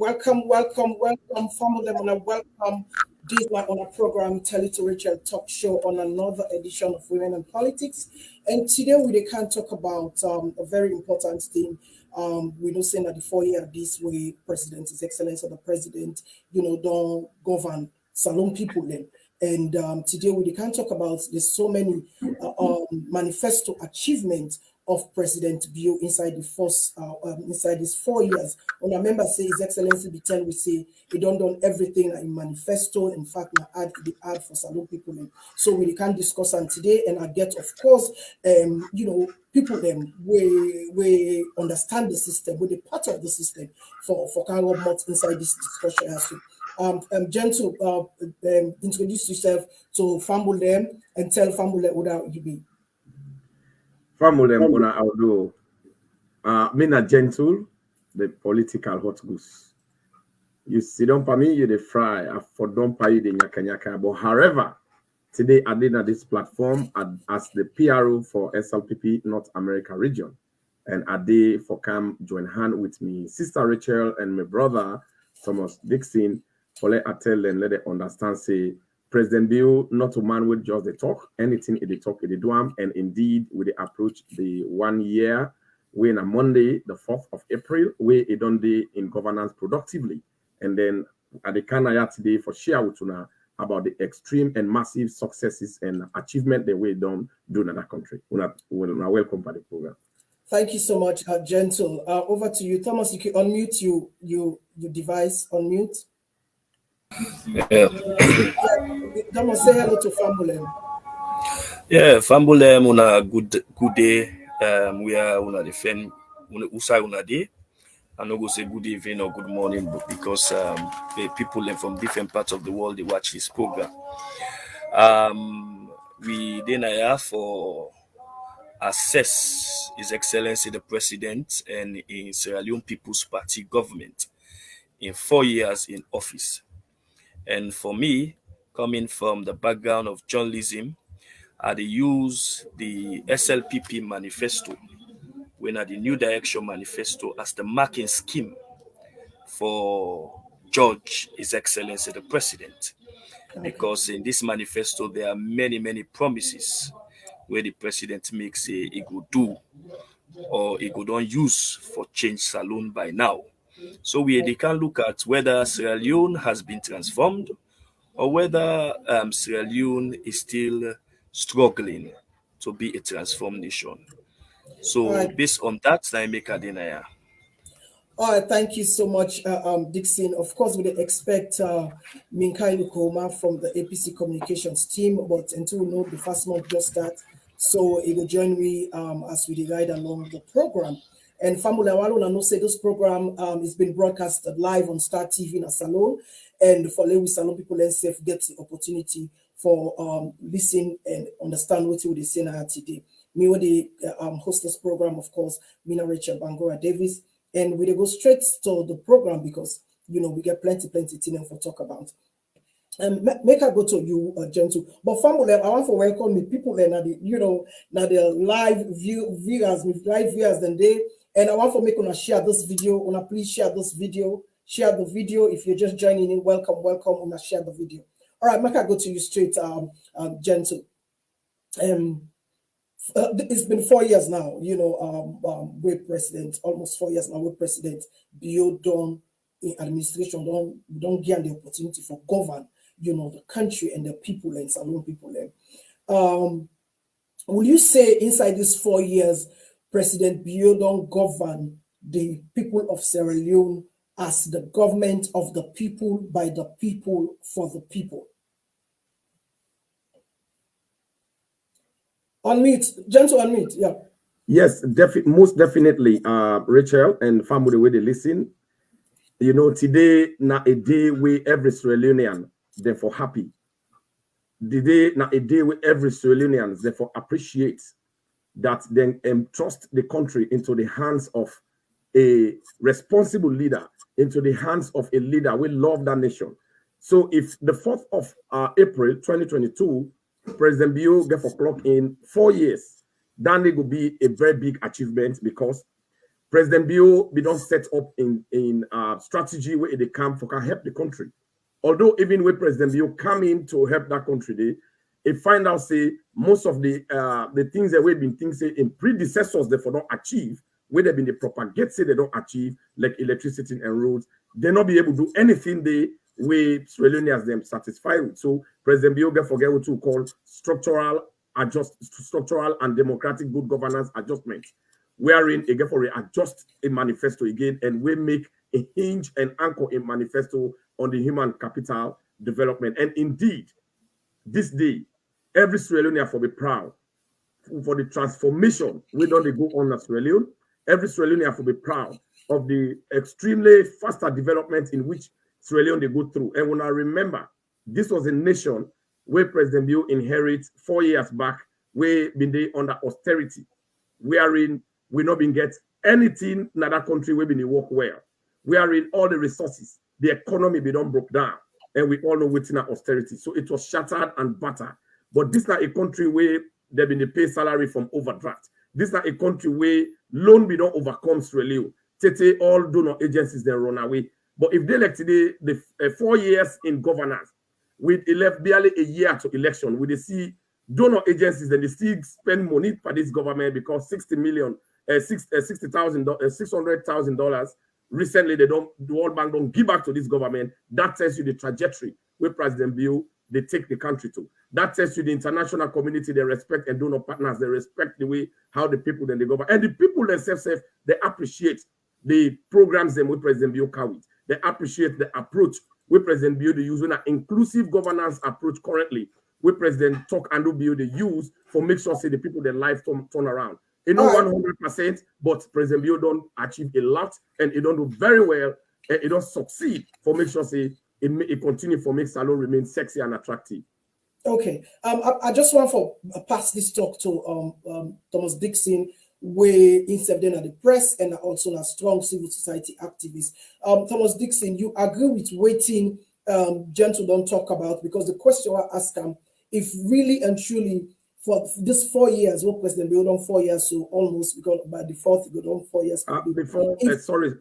welcome, family. And welcome this one on our program, Tell It to Racheal Talk Show, on another edition of Women and Politics. And today we can talk about a very important thing. We know saying that the 4 year this way, President, His Excellency the President, don't govern Salon people then. And today we can talk about there's so many manifesto achievements of President Bio inside the first inside these 4 years. When a member say His Excellency be tell we say he don't done everything in manifesto. In fact, na add the add for Salon people. So we can discuss on today, and I get of course people them we understand the system, we the part of the system for kind of much inside this discussion as well. Gentle, introduce yourself to Fambulem and tell Fambulem what you be. Fambulem una audio. Mina Gentle, the political hot goose. You sit down for me, you the fry. I for don't pay you the nyaka. But however, today I did at this platform as the PRO for SLPP North America region, and I did for come join hand with me sister Racheal and my brother Thomas Dixon. For let I tell them, let them understand, say, President Bill, not a man with just the talk, anything in the talk, in the do, and indeed, with the approach the 1 year, when on Monday, the 4th of April, we a done day in governance productively. And then at the Canada today for share with you about the extreme and massive successes and achievement that we done in that country. We're welcome for the program. Thank you so much, Gentle. Over to you, Thomas. You can unmute your device. Unmute. Yeah. Thomas, say hello to Fambulem. Yeah, Fambulem una good day. We are una defend usai una day. I'm not going to say good evening or good morning, but because the people from different parts of the world they watch this program. We then here for assess His Excellency the President and in Sierra Leone People's Party government in 4 years in office. And for me, coming from the background of journalism, I use the SLPP manifesto, when the New Direction manifesto, as the marking scheme for Judge His Excellency the President. Because in this manifesto, there are many promises where the President makes he could do or he could don't use for change Salon by now. So they can look at whether Sierra Leone has been transformed or whether Sierra Leone is still struggling to be a transformed nation. So based on that, I make a denial. All right, thank you so much, Dixon. Of course, we expect Minkai Lukoma from the APC communications team, but until we know the first month just start, so he will join me as we ride along the program. And Famula Waluna no say this program is being broadcast live on Star TV in a Salon, and for Lewis Salon people let's say get the opportunity for listen and understand what they say now today. Me with the host this program, of course, Mina Racheal Bangora Davis, and we go straight to the program because we get plenty things for talk about. Make I go to you, Gentle. But family, I want to welcome the people there now. Now the live viewers, then they. And I want to make una share this video. Una please share this video. Share the video. If you're just joining in, welcome. Una share the video. All right, make I go to you straight, Gentle. It's been 4 years now. With President, almost 4 years now with President. Bio done in administration don't get the opportunity for govern. The country and the people and Salon people. Will you say inside these 4 years? President Bio don't govern the people of Sierra Leone as the government of the people, by the people, for the people. Unmute, Gentle, unmute, yeah. Yes, most definitely, Racheal and family, the way they listen. Today, na a day where every Sierra Leonean, therefore happy. Today, na a day where every Sierra Leonean, therefore appreciate that then entrust the country into the hands of a responsible leader, into the hands of a leader we love that nation. So if the 4th of April 2022, President Bio get for clock in 4 years, then it will be a very big achievement because President Bio be don't set up in strategy where they come for can help the country. Although even when President Bio come in to help that country, they find out say most of the things that we've been thinking say in predecessors they for not achieve, where they've been the propagate say they don't achieve, like electricity and roads, they not be able to do anything they way Sierra Leoneans them satisfied with. So President Bio get forget what to call structural and democratic good governance adjustment, wherein again for adjust a manifesto again and we make a hinge and anchor a manifesto on the human capital development. And indeed, this day, every Sierra Leonean for be proud for the transformation we don't go on as Sierra Leone. Every Sierra Leonean for be proud of the extremely faster development in which Sierra Leone they go through. And when I remember, this was a nation where President Bio inherited 4 years back, where been they under austerity, wherein we not been get anything in that country where been work well. We are in all the resources, the economy be done broke down, and we all know what's in austerity. So it was shattered and battered. But this is not a country where they've been pay salary from overdraft. This is not a country where loan be don't overcome Sierra Leone. Tete all donor agencies they run away. But if they elect today, the 4 years in governance, with left barely a year to election, we see donor agencies and they still spend money for this government because $600,000 recently the World Bank don't give back to this government. That tells you the trajectory where President Bio they take the country to. That tells you the international community they respect and donor partners they respect the way how the people then they govern and the people themselves they appreciate the programs them with President Bio carried. They appreciate the approach with President Bio they use an inclusive governance approach currently. With President Talk and Bio they use for make sure say the people their life turn around. It not 100%, but President Bio don't achieve a lot and it don't do very well and it don't succeed for make sure say it continue for make salon remain sexy and attractive. Okay. I just want to pass this talk to Thomas Dixon, where instead then at the press and also a strong civil society activist. Thomas Dixon, you agree with waiting Gentle don't talk about because the question I ask him if really and truly for this 4 years, what President Bio done 4 years, so almost because by default you go on 4 years.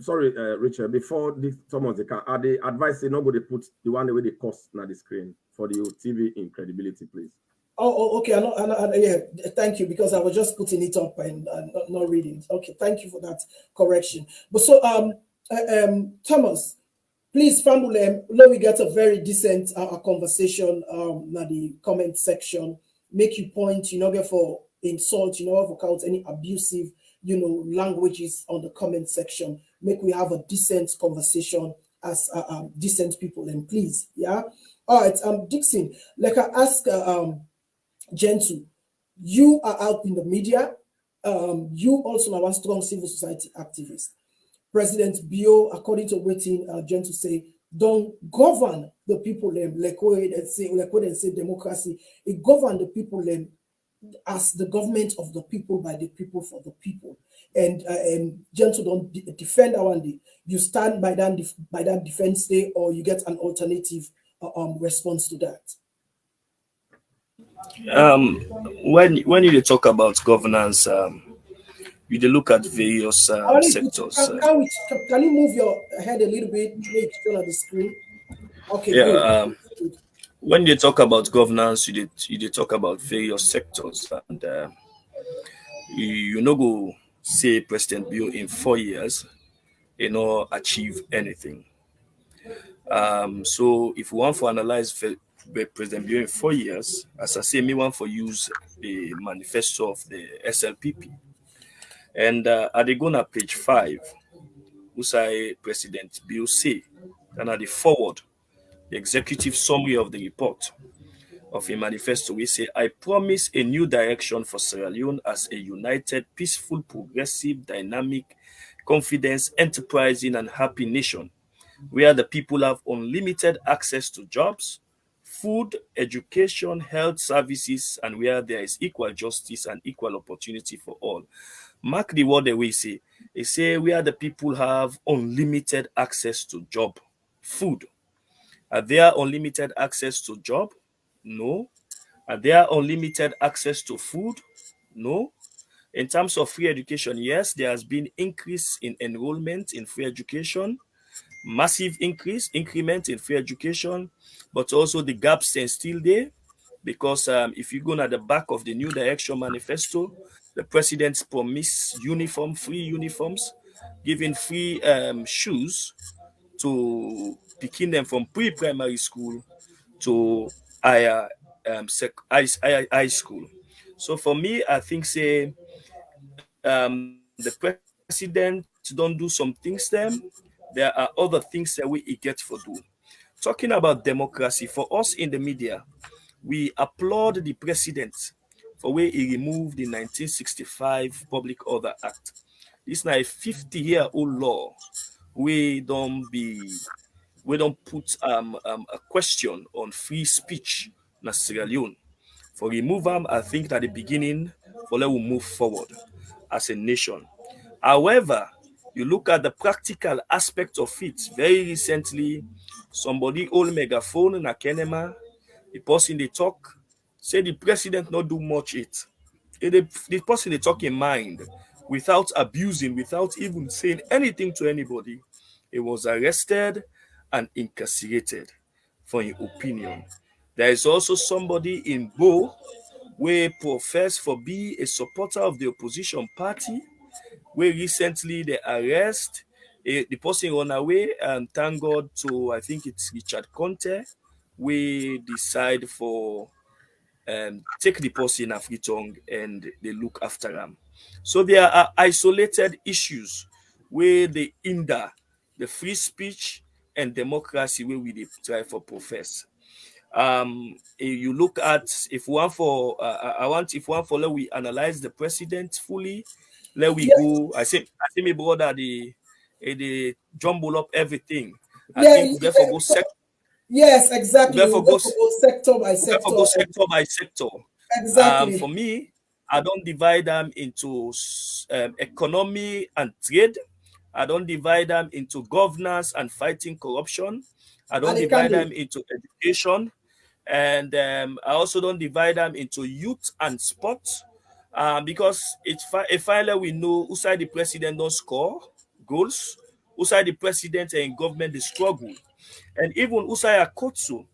Sorry, Richard. Before this, Thomas, they advise you not go to put the one way they cost on the screen for the TV in credibility, please. Okay. Yeah, thank you because I was just putting it up and not reading. Okay, thank you for that correction. But so, Thomas, please, family, let we get a very decent conversation in the comment section. Make you point, get for insult, for count any abusive, languages on the comment section. Make we have a decent conversation as decent people, and please, yeah. All right, Dixon, like I ask Gentle, you are out in the media. You also are one strong civil society activist. President Bio, according to waiting Gentle say, don't govern the people like what they say democracy. It govern the people as the government of the people by the people for the people. And Gentle don't defend our day. You stand by that defense day, or you get an alternative response to that. When you talk about governance, you look at various sectors. Can you move your head a little bit? Make it on the screen. Okay. Yeah. Good. When you talk about governance, you talk about various sectors, and you no go say President Bio in 4 years, achieve anything. So if we want to analyze President Bio in 4 years, as I say, me want to use the manifesto of the SLPP. And at the go na page 5, who say President Bio say, and at the forward, the executive summary of the report of a manifesto, we say, I promise a new direction for Sierra Leone as a united, peaceful, progressive, dynamic, confident, enterprising, and happy nation, where the people have unlimited access to jobs, food, education, health services, and where there is equal justice and equal opportunity for all. Mark the word that we say. They say where the people have unlimited access to job, food. Are there unlimited access to job? No. Are there unlimited access to food? No. In terms of free education, yes, there has been increase in enrollment in free education, massive increment in free education, but also the gaps are still there because if you go at the back of the New Direction Manifesto, the president's promise free uniforms, giving free shoes to picking them from pre-primary school to higher high school. So for me, I think say the president don't do some things them. There are other things that we get for do. Talking about democracy, for us in the media, we applaud the president for where he removed the 1965 Public Order Act. This now a 50-year-old law. We don't put a question on free speech in Sierra Leone. For remove them, I think at the beginning, for let we move forward as a nation. However, you look at the practical aspect of it. Very recently, somebody hold megaphone in a Kenema, the person they talk, say the president not do much it. The person they talk in mind without abusing, without even saying anything to anybody. He was arrested and incarcerated for his opinion. There is also somebody in Bo where profess for be a supporter of the opposition party, where recently they arrest the person run away, and thank God to I think it's Richard Conte, we decide for take the person in free tongue and they look after them. So there are isolated issues where they hinder the free speech and democracy where we dey try for profess. You look at if one for I want if one for let we analyze the president fully, let we Yes, go. I say my brother they jumble up everything. I yeah, think we get for go so, yes, we exactly. get We'll for go go for go sector by we get for sector. go sector by sector. For Exactly. me, I don't divide them into economy and trade. I don't divide them into governance and fighting corruption. I don't divide Alikande. them into education. And I also don't divide them into youth and sports because if finally we know who side the president don't score goals, who side the president and government they struggle, and even Usaya Kotsu,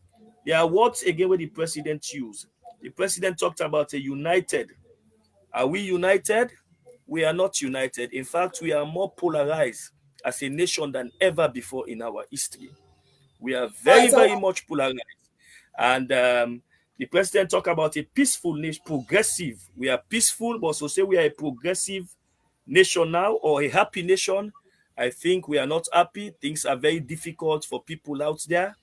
there are words again where the president used. The president talked about a united. Are we united? We are not united. In fact, we are more polarized as a nation than ever before in our history. We are All very, right, so very much polarized. And the president talked about a peaceful nation, progressive. We are peaceful, but so say we are a progressive nation now or a happy nation. I think we are not happy. Things are very difficult for people out there.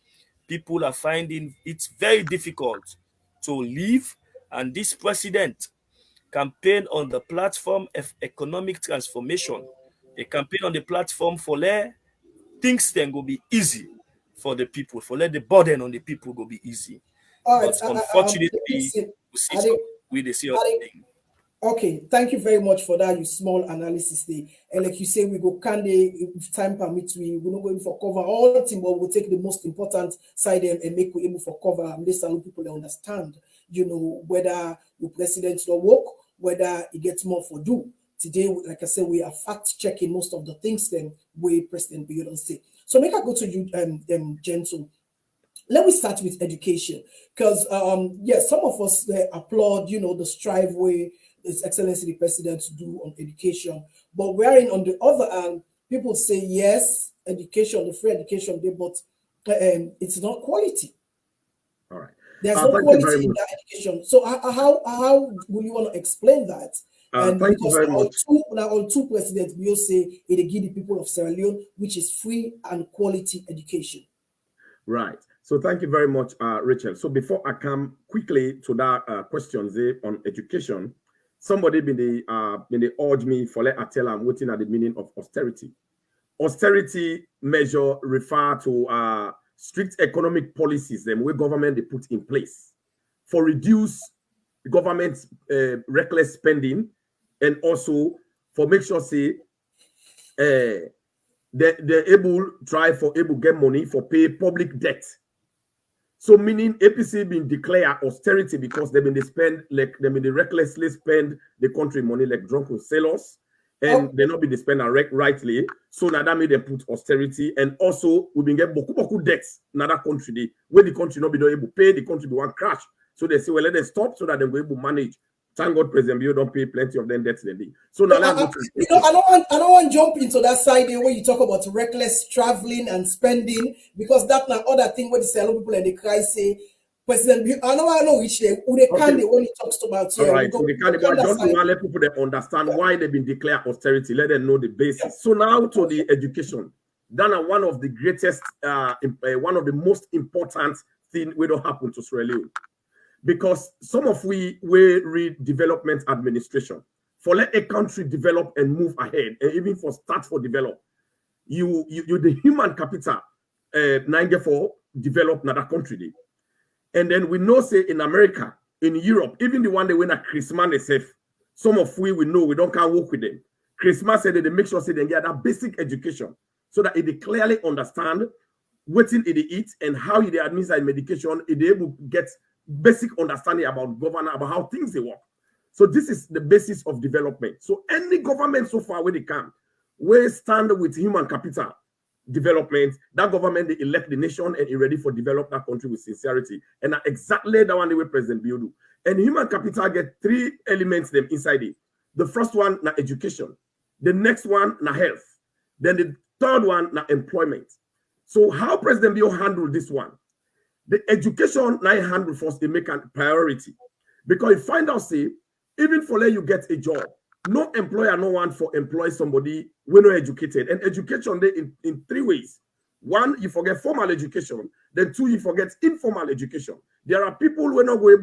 People are finding it very difficult to live. And this president campaign on the platform of economic transformation. A campaign on the platform for let things then go be easy for the people, for let the burden on the people go be easy. all right, But unfortunately, listen, we see some Ade, we they see other Ade, thing. okay, thank you very much for that, you small analysis there. And like you say, we go can they if time permits, we're not going for cover all the thing, but we'll take the most important side and make we able for cover and this allow people to understand, whether the president don't work, whether it gets more for do. Today, like I said, we are fact checking most of the things then we President Biden say. So make I go to you, Gentle. Let me start with education because yes, some of us applaud the strive way His Excellency the President to do on education, but wherein on the other hand, people say yes, education, the free education, but it's not quality. All right. There's no Thank you quality very in much. that education. So how will you want to explain that? And Thank you because very much. now all two presidents will say it give the people of Sierra Leone, which is free and quality education. Right. So thank you very much, Rachel. So before I come quickly to that question on education, somebody been they urge me for let I tell I'm waiting at the meaning of austerity. Austerity measure refer to strict economic policies them where government they put in place for reduce government's reckless spending and also for make sure say they're able try for able get money for pay public debt. So meaning APC been declare austerity because they've been recklessly spend the country money like drunken sailors, and they not been spend rightly. So now that made them put austerity, and also we've been get boku debts in other country where the country not be able to pay, the country be one crash. So they say, well, let them stop so that they will able to manage. Thank God, President Bio don't pay plenty of them debts. So now I don't want to jump into that side there where you talk about reckless traveling and spending, because that's not other thing where the a lot of people and they cry say President Bio, I know which they when he talks about here. All right, so they can't just want to let people understand why they've been declared austerity, let them know the basis. So now to the education. That are one of the greatest, one of the most important thing we don't happen to Sierra Leone. Because some of we read development administration. For let a country develop and move ahead, and even for start for develop, you the human capital, for develop another country. And then we know, say in America, in Europe, even the one they win at Christmas itself, some of we know we don't can work with them. Christmas said that they make sure say they get that basic education so that they clearly understand what they eat and how they administer medication, they able to get basic understanding about governance, about how things they work. So this is the basis of development. So any government so far where they can, we stand with human capital development, that government they elect the nation and is ready for develop that country with sincerity. And exactly that one the way President Bio do. And human capital get three elements them inside it. The first one na education, the next one na health, then the third one na employment. So how President Bio handle this one? The education now handle first, they make a priority. Because you find out, say, even for let you get a job, no employer no want for employ somebody when not educated. And education they in three ways. One, you forget formal education. Then two, you forget informal education. There are people who are not going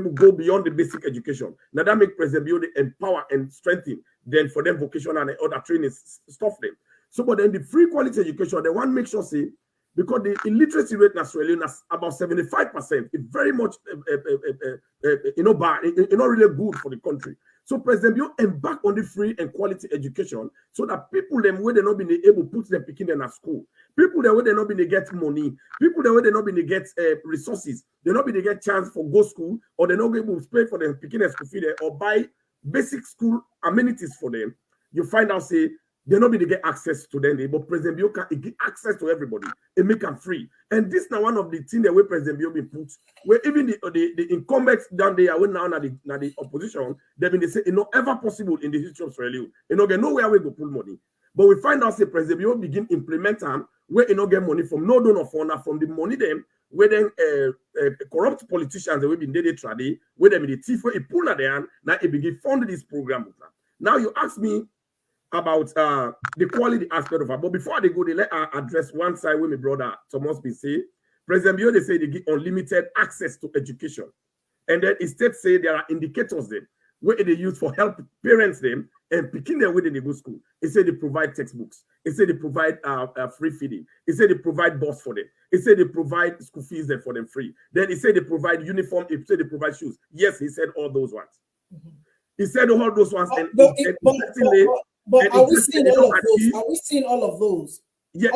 to go beyond the basic education. Now that make President Bio empower and strengthen. Then for them vocational and other training stuff them. So, but then the free quality education, they want to make sure say, because the illiteracy rate in Australia is about 75%. It's very much, bad. It's not really good for the country. So President Bio embark on the free and quality education so that people them where they not been able to put them picking them at school. People that where they not been to get money. People that where they not been to get resources. They not been to get chance for go school, or they not able to pay for them picking their school fee there, or buy basic school amenities for them. You find out say they're not going to get access to them, but President Bio can get access to everybody and make them free. And this now one of the things that where President Bio been put, where even the incumbents down there, when now the opposition, they've been they say it's not ever possible in the history of Sierra Leone. You know, get nowhere we go pull money. But we find out say President Bio begin implement them where you not get money from no donor fund, from the money them where then corrupt politicians that we been they try where them in the thief where he pull at the hand, now he begin fund this program. Now you ask me about the quality aspect of it. But before they go, they let address one side where my brother Thomas be say, President Bio, they say they give unlimited access to education. And then instead say there are indicators them where they use for help parents them and picking them within the good school. It say they provide textbooks. It say they provide free feeding. It say they provide bus for them. It say they provide school fees there for them free. Then it say they provide uniform. It say they provide shoes. Yes, he said all those ones. Mm-hmm. He said all those ones. But are we seeing all of those? Are we seeing all of those? Yeah,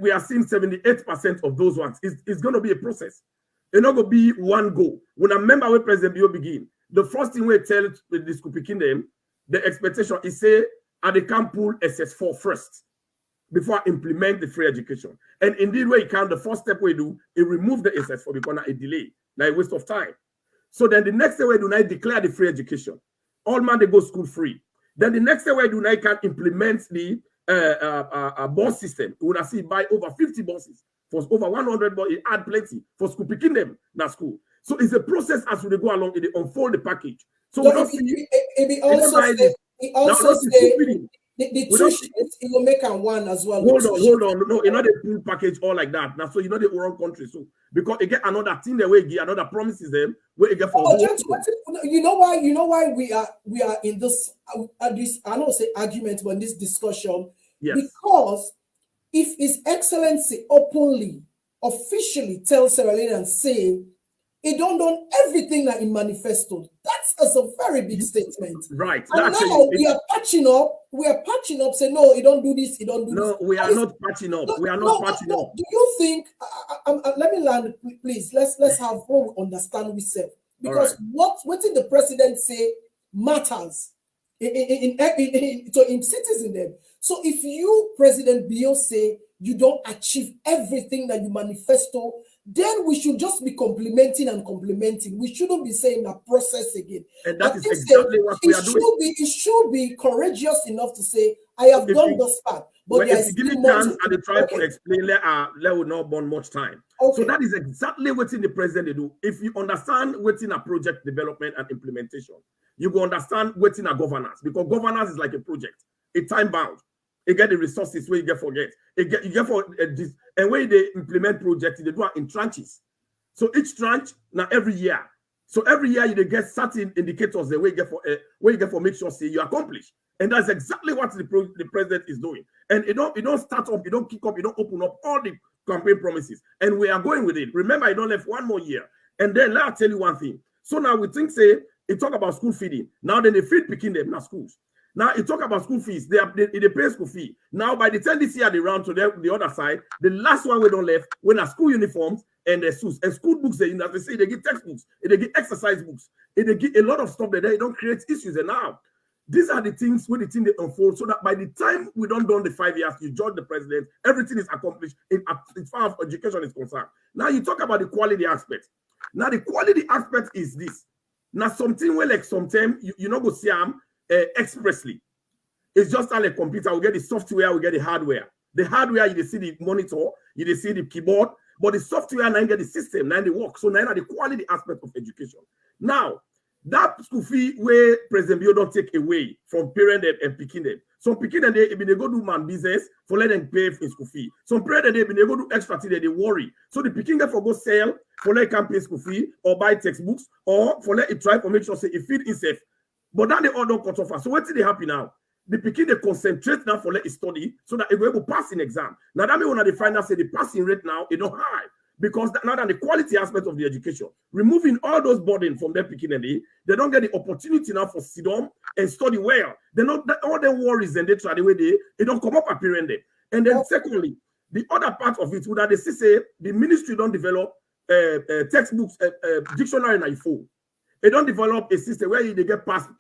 we are seeing 78% of those ones. It's going to be a process. It's not going to be one go. When I remember when President Bio begin, the first thing we tell the school picking them, the expectation is say, they can pull SS4 first before I implement the free education. And indeed, where you can, the first step we do is remove the SS4 because a delay, like a waste of time. So then the next step we do, I declare the free education. All man they go school free. Then the next step we do, I can implement the bus system. We will see buy over 50 buses for over 100 buses. Add plenty for school picking them in school. So it's a process as we go along. It unfold the package. So we don't see. It also say the two states, it will make a one as well. Hold on. No, it's not a full package all like that. Now, so you know the wrong country. So because you get another thing that way, another promises them where you get for. You know why we are in this I don't say argument, but in this discussion. Yes. Because if His Excellency openly, officially tells Sierra Leoneans say he don't done everything that in manifesto, that That's a very big statement. Right. And now we are patching up. We are patching up. Say no, you don't do this. You don't do this. No, we are not patching up. We are not patching up. Do you think? Let me land, please. Let's have what we understand we say, because what did the president say matters in citizen them. So if you, President Bill, say you don't achieve everything that you manifesto, then we should just be complimenting and complimenting. We shouldn't be saying a process again. And that is exactly what we are doing. It should be courageous enough to say, I have done this part. But if you give me chance and they try to explain, let will not burn much time. So that is exactly what the president they do. If you understand what's in a project development and implementation, you go understand what's in a governance, because governance is like a project, a time bound. You get the resources where you get forget. You get for this, and when they implement projects, they do it in tranches. So each tranche now every year. So every year you get certain indicators the way you get for make sure say you accomplish. And that's exactly what the president is doing. And you don't start up, you don't kick up, you don't open up all the campaign promises. And we are going with it. Remember, you don't left one more year. And then let me tell you one thing. So now we think say you talk about school feeding. Now then they feed picking them in schools. Now you talk about school fees. They pay school fee. Now by the time this year they round to the other side, the last one we don't left when are school uniforms and the shoes and school books. They say they get textbooks, they get exercise books, they get a lot of stuff that they don't create issues. And now these are the things where the thing they unfold, so that by the time we don't done the 5 years, you judge the president, everything is accomplished as far as education is concerned. Now you talk about the quality aspect. Now the quality aspect is this. Now something where like sometimes you not go see them expressly. It's just like a computer. We get the software, we get the hardware. The hardware, you see the monitor, you see the keyboard, but the software now you get the system, now they work. So now the quality aspect of education. Now, that school fee where President Bio don't take away from parents and picking them. Some picking them, they go do man business for let them pay for school fee. Some parents they go do extra thing, they worry. So the picking them for go sell, for let can pay school fee, or buy textbooks, or for let it try for make sure say it feed itself. But then they all don't cut off. So what's they happen now? The picking they concentrate now for let it study so that it will able to pass in exam. Now that means when they find out say the passing rate now is not high. Because now that the quality aspect of the education, removing all those burden from their picking and they don't get the opportunity now for sit down and study well. They're not all their worries and they try the way they don't come up appearing there. And then secondly, the other part of it would that they say the ministry don't develop textbooks, dictionary in your phone. They don't develop a system where they get past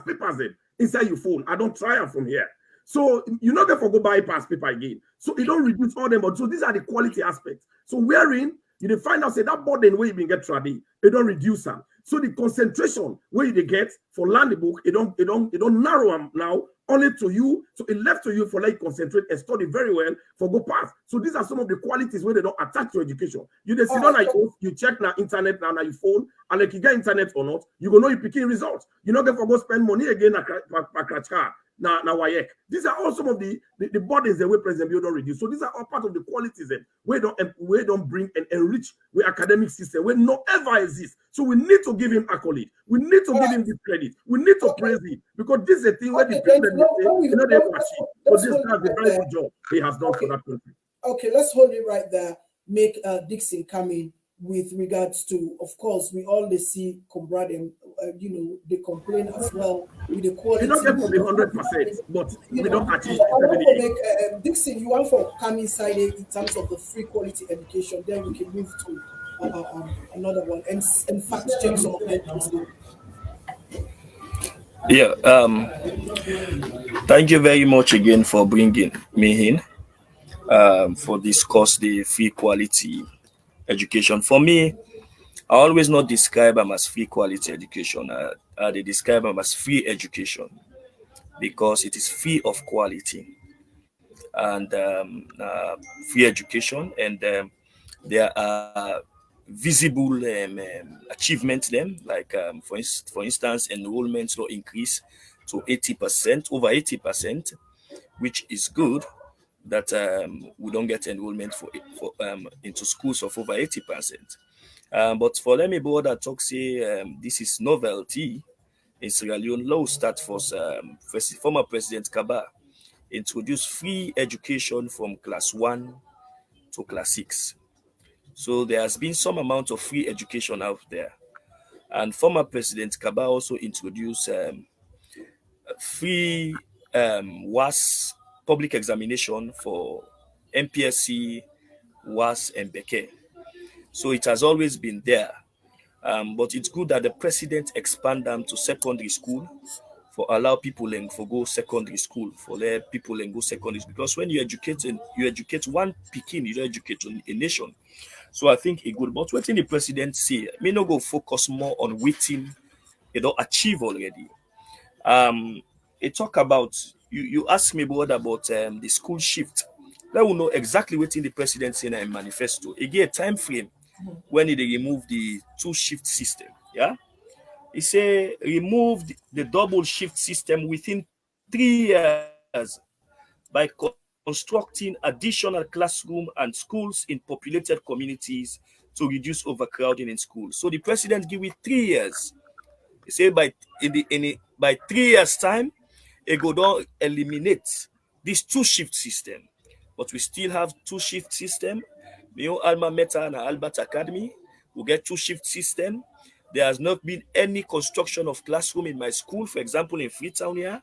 papers inside your phone. I don't try it from here. So you're not going to go buy past paper again. So it don't reduce all them, but so these are the quality aspects. So wherein you find out say that burden where you been get trading, it don't reduce them. So the concentration where you get for learn the book, it don't narrow them now only to you. So it left to you for like concentrate and study very well for go pass. So these are some of the qualities where they don't attach to education. You just sit down like you check now internet now your phone, and like you get internet or not, you go know you picking results. You're not going to go spend money again at Racheal. Now, these are all some of the burdens that we President Bio don't reduce. So these are all part of the qualities that we don't bring and enrich the academic system where no ever exists. So we need to give him accolade. We need to give him this credit. We need to praise him because this is a thing where the president they able to achieve. So this is a very good job he has done for that country. Okay, let's hold it right there. Make Dixon come in with regards to, of course, we always see comrade, they complain as well with the quality. We don't get from the 100%, but we don't achieve. Dixon, you want for coming side in terms of the free quality education, then we can move to another one and fact check some of them. Yeah. Thank you very much again for bringing me in for discuss the free quality education. For me, I always not describe them as free quality education. They describe them as free education because it is free of quality and free education, and there are visible achievements. Them like for instance, enrollment will increase to 80%, over 80%, which is good. That we don't get enrollment for into schools of over 80%. But for let me bother talk say this is novelty in Sierra Leone. Law start for former President Kaba introduced free education from class 1 to class 6. So there has been some amount of free education out there. And former President Kaba also introduced free WAS public examination for MPSC, WAS, and Beke. So it has always been there. But it's good that the president expand them to secondary school for allow people and for go secondary school for let people and go secondary school. Because when you educate one Pekin, you don't educate a nation. So I think it good. But what the president say, may not go focus more on waiting you don't achieve already. Um, it talk about you ask me about the school shift. Let we know exactly what in the president say in a manifesto. Again, time frame when they remove the two shift system. Yeah, he say remove the double shift system within 3 years by constructing additional classroom and schools in populated communities to reduce overcrowding in schools. So the president give it 3 years. He say by 3 years time, it go down eliminate this two shift system. But we still have two shift system. My own alma mater and Albert Academy we get two shift system. There has not been any construction of classroom in my school. For example, in Freetown here,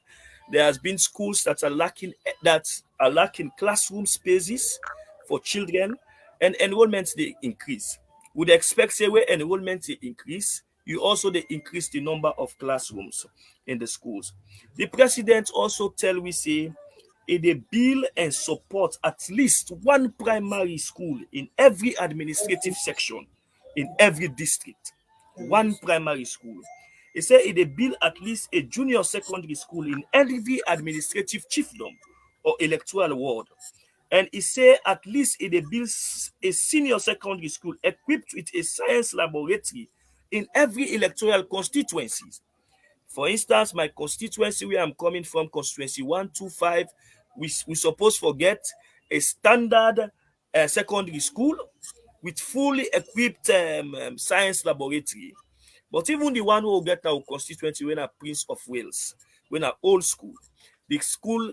there has been schools that are lacking classroom spaces for children, and enrollment they increase. Would expect say where enrollment they increase, you also they increase the number of classrooms in the schools. The president also tell we say they build and support at least one primary school in every administrative section in every district. One primary school. He said they build at least a junior secondary school in every administrative chiefdom or electoral ward. And he say at least they build a senior secondary school equipped with a science laboratory in every electoral constituencies. For instance, my constituency where I'm coming from, constituency 125, we supposed forget a standard secondary school with fully equipped science laboratory. But even the one who will get our constituency when a Prince of Wales, when a old school, the school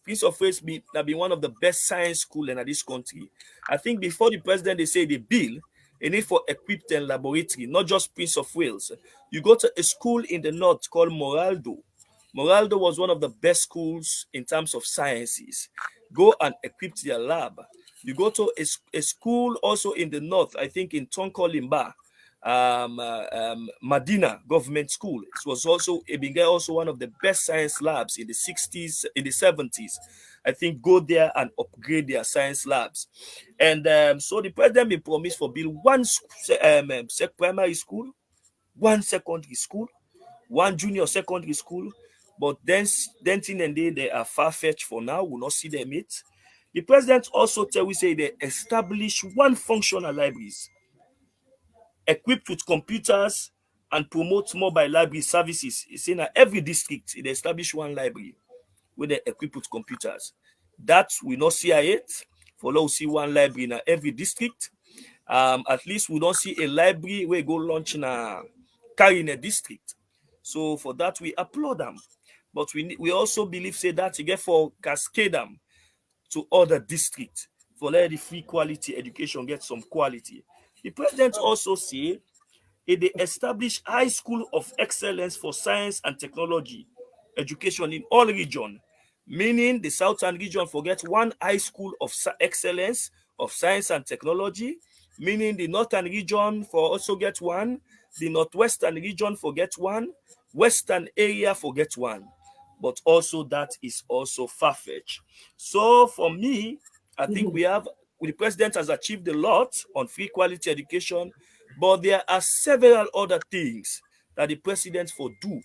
Prince of Wales been one of the best science school in this country. I think before the president they say the bill, a need for equipped and laboratory, not just Prince of Wales. You go to a school in the north called Moraldo. Moraldo was one of the best schools in terms of sciences. Go and equip their lab. You go to a school also in the north, I think in Tonko Limba, Madina Government School. It was also also one of the best science labs in the 60s, in the 70s. I think go there and upgrade their science labs. And so the president will promise for build one primary school, one secondary school, one junior secondary school. But then thing and they are far-fetched for now. We'll not see them yet. The president also tell we say they establish one functional libraries equipped with computers and promote mobile library services. It's saying that every district they establish one library where they equip with computers. That we not see yet. For now, we see one library in every district. At least we don't see a library where go launch in a carry in a district. So for that we applaud them. But we also believe say that you get for cascade them to other districts for let the free quality education get some quality. The president also say they establish high school of excellence for science and technology education in all region, meaning the southern region forget one high school of excellence of science and technology, meaning the northern region for also get one, the northwestern region forget one, western area forget one. But also that is also far-fetched. So for me, I think the president has achieved a lot on free quality education, but there are several other things that the president for do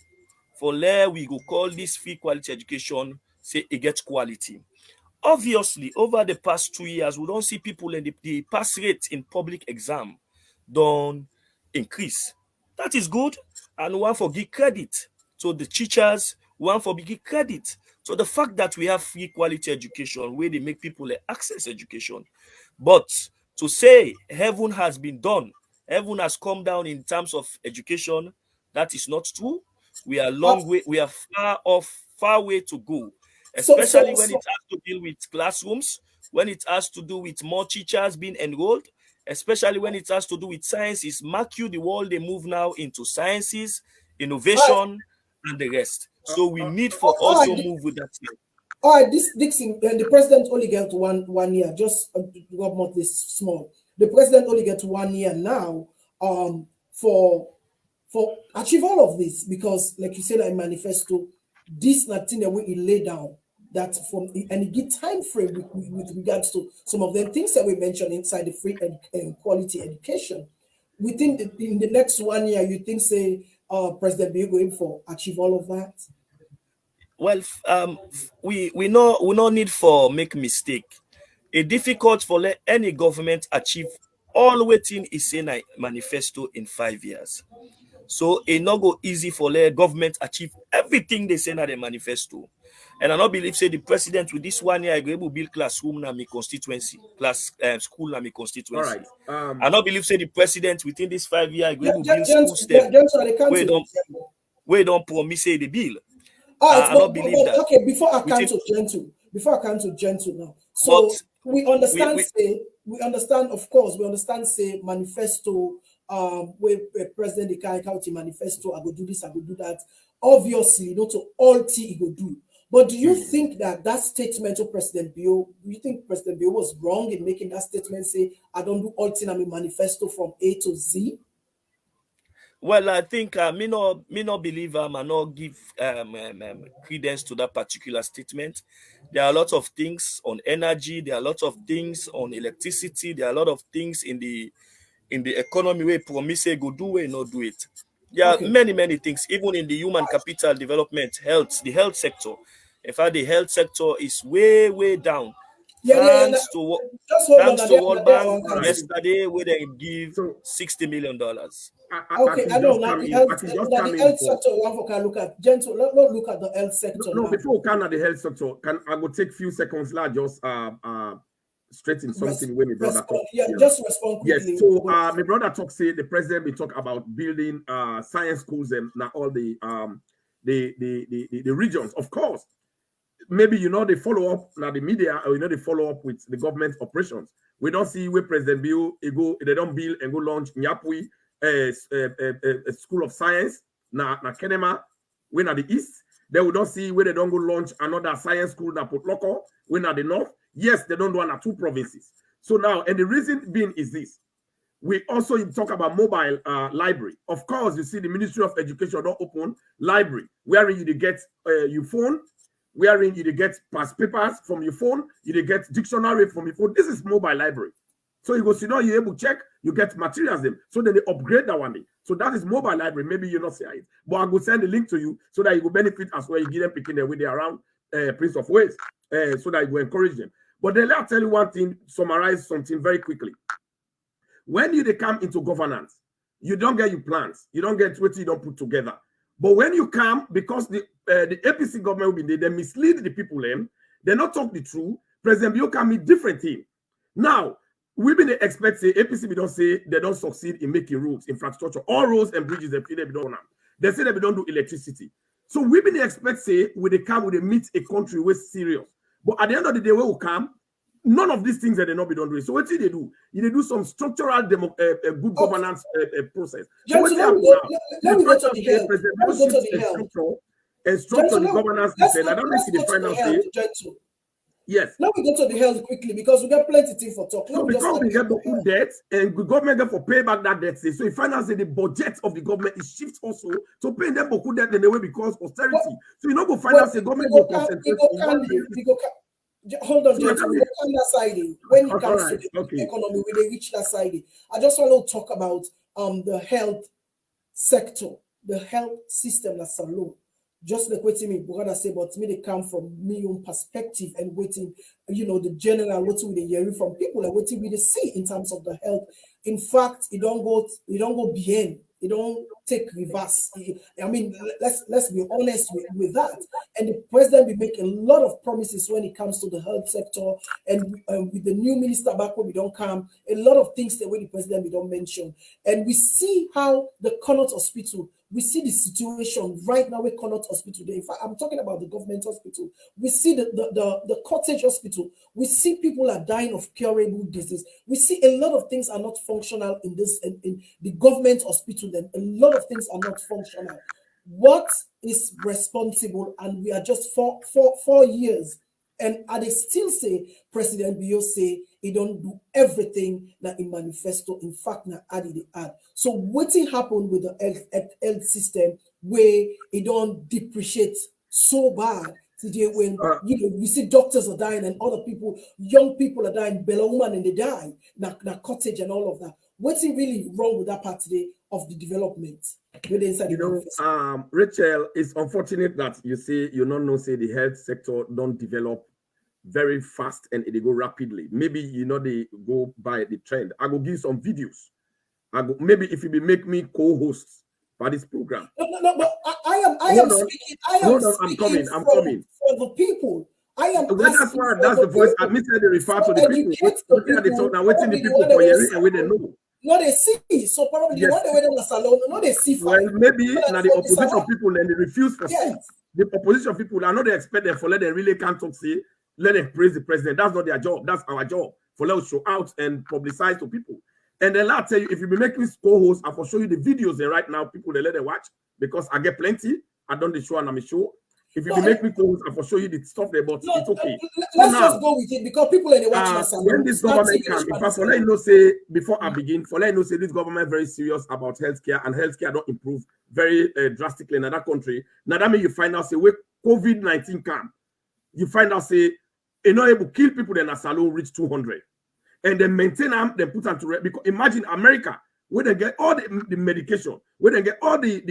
for where we go call this free quality education, say it gets quality. Obviously, over the past 2 years, we don't see people in the pass rate in public exam don't increase. That is good, and one for give credit to the teachers, one for give credit. So the fact that we have free quality education where they make people access education, but to say heaven has been done, heaven has come down in terms of education, that is not true. We are long way, we are far way to go, especially when it has to deal with classrooms, when it has to do with more teachers being enrolled, especially when it has to do with sciences. Mark you, the world they move now into sciences, innovation, and the rest. So we need for all also right, move with that thing. all right, this Dixon, the president only get one year, just got more this small. The president only gets 1 year now for achieve all of this, because like you said in manifesto, this nothing that we lay down that from, and it give time frame with regards to some of the things that we mentioned inside the free and quality education. Within in the next 1 year, you think say President be going for achieve all of that? Well, we no need for make mistake. It difficult for let any government achieve all waiting is in a manifesto in 5 years. So it not go easy for the government achieve everything they say in the manifesto. And I not believe say the president with this 1 year I go able build classroom na me constituency, class school na me All constituency. right. I not believe say the president within this 5 year I go able build Gents, school STEM I can't where say. don't promise say the bill. All right, I not believe that. okay, before I come Within, to gentle now. but So we understand we say, of course, we understand say manifesto, where President the County manifesto, I go do this, I go do that. Obviously, not to all he go do. But do you think that statement of President Bio, do you think President Bio was wrong in making that statement, say, I don't do all thing, I mean manifesto from A to Z? Well, I think me no believe I not give credence to that particular statement. There are a lot of things on energy. There are a lot of things on electricity. There are a lot of things in the economy where promise say go do it, not do it. There are Okay. many things, even in the human capital development, the health sector. In fact, the health sector is way down. Yeah. Thanks to Just hold on. World Bank Right. yesterday, where they give So $60 million. Okay, I know now the health, the health sector. One can look at gentle. Let's look at the health sector. No, now. before we can at the health sector, I will take few seconds lah, just straight in something when my brother talk. Just respond quickly. Yes, so my brother talk say the president will talk about building science schools and now all the regions. Of course, maybe they follow up now the media, or they follow up with the government operations. We don't see where President Bill they don't build and go launch Nyapui a school of science na Kenema when at the east. They will not see where they don't go launch another science school na Port Loko when at the north. Yes, they don't do one at 2 provinces. So now, and the reason being is this. We also talk about mobile library. Of course, you see the Ministry of Education don't open library, wherein you get your phone, wherein you get past papers from your phone, you get dictionary from your phone. This is mobile library. So you go sit down, you're able to check, you get materials them. So then they upgrade that one day. So that is mobile library. Maybe you're not seeing it, but I will send the link to you so that you will benefit as well. You give them picking their way they around Prince of Wales, so that you will encourage them. But then I'll tell you one thing, summarize something very quickly. When they come into governance, you don't get your plans, you don't get what you don't put together. But when you come, because the APC government will be there, they mislead the people, they not talk the truth. President Bio can mean different thing. Now, we've been expect say APC we don't say they don't succeed in making roads, infrastructure, all roads and bridges they don't. They say they don't do electricity. So we've been expect say when they come, when they meet a country with serious. But at the end of the day, when we come, none of these things that they not be done doing. So what do they do? They do some structural good governance process. So let me go to the health. And structure the governance. I don't think the final say. Yes. Let me go to the health quickly because we got plenty of things for talk. So because we get the debt and the government get for pay back that debt. So if finance the budget of the government is shift also to pay them beaucoup debt in a way because austerity. So you know go finance the government go concentrate hold on, gentlemen. On that side, when it comes to the economy, when they reach that side, I just want to talk about the health sector, the health system that's alone. Just like waiting me, brother say, but me they come from me own perspective and waiting, the general waiting with the hearing from people and waiting with the see in terms of the health. In fact, it don't go behind. It don't take reverse. I mean, let's be honest with that. And the president will make a lot of promises when it comes to the health sector. And with the new minister back when we don't come, a lot of things that when the president we don't mention. And we see how the Connaught Hospital We see the situation right now with Connaught Hospital. In fact, I'm talking about the government hospital. We see the cottage hospital. We see people are dying of curable disease. We see a lot of things are not functional in the government hospital. Then a lot of things are not functional. What is responsible? And we are just 4 years. And they still say, President Bio say, he don't do everything that in manifesto. In fact, now added the add. So what happened with the health system where it don't depreciate so bad today when we see doctors are dying and other people, young people are dying, Bella woman and they die, na cottage and all of that. What's really wrong with that part today of the development? Racheal, it's unfortunate that you say you don't say the health sector don't develop very fast and they go rapidly. Maybe they go by the trend. I will give some videos. Maybe if you be make me co-host for this program. No, but I am speaking. I'm coming for the people. I am. Well, that's the voice. I missed the refer to the people. Now waiting the people for hearing and we they know. No, they see. So probably the one they went in the salon. No, they see. Well, maybe now the opposition people and they refuse for seats. The opposition people, I know they expect them for let them really can't talk, say, let them praise the president. That's not their job. That's our job. For let us show out and publicize to people. And then I'll tell you, if you be making co-host, I will show you the videos there right now, people they let them watch because I get plenty. I done the show and I'm sure. If you be make me co-host, I will show you the stuff there, but it's okay. Let's just go with it because people in the watch when this government comes, in fact, for let you know, say before I begin, for let you know, say this government very serious about healthcare and healthcare don't improve very drastically in another country. Now that means you find out say where COVID-19 come, you find out say not able to kill people then a salon reach 200, and then maintain them, then put them to rest. Because imagine America where they get all the medication, where they get all the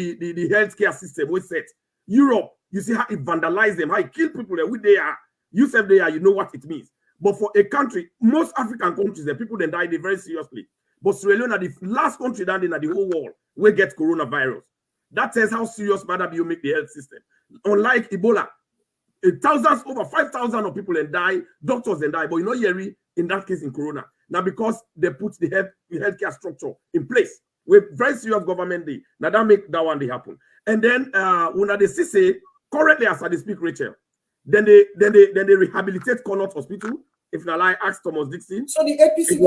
healthcare system we set. Europe, you see how it vandalized them, how it kill people there, where they are. You said they are, you know what it means. But for a country, most African countries, the people then die very seriously. But Sierra Leone are the last country down in the whole world where get coronavirus. That tells how serious bad you make the health system. Unlike Ebola, thousands, over 5,000 of people then die, doctors then die. But you know, Yeri, in that case in Corona. Now, because they put the healthcare structure in place with very serious government day. Now that make that one day happen. And then when they say currently as I speak, Racheal, then they rehabilitate Connaught Hospital. If not, I ask Thomas Dixon. So the APC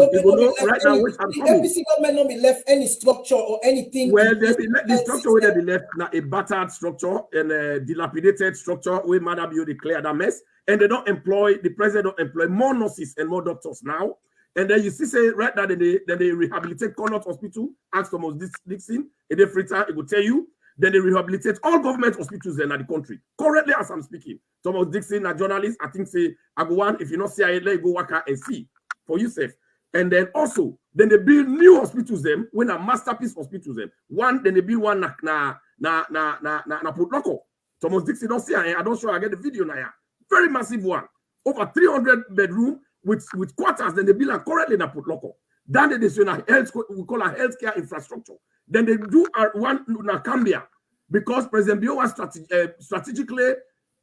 government not be left any structure or anything. Well, the structure where they be left now a battered structure and a dilapidated structure where Madam you declare that mess, and they don't employ the president don't employ more nurses and more doctors now. And then you see say right now then they rehabilitate Connaught Hospital. Ask Thomas Dixon, a day free time, it will tell you. Then they rehabilitate all government hospitals in the country. Currently, as I'm speaking, Thomas Dixon, a journalist, I think say, I go one, if you not see it, let you go work out and see for yourself. And then also, then they build new hospitals them, when a masterpiece hospitals them. One, then they build one na Port Loco. Thomas Dixon don't see it, I don't show I get the video now. Very massive one. Over 300 bedroom with quarters, then they build currently na Port Loco. Then they say we call a healthcare infrastructure. Then they do one in Cambia because President Bio was strategically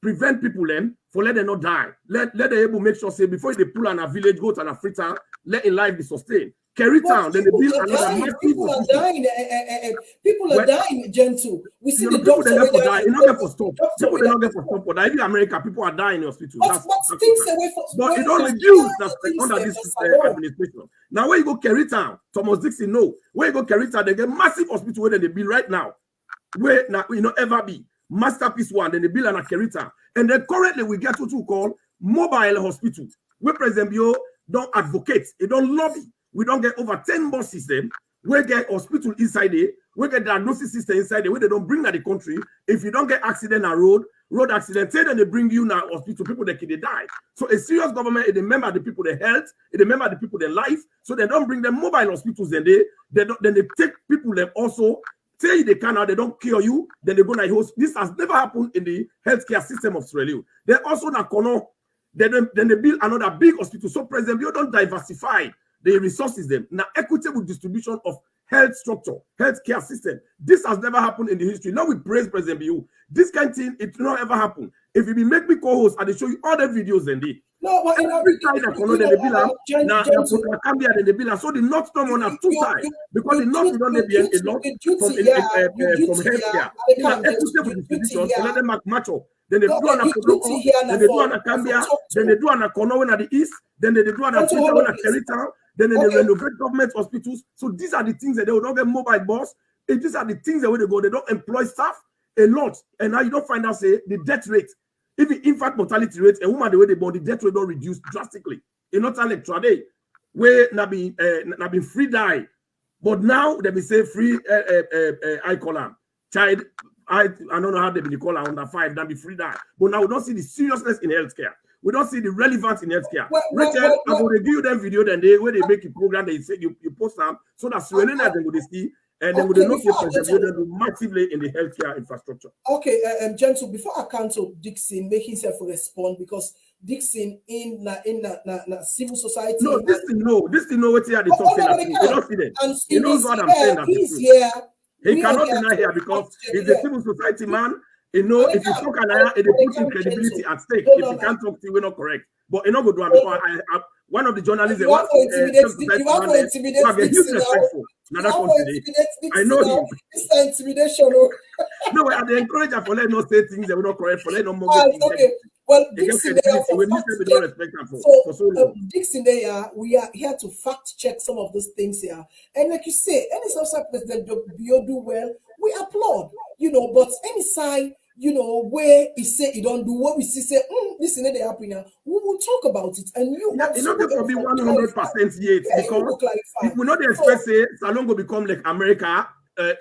prevent people then for let them not die. Let them able make sure say before they pull on a village goat and a fritter, let in life be sustained. Kerry Town, then they build another massive. People are dying. People are dying, gentle. We see the people doctor. They die. Not get for stop. People they not get for stop. But in America, people are dying in hospitals. But it don't reduce that under this administration. Now where you go Kerry Town, Thomas Dixon, no. Where you go Kerry Town, they get massive hospital where they build right now. Where now ever be masterpiece one, then they build an Kerry Town. And then currently we get what we call mobile hospital, where President Bio don't advocate, they don't lobby. We don't get over 10 bus system. We get hospital inside there. We get diagnosis system inside there where they don't bring that the country. If you don't get accident on road accident, then they bring you now hospital. People they die. So a serious government, they remember the people their health, they remember the people their life. So they don't bring them mobile hospitals. Then they take people them also. Say they cannot, they don't cure you. Then they go na host. This has never happened in the healthcare system of Sierra Leone. They also na Kono. Then they build another big hospital. So President, you don't diversify the resources them. Now, equitable distribution of health structure, healthcare system. This has never happened in the history. Now we praise President Biu. This kind of thing, it will not ever happen. If you be make me co-host, I will show you all the videos and the No, but every side that follow the bill now Cambia the bill. So the North Storm on have two sides because the North don't be a lot from healthcare. In a equitable distribution, so let them match up. Then they do on a Kodoko, then they do on a Cambia, then they do on a Kono in the east, then they do on a Territown, then they renovate government hospitals. So these are the things that they will not get mobile boss. These are the things that way they go. They don't employ staff a lot, and now you don't find out say the death rate. Even infant mortality rate, a woman the way they born, the death rate don't reduce drastically. In not like today, where na be free die, but now they be say free I call them child. I don't know how they be call her under 5, that be free die. But now we don't see the seriousness in healthcare. We don't see the relevance in healthcare. Racheal, I'm going to give you them video then they where they make a program, they say you post them so that Sweden they will see. And then we not massively in the healthcare infrastructure. Okay, gentle. Before I cancel Dixon, make himself respond because Dixon in civil society. No, this thing know what he had the talk saying. He don't see them. He knows what I'm saying. He's here. He cannot deny here because he's a civil society man. You know, if you talk and it puts his credibility at stake. If you can't talk to you, we're not correct. But you know, good one because one of the journalists you want to intimidate Dixon I know him. It's an intimidation. No, they encourage her for letting not say things that we not correct, for letting no more. Okay. Well, Dixon, Dixon, we are here to fact check some of those things here. And like you say, any social president do well, we applaud, you know, but any side, you know, where he say he don't do what we see, say, this is not happening. We will talk about it. And you it's not going to be 100% yet because we not expect say Salon will become like America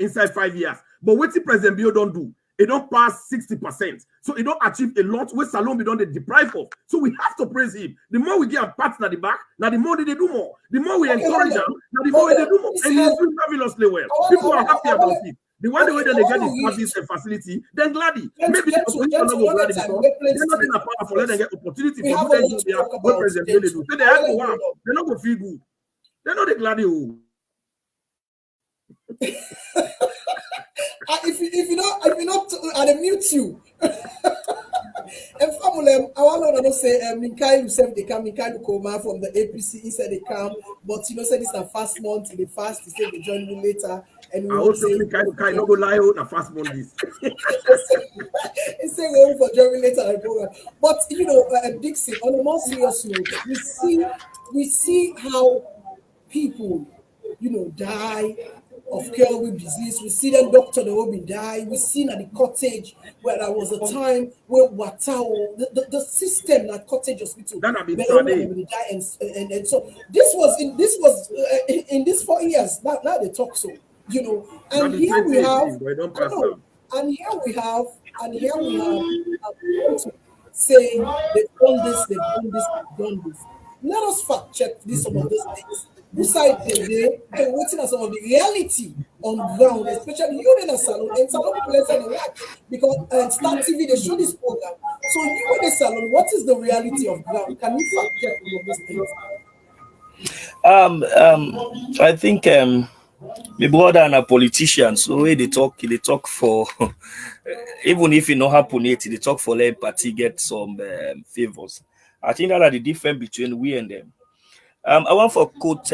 inside 5 years. But what the President Bio don't do, it don't pass 60%. So it don't achieve a lot where Salon be don't deprive of. So we have to praise him. The more we get a pat at the back, now the more they do more. The more we encourage them, now the more they do more. And he's doing fabulously well. People are happy about it. The one way that they get the service and facility, then gladly. Maybe the opposition not go gladly because they're not in a power for let them get opportunity for do what President Bio do. So they have to work. They're not going to feel good. They're not the gladly. If you not, I mute you. And family, I want to say, Minkailu said they come, Minkailu Koma from the APC. He said they come, but you know, said it's a fast month. They fast. He said they join me later. And I also Minkailu Kai not go lie on a fast month. This. He said we're for joining later. But you know, Dixon, on a more serious note, we see how people, you know, die of curable disease. We see them doctor they will be die. We see at the cottage where there was a time where Watao, the system at cottage hospital, that have been die and so this was in these 4 years. Now they talk so, you know, and here we have saying they've done this. Let us fact check some of those things. Beside they waiting at some of the reality on ground, especially you in a salon and salon people because Star TV they show this program. So you in a salon, what is the reality of ground? Can you fact check some of those things? I think my brother and a politician, so they talk for even if it not happen yet, they talk for let party get some favors. I think that are the difference between we and them. I want to quote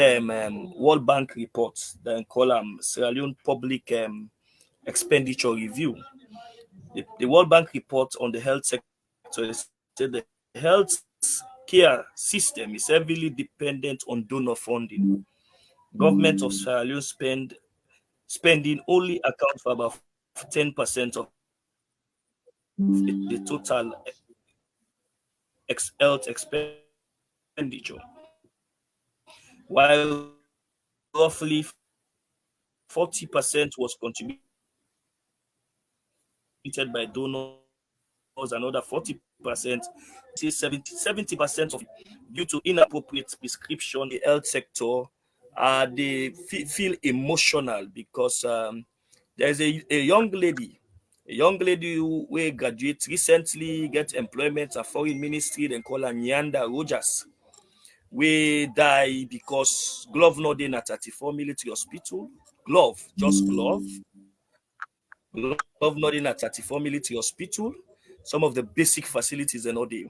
World Bank reports, then call Sierra Leone Public Expenditure Review. The World Bank report on the health sector said the health care system is heavily dependent on donor funding. Government of Sierra Leone spending only accounts for about 10% of the total health expenditure, while roughly 40% was contributed by donors, another 40%, 70% of due to inappropriate prescription. The health sector, they feel emotional because there's a young lady who graduated recently, get employment at foreign ministry, then call her Nyanda Rogers. We die because glove not in at 34 military hospital. Glove not in at 34 military hospital. some of the basic facilities and all there.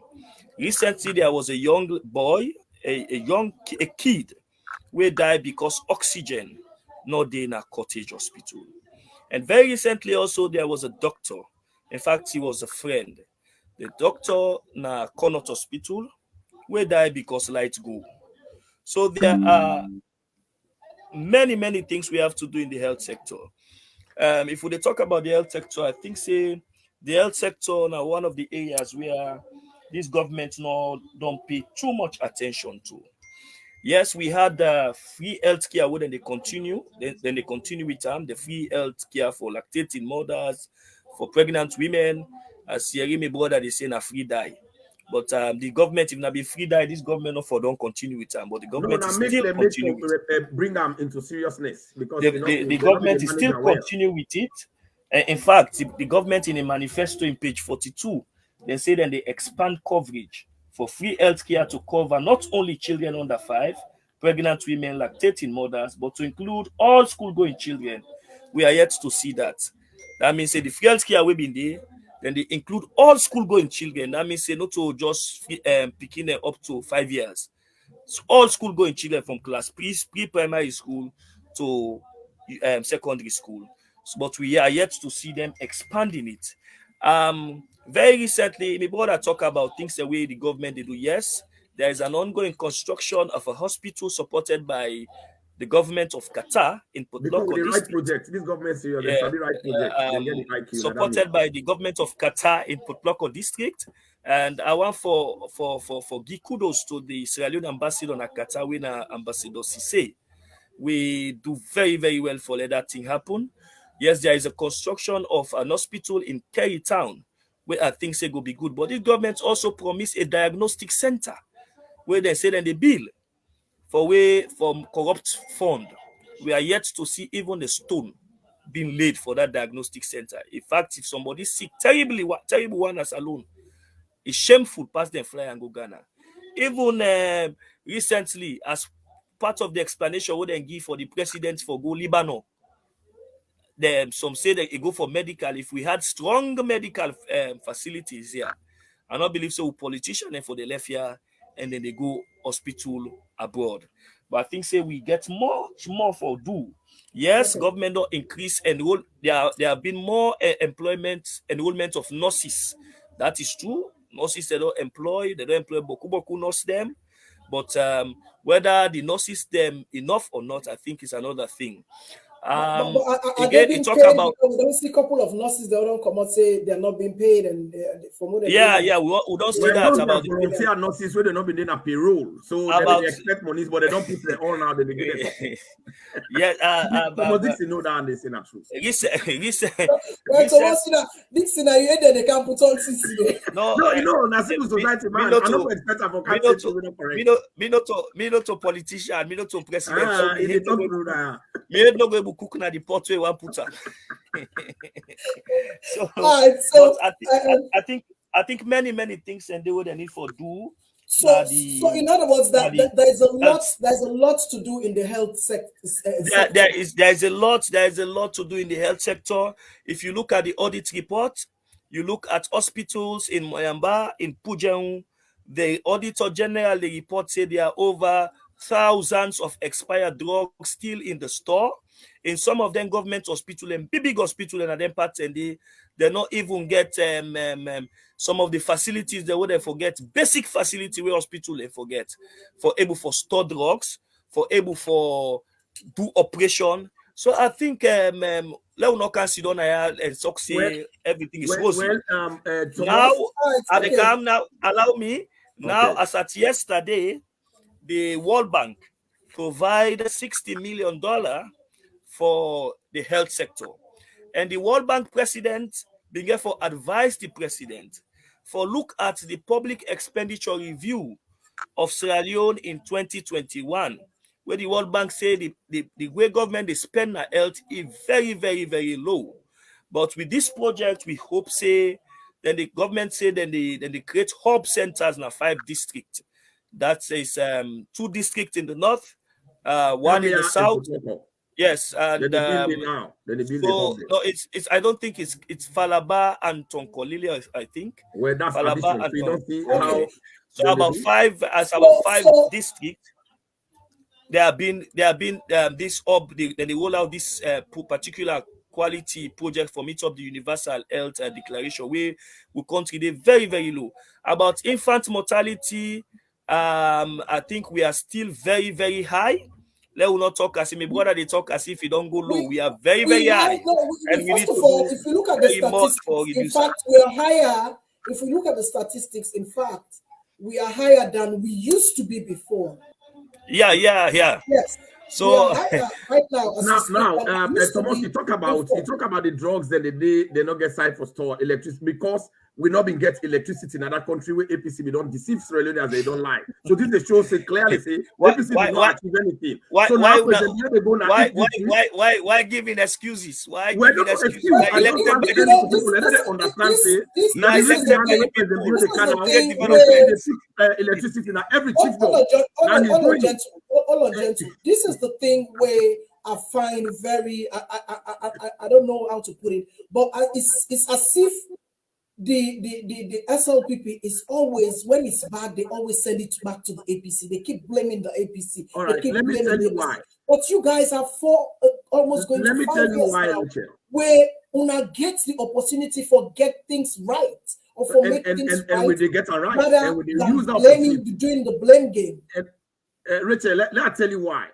Recently, there was a young boy, a kid, who died because oxygen not there in a cottage hospital. And very recently also there was a doctor. In fact, he was a friend. The doctor na Connaught Hospital where died because light go. So there are many things we have to do in the health sector. If we talk about the health sector, I think say the health sector now one of the areas where this government now don't pay too much attention to. Yes, we had free healthcare when they continue. Then they continue with the free healthcare for lactating mothers, for pregnant women. As Yerimi brother, they say na free die. But the government, if not be free die, this government not for don't continue with them. But the government is still continue with it. Bring them into seriousness because The government is still continue with it. In fact, the government in a manifesto in page 42, they say that they expand coverage for free healthcare to cover not only children under 5, pregnant women, lactating mothers, but to include all school-going children. We are yet to see that. That means say the free healthcare will be there, then they include all school-going children. That means say not to just picking them up to 5 years. So all school-going children from class pre-primary school to secondary school. But we are yet to see them expanding it. Very recently, my brother talk about things the way the government they do. Yes, there is an ongoing construction of a hospital supported by the government of Qatar in Potloko district. Project. This government say they study right project. Supported by the government of Qatar in Potloko district. And I want for give kudos to the Sierra Leone ambassador in Qatar, when Ambassador Cisse. We do very well for let that thing happen. Yes, there is a construction of an hospital in Kerry Town where I think say go be good. But the government also promised a diagnostic center where they say that the bill for way from corrupt fund. We are yet to see even the stone being laid for that diagnostic center. In fact, if somebody sick terrible one as alone, it's shameful pass them fly and go Ghana. Even recently, as part of the explanation what they give for the president for go Lebanon, some say that it go for medical. If we had strong medical facilities here, I don't believe so. Politicians and for the left here, and then they go hospital abroad. But I think say we get much more for do. Yes, government don't increase enroll. There have been more enrollment of nurses. That is true. Nurses they don't employ boku nurse them. But whether the nurses them enough or not, I think is another thing. Again, you talk about we don't see a couple of nurses that don't come out say they're not being paid and for more than we don't see that about the volunteer nurses where they're not being in a payroll, so they expect monies, but they don't put them all now. They get it. Yeah, but this is no that they say not true. Listen. This they can't put all CC. No, you know, na civil society man. I don't expect for me not to politician, me not to president. It don't do that. Me not go cook na the pot where one put up. I think many things and they would need for do. So in other words, there's a lot to do in the health sector. There's a lot to do in the health sector. If you look at the audit report, you look at hospitals in Moyamba, in Pujang, the auditor general the report say there are over thousands of expired drugs still in the store. In some of them government hospital and big hospital and then parts and they not even get some of the facilities they would forget basic facility where hospital they forget for able for store drugs, for able for do operation. So I think let not consider and talk say everything is rosy. Now at the come now allow me now as at yesterday the World Bank provide $60 million for the health sector. And the World Bank president began for advise the president for look at the public expenditure review of Sierra Leone in 2021, where the World Bank say the way government they spend on health is very low. But with this project, we hope say then the government say then they create hub centers in 5 districts. That is 2 districts in the north, one in the south. Yes, Then and they build it now. Then they build the so hub there. no, it's I don't think it's Falaba and Tonkolili, I think. Well, that's Falaba addition. and So you don't see Okay. how Tonkolili. So then they about do. five So districts. There have been this up. They roll out this particular quality project for meet up the universal health declaration. We country they very very low about infant mortality. I think we are still very very high. Let us not talk as if my brother they talk as if it don't go low. we We are very we very high high, no and we first need of to all, do if you look at the very much for statistics, in reduce that. fact, we are higher. If we look at the statistics, in fact, we are higher than we used to be before. Yeah. Yes, we are So higher right now as we Now, speak than we used to Thomas, be you talk before. about the drugs that they not get side for store electricity because we not been get electricity in other country where APC we don't deceive Sierra Leone as they don't lie. So this the show say clearly say why APC why did why not achieve anything. why So now why President Biya, they go now why eat why this week. why giving excuses? Why Well, giving don't know excuses? excuse. We Well, are I just elected want by to the tell you people. people let them understand say now Now the this reason is the elected by behind the the thing. President people. Biya This they is can the now thing you know say where they fix electricity now every chiefdom. Now he's hold on, doing it. gentle. Hold on, gentle. This is the thing where I find very I don't know how to put it, but it's as if the SLPP is always when it's bad, they always send it back to the APC. They keep blaming the APC. All They right, keep let me blaming tell the you APC. why. But you guys are almost going to Let me 5 tell you years why, now Racheal. where una get the opportunity for get things right or for make things And right when they get it right, and rather when they use than the blaming opportunity. doing the blame game. And, Rachel, let me tell you why.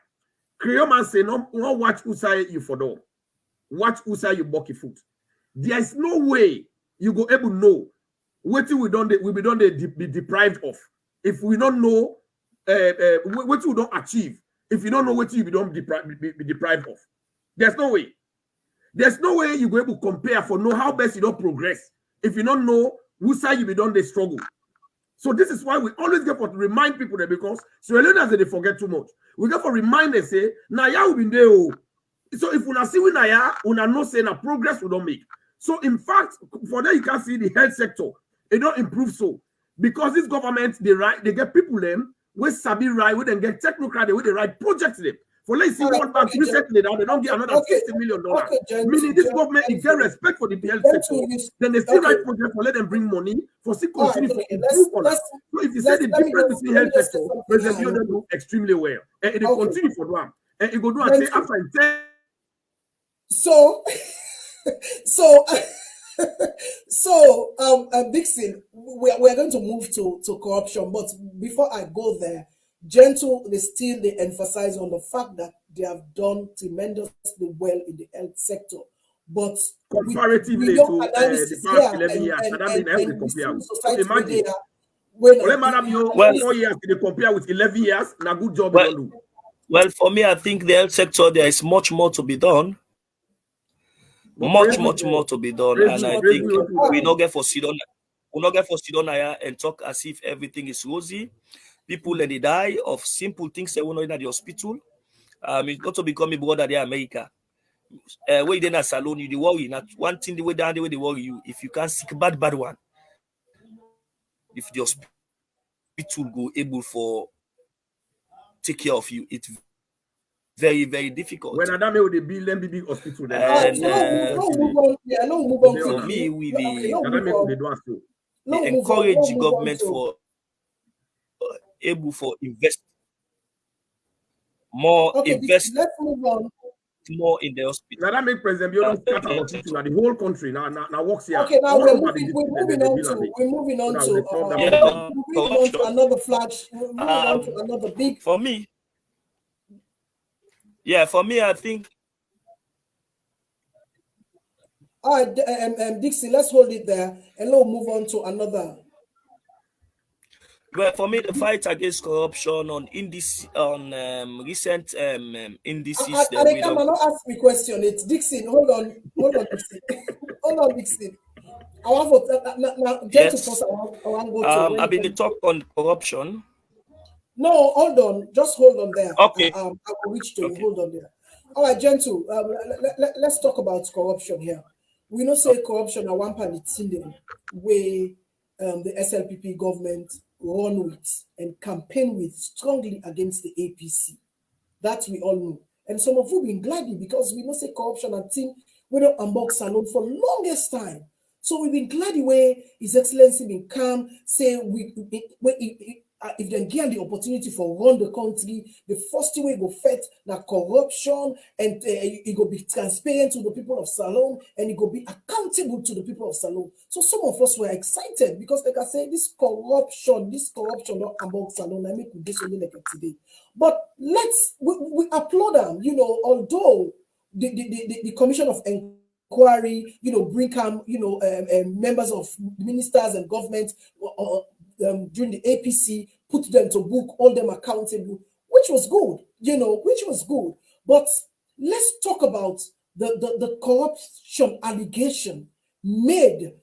Creole man say no watch Usai you for door. Watch Usai you bucky foot. There is no way you go able know what we be done be deprived of. If we don't know what you don't achieve, if you don't know what you be don't be deprived of. There's no way. There's no way you go able to compare for know how best you don't progress. If you don't know whose side you be done they struggle. So this is why we always get to remind people that because Sierra Leoneans they forget too much. We get to remind them say, Naya will be there. Oh. So if una see we Naya, una no say na progress we don't make. So in fact, for that you can see the health sector, it don't improve so. Because this government, they get people them, with Sabi right, we then get technocrat, they write projects them. For let's see World Bank recently now, they don't get another $60 million. Meaning this government, it get respect for the health sector. Then they still write projects for let them bring money, for still continue to improve on it. So if you say the difference between health sector, President Biya don't do extremely well. And it continue for them. And it go do and say after 10. So so Dixon, we're going to move to corruption, but before I go there, gentle they emphasize on the fact that they have done tremendously well in the health sector, but comparatively we don't to analysis the past here 11 years, and that means and we we see compare. the So society imagine, there when madam, you Well, 4 years they compare with 11 years, now good job well, you don't do. well, for me, I think the health sector there is much more to be done. But Much more to be done, and I think we not get for sit on. We not get for sit on here and talk as if everything is rosy. People and they die of simple things they will not in the hospital. It's not to become a brother there America. Where then a salon you the worry. Not one thing the way down the way they worry you. If you can't seek bad one, if the hospital go able for take care of you, it's very very difficult. When Adam with the build big hospital, then And so no move on. Yeah, no move on for quickly. me, we Okay, the no move on. No move on. encourage No the move on government to. for able for invest more, Okay, invest let's move on. more in the hospital. Now that make President Biya don't scatter hospital, the whole country now works here. Okay, now All we're over the moving. We're district, moving on bill to. and We're moving on so to. they turn that Yeah, We're moving on to corruption. another flash. We're moving on to another big. For me, yeah, for me, I think All right, Dixie, let's hold it there, and we'll move on to another. well, for me, the fight against corruption on recent indices that we Adekam, don't. not ask me question. It's Dixon. Hold on, Dixon. Hold on, Dixon. I want to gentle Yes, first. I want to go to when I've been when. the talk on corruption. No, hold on. Just hold on there. Okay, I will reach to you. okay. Hold on there. All right, gentle. Let's talk about corruption here. We know say corruption at one point it's in them where the SLPP government run with and campaign with strongly against the APC. That we all know. And some of you been glad because we know say corruption and thing we don't unbox salon for longest time. So we've been glad the way His Excellency been come, say if they get the opportunity for run the country, the first thing we go fight na corruption, and it go be transparent to the people of Salone, and it go be accountable to the people of Salone. So some of us were excited because, like I said, this corruption not about Salone. I make this only like today. But we applaud them, although the Commission of Inquiry, bring come, members of ministers and government during the APC, put them to book, hold them accountable, which was good, But let's talk about the corruption allegation made,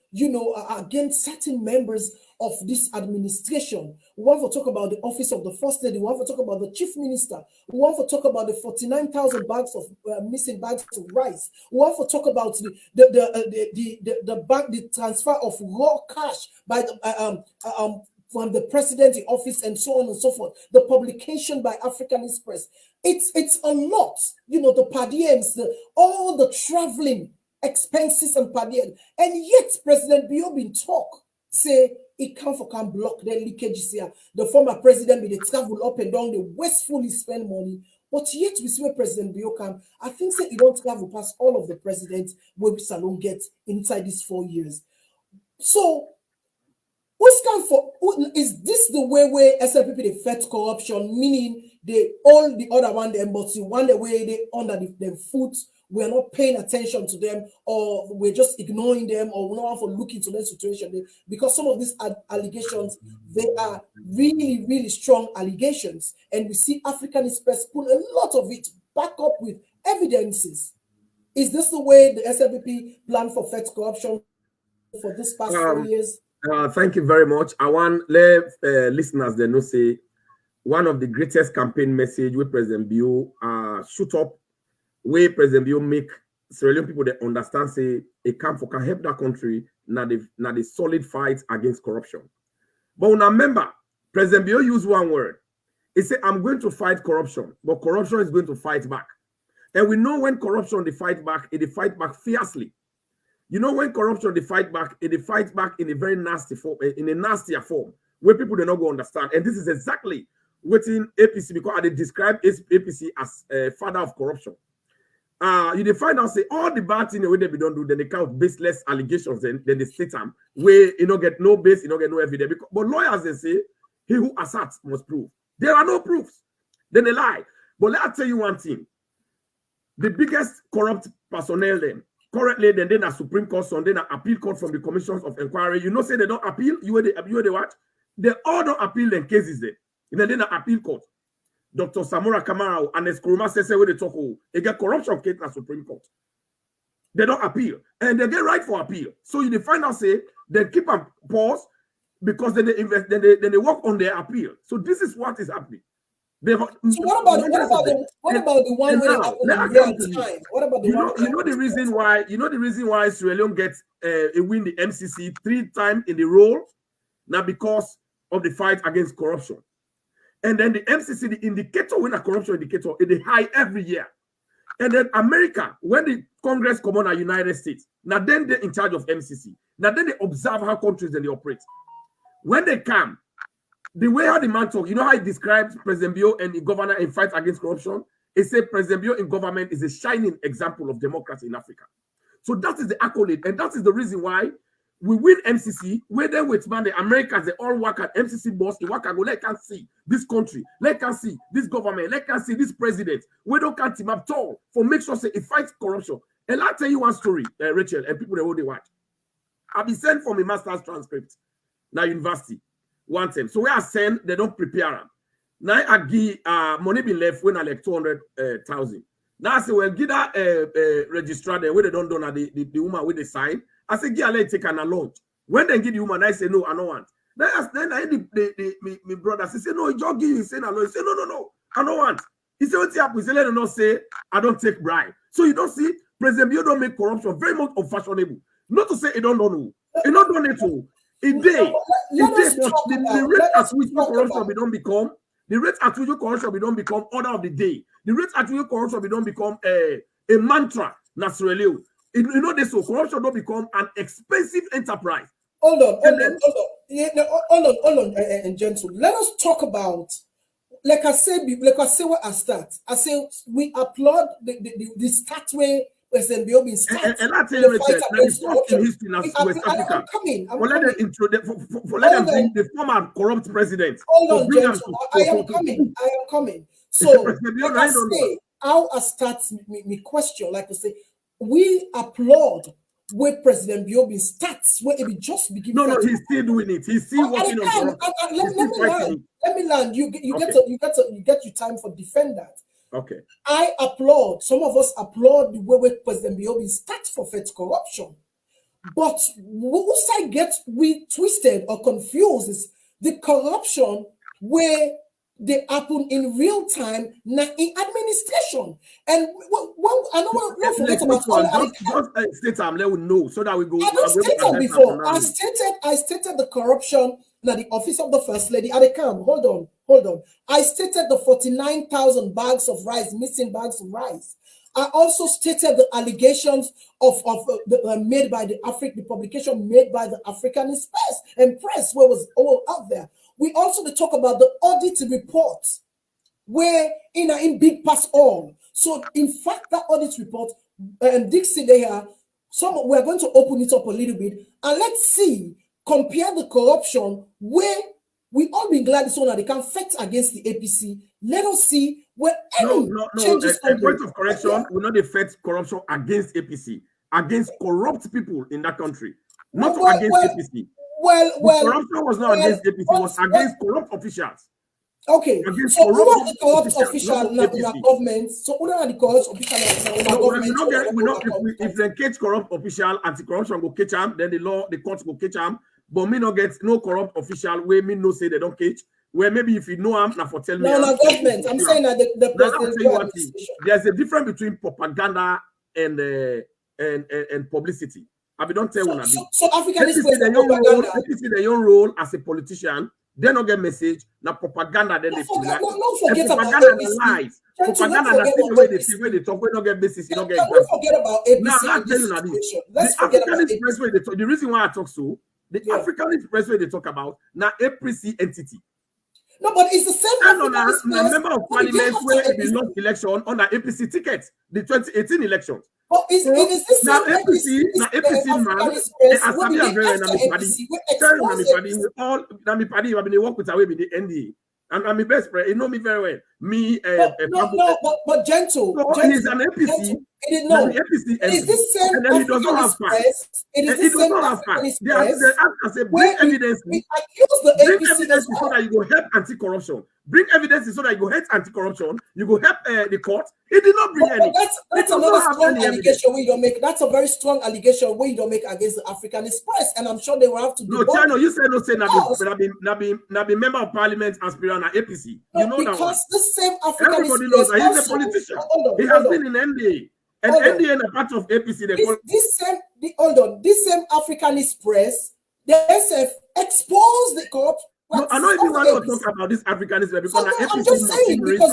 against certain members of this administration. We want to talk about the office of the first lady. We want to talk about the chief minister. We want to talk about the 49,000 bags of missing bags of rice. We want to talk about the transfer of raw cash by the from the president in office and so on and so forth. The publication by African Express. It's a lot. The per diems, all the traveling expenses and per diem. And yet President Bio been talk say it can block the leakages here. The former president will travel up and down, they wastefully spend money. But yet we see where President Bio come. I think say he don't travel past all of the presidents where Salon get inside these 4 years. So is this the way where SLPP they fight corruption, meaning they all the other one, the embassy, one the way they under the foot, we are not paying attention to them, or we're just ignoring them, or we're not for looking to their situation? Because some of these allegations, they are really, really strong allegations, and we see African Express pull a lot of it back up with evidences. Is this the way the SLPP plan for fight corruption for this past 4 years? Thank you very much. I want listeners they know say one of the greatest campaign message with President Bio shoot up where President Bio make Sierra Leone people that understand say a camp for can help that country now the solid fight against corruption. But when I remember President Bio used one word. He said, I'm going to fight corruption, but corruption is going to fight back. And we know when corruption they fight back, it fight back fiercely. When corruption they fight back in a very nasty form, in a nastier form, where people do not go understand. And this is exactly what in APC, because they describe APC as a father of corruption. You find out say all the bad things the way they don't do, then they count baseless allegations, then they state them where get no base, get no evidence. But lawyers they say he who asserts must prove. There are no proofs. Then they lie. But let me tell you one thing: the biggest corrupt personnel then. Currently, then a Supreme Court, then an appeal court from the commissions of inquiry. Say they don't appeal. You are the what? They all don't appeal them cases there. Then an appeal court. Dr. Samora Kamara and Eskuruma says where they talk. They get corruption case in the Supreme Court. They don't appeal, and they get right for appeal. So you find out say they keep a pause because then they invest. Then they work on their appeal. So this is what is happening. So what about the one where they happen in real time? What about the one? You know the reason why Sierra Leone gets win the MCC 3 times in the row now because of the fight against corruption. And then the MCC, the indicator when a corruption indicator, it high every year. And then America, when the Congress come on the United States, now then they're in charge of MCC. Now then they observe how countries then they operate. When they come, the way how the man talk, you know how he describes President Bio and the governor in fight against corruption? He said President Bio in government is a shining example of democracy in Africa. So that is the accolade, and that is the reason why we win MCC. Where then with man, the Americans, they all work at MCC boss, they work and go, let us see this country, let us see this government, let us see this president. We don't count him at all for make sure say it fights corruption. And I'll tell you one story, Racheal, and people they watch. I've been sent for my master's transcript now university. One time. So we are saying they don't prepare them. Now I give money been left when I like 200,000. Now I say, well, give that registrar there where they don't know the woman with the sign. I say, give let take an allowance. When they give the woman, I say, no, I don't want. Then my brother say, no, he just give you saying allowance. He say, no, I don't want. He said, what's up? He said, let them not say, I don't take bribe. So you don't see, President Bio don't make corruption very much unfashionable. Not to say he don't know. He not done it to. The rate at which corruption we don't become, The rate at which corruption will don't become order of the day. The rate at which corruption will don't become a mantra. Naturally, you know this. So corruption don't become an expensive enterprise. Hold on. Yeah, no, hold on, and gentle. Let us talk about. Like I said where I start. I say we applaud the start where President Biobi started. And I tell you, the first in history in West Africa. I'm coming. Let them bring the former corrupt president. Hold on, gentle. I am coming. So, like I say, how I start me question, like I say, we applaud where President Biobi starts, where it will just begin. No, he's still doing it. He's still working on corruption. Let me land. You get your time for defend that. Okay. I applaud. Some of us applaud the way President Biobi starts for fight corruption. But who side gets we twisted or confused is the corruption where they happen in real time now in administration. And I don't forget about just state them, let us know so that we go. I stated before. I stated the corruption now the office of the first lady at the camp. Hold on. I stated the 49,000 bags of rice, missing bags of rice. I also stated the allegations of made by the publication made by the African Press, where was all out there. We also talk about the audit report, where in big pass all. So in fact, that audit report, and Dixie there, we're going to open it up a little bit and let's see, compare the corruption where we all been glad this one that they can fight against the APC. Let us see where any changes. A point of correction will not affect corruption against APC, against corrupt people in that country, not against APC. Corruption was not against APC, it was against corrupt officials. Okay, so who are the corrupt officials in our government? So who are the corrupt officials in our government? If they catch corrupt official, anti-corruption go catch them, then the courts go catch them. But me not get no corrupt official where me no say they don't catch. Where maybe if you know I'm not for tell me. No, government. I'm saying that the president. There's a difference between propaganda and publicity. I mean, don't tell one. So African is their own role as a politician. They don't get message. Now propaganda. Then they feel don't forget about propaganda lies. Propaganda that's the way they feel when they talk. When they don't get basis, you don't get. Don't forget about APC. Now I'll tell you now this. The African Express way they talk. The reason why I talk so. The African Express way they talk about now APC entity. No, but it's the same. A member of parliament where they lost election on the APC ticket, the 2018 elections. But it is this now APC man, I work with away with the NDA. And I'm my best friend. You know me very well. Me, but gentle. He's an APC. It is this same. And then he does not have facts. It does not have facts. They ask and say, bring evidence. Bring evidence so that you go help anti-corruption. Bring evidence so that you go help anti-corruption. You go help the court. He did not bring any. That's another strong allegation where you don't make. That's a very strong allegation where you don't make against the African Express, and I'm sure they will have to do. No, China, you said no. Say na be member of parliament aspirant at APC. You know that because the same African everybody knows that he's a politician. He has been in NDA. And NDA and a part of APC. This same African Express, they say expose the corrupt. No, I don't even want to talk about this African Express because I'm just saying because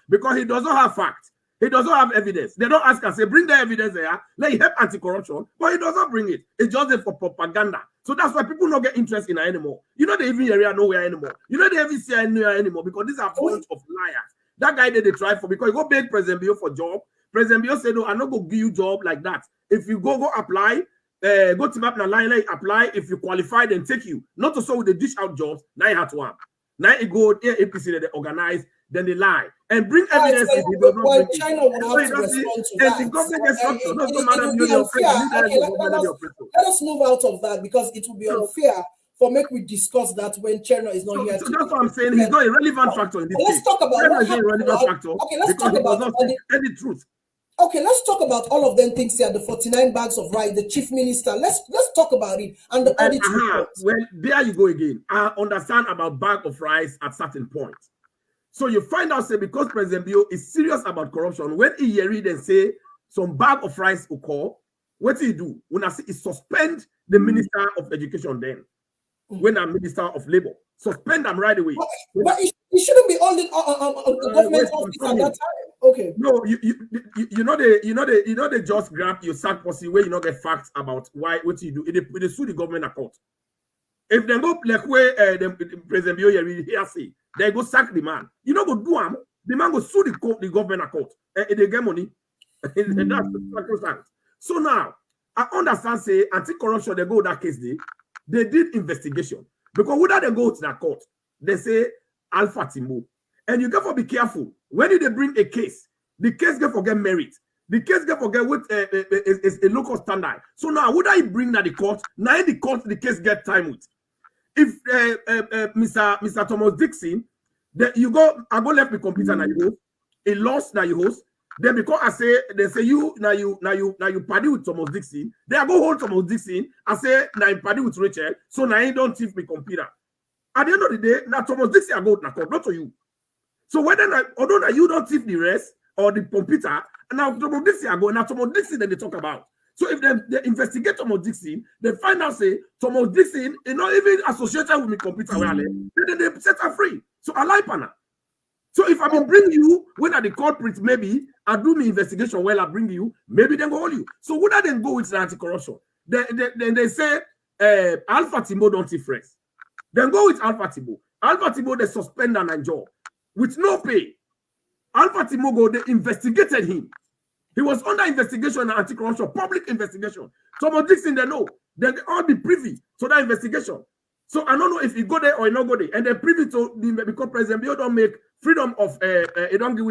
because he does not have facts. He does not have evidence. They don't ask and say, bring the evidence there. Let him help anti-corruption, but he does not bring it. It's just for propaganda. So that's why people don't get interest in it anymore. You know, they even area nowhere anymore. You know, they even see anywhere anymore because these are bunch of liars. That guy did they try for because he go beg President Bio for job. President Bio said, no, I'm not going to give you job like that. If you go apply, go to map line, apply. If you qualify, then take you. Not to so with the dish out jobs. Now you have to have. Now you go here, APC that they organize, then they lie and bring evidence. China will have to respond to that. Let us move out of that because it will be unfair for make we discuss that when China is not here. So that's what I'm saying. He's not a relevant factor in this case. Let's talk about China is not a relevant factor. Okay, let's talk about any truth. Okay, let's talk about all of them things here. The 49 bags of rice, the chief minister. Let's talk about it and the audit report. Well, there you go again. I understand about bag of rice at certain points. So you find out, say, because President Bio is serious about corruption, when he read and say some bag of rice will call, what do he do? When I say he suspend the minister of education then, when I'm minister of labor, Suspend them right away. But it shouldn't be all the government office at that time. Okay. No, you know they just grab your sack policy where you not get facts about what you do. They sue the government at court. If they go like where the President Bio here say, they go sack the man. You know go do him. The man go sue the government at court. They get money. That's the circumstance. So now I understand say anti-corruption they go that case they did investigation because whether they go to that court they say Alpha Timbo. And you got to be careful. When they bring a case, the case get forget merit. The case get forget what is a local standard. So now, would I bring that the court? Now in the court, the case get time with. If Mr. Thomas Dixon, you go, I go left the computer now you host, a loss now you host. Then because they say you party with Thomas Dixon. They go hold Thomas Dixon. I say now you party with Racheal. So now you don't thief my computer. At the end of the day, now Thomas Dixon I go to court, not to you. So whether although you don't thief the rest or the computer, and now Thomas Dixon I go, now Thomas Dixon then they talk about. So if they investigate Thomas Dixon, they find out say Thomas Dixon is not even associated with my computer, then they set her free. So I like Pana. So if I will bring you, when at the culprit, maybe I do my investigation while I bring you, maybe then go hold you. So would I then go with the anti-corruption? Then they say Alpha Timbo don't thief rest. Then go with Alpha Timbo. Alpha Timbo they suspend and job with no pay. Alpha Timbo go they investigated him. He was under investigation and anti-corruption, public investigation. Thomas Dixon they know. Then they all be privy to that investigation. So I don't know if he go there or he not go there. And they're privy to because President Bio don't make freedom of it don't give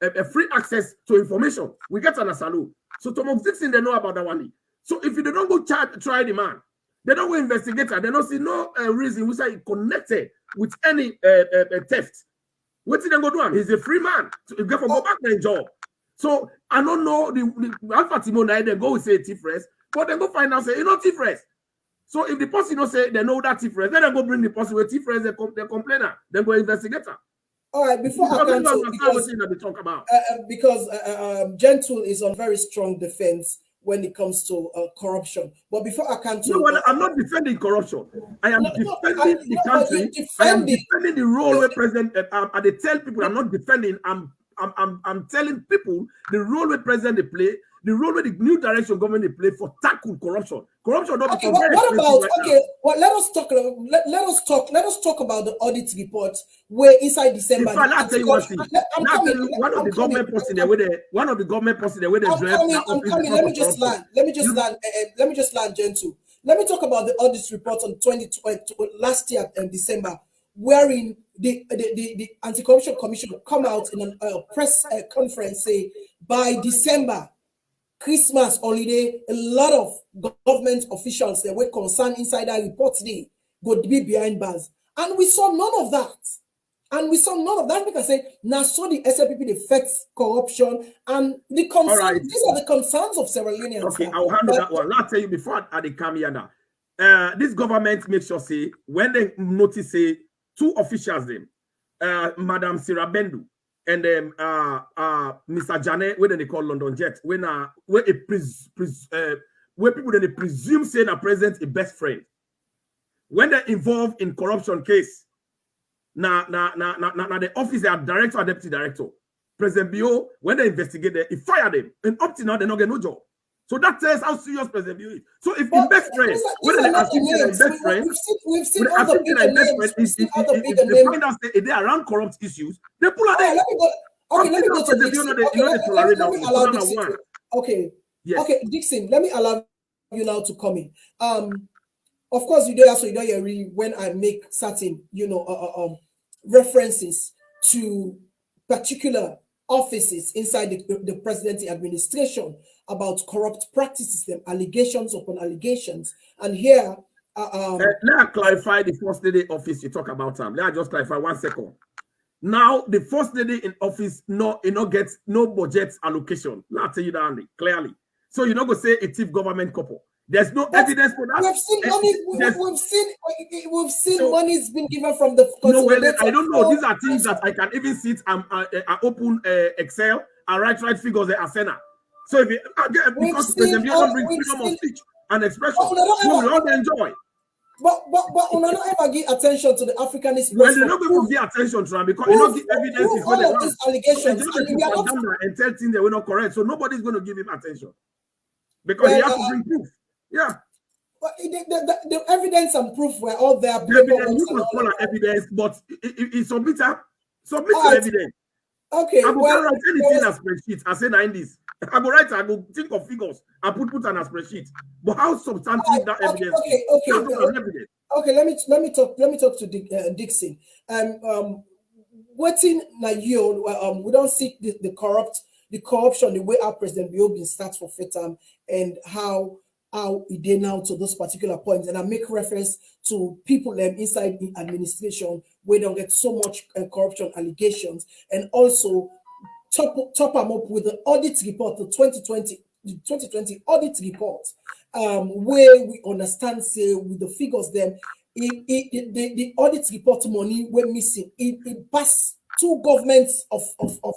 a free access to information. We get an asalo. So Thomas Dixon they know about that one. So if they don't go try the man, they don't go investigate. They don't see no reason which are connected with any theft. What did they go do? Him? He's a free man. So he go back to his job. So I don't know the Alpha Timon they go say thief rest, but they go find out say you know thief rest. So if the person don't say they know that thief rest, then they go bring the person with thief rest, the complainer, then go investigate her. All right, before I can because Gentle is on very strong defense when it comes to corruption. But before I can I'm not defending corruption. I am defending the country. I am defending the role where President. I tell people I'm not defending. I'm telling people the role where President they play, the role where the new direction government they play for tackle corruption. Corruption not okay. What about Well, let us talk about the audit report where inside December. I'll tell you one thing. One of the government person there with I'm coming. Let me just land, Gentle. Let me talk about the audit report on 2020 last year in December, wherein the Anti-Corruption Commission come out in a press conference say by December, Christmas holiday, a lot of government officials that were concerned inside that report today go to be behind bars. And we saw none of that. Because say now so the SLPP affects corruption and the concerns. Right. These are the concerns of Sierra Leoneans. Okay, I'll handle that one. I'll tell you before they come here now. This government makes sure say when they notice say two officials them, Madam Sarah Bendu and Mr. Janet, where they call London Jet, where people then they presume say that president a best friend. When they're involved in corruption case, now the office they are director or deputy director. President Bio, when they investigate them, he fire them. And up to now, they don't get no job. So that tells how serious President Bio is. So if the best friend, when they ask him best friend, we've seen other bigger names. If they find out say they are around corrupt issues, they pull out them. Let me go to Dixon. Okay. Yes. Okay, Dixon, let me allow you now to come in. Of course, you don't hear when I make certain, references to particular offices inside the presidency administration about corrupt practices, them allegations upon allegations. And here, let me clarify the first lady office you talk about. Let me just clarify 1 second. Now, the first lady in office gets no budget allocation. I'll tell you that clearly. So you're not going to say a thief government couple. There's no evidence for that. We've seen money's been given from the. No, well, I don't know. These are things that I can even sit and I open Excel and write figures at Asena. So if because President don't bring freedom of speech and expression, we all enjoy. But we not ever give attention to the Africanist Well, press they're for not going to give attention to them because you know the evidence is where all they of want. these allegations. It's And just we are to not, condemn them and tell things they were not correct. So nobody's going to give him attention because he well, has to bring proof. Yeah. but the evidence and proof were all there. The evidence, Paperwork you and can all call of an that. evidence, but it submit All your right. evidence. Okay. I go Well, write anything as spreadsheet. I say nine this. I go write. I go think of figures. I put on a spreadsheet. But how substantive that evidence is? That's not an evidence. Okay. Let me talk to Dixon. Waiting na you. We don't see the corruption, the way our President Biobin starts for FETAM and how it did now to those particular points. And I make reference to people inside the administration where don't get so much corruption allegations, and also top them up with the audit report, the 2020 audit report, where we understand, say, with the figures them, the audit report money were missing. It passed two governments of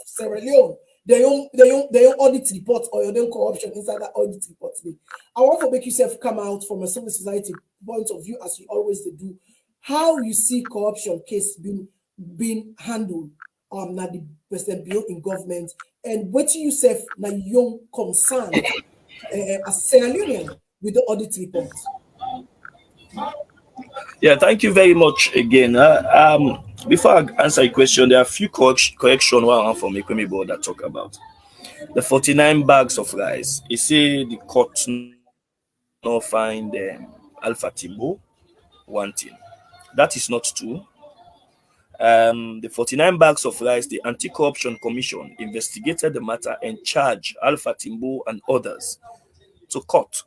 Sierra Leone. Their own audit report or your own corruption inside that audit report. I want to make yourself come out from a civil society point of view, as you always do. How you see corruption case being handled na the President Bio in government, and what you say na young concerned as Sierra Leonean with the audit report. Yeah, thank you very much again. Before I answer your question, there are a few correction one for Mekwemi board that talk about the 49 bags of rice. He say the court no find Alpha Timbo wanting. That is not true. The 49 bags of rice, the Anti-Corruption Commission investigated the matter and charged Alpha Timbo and others to court.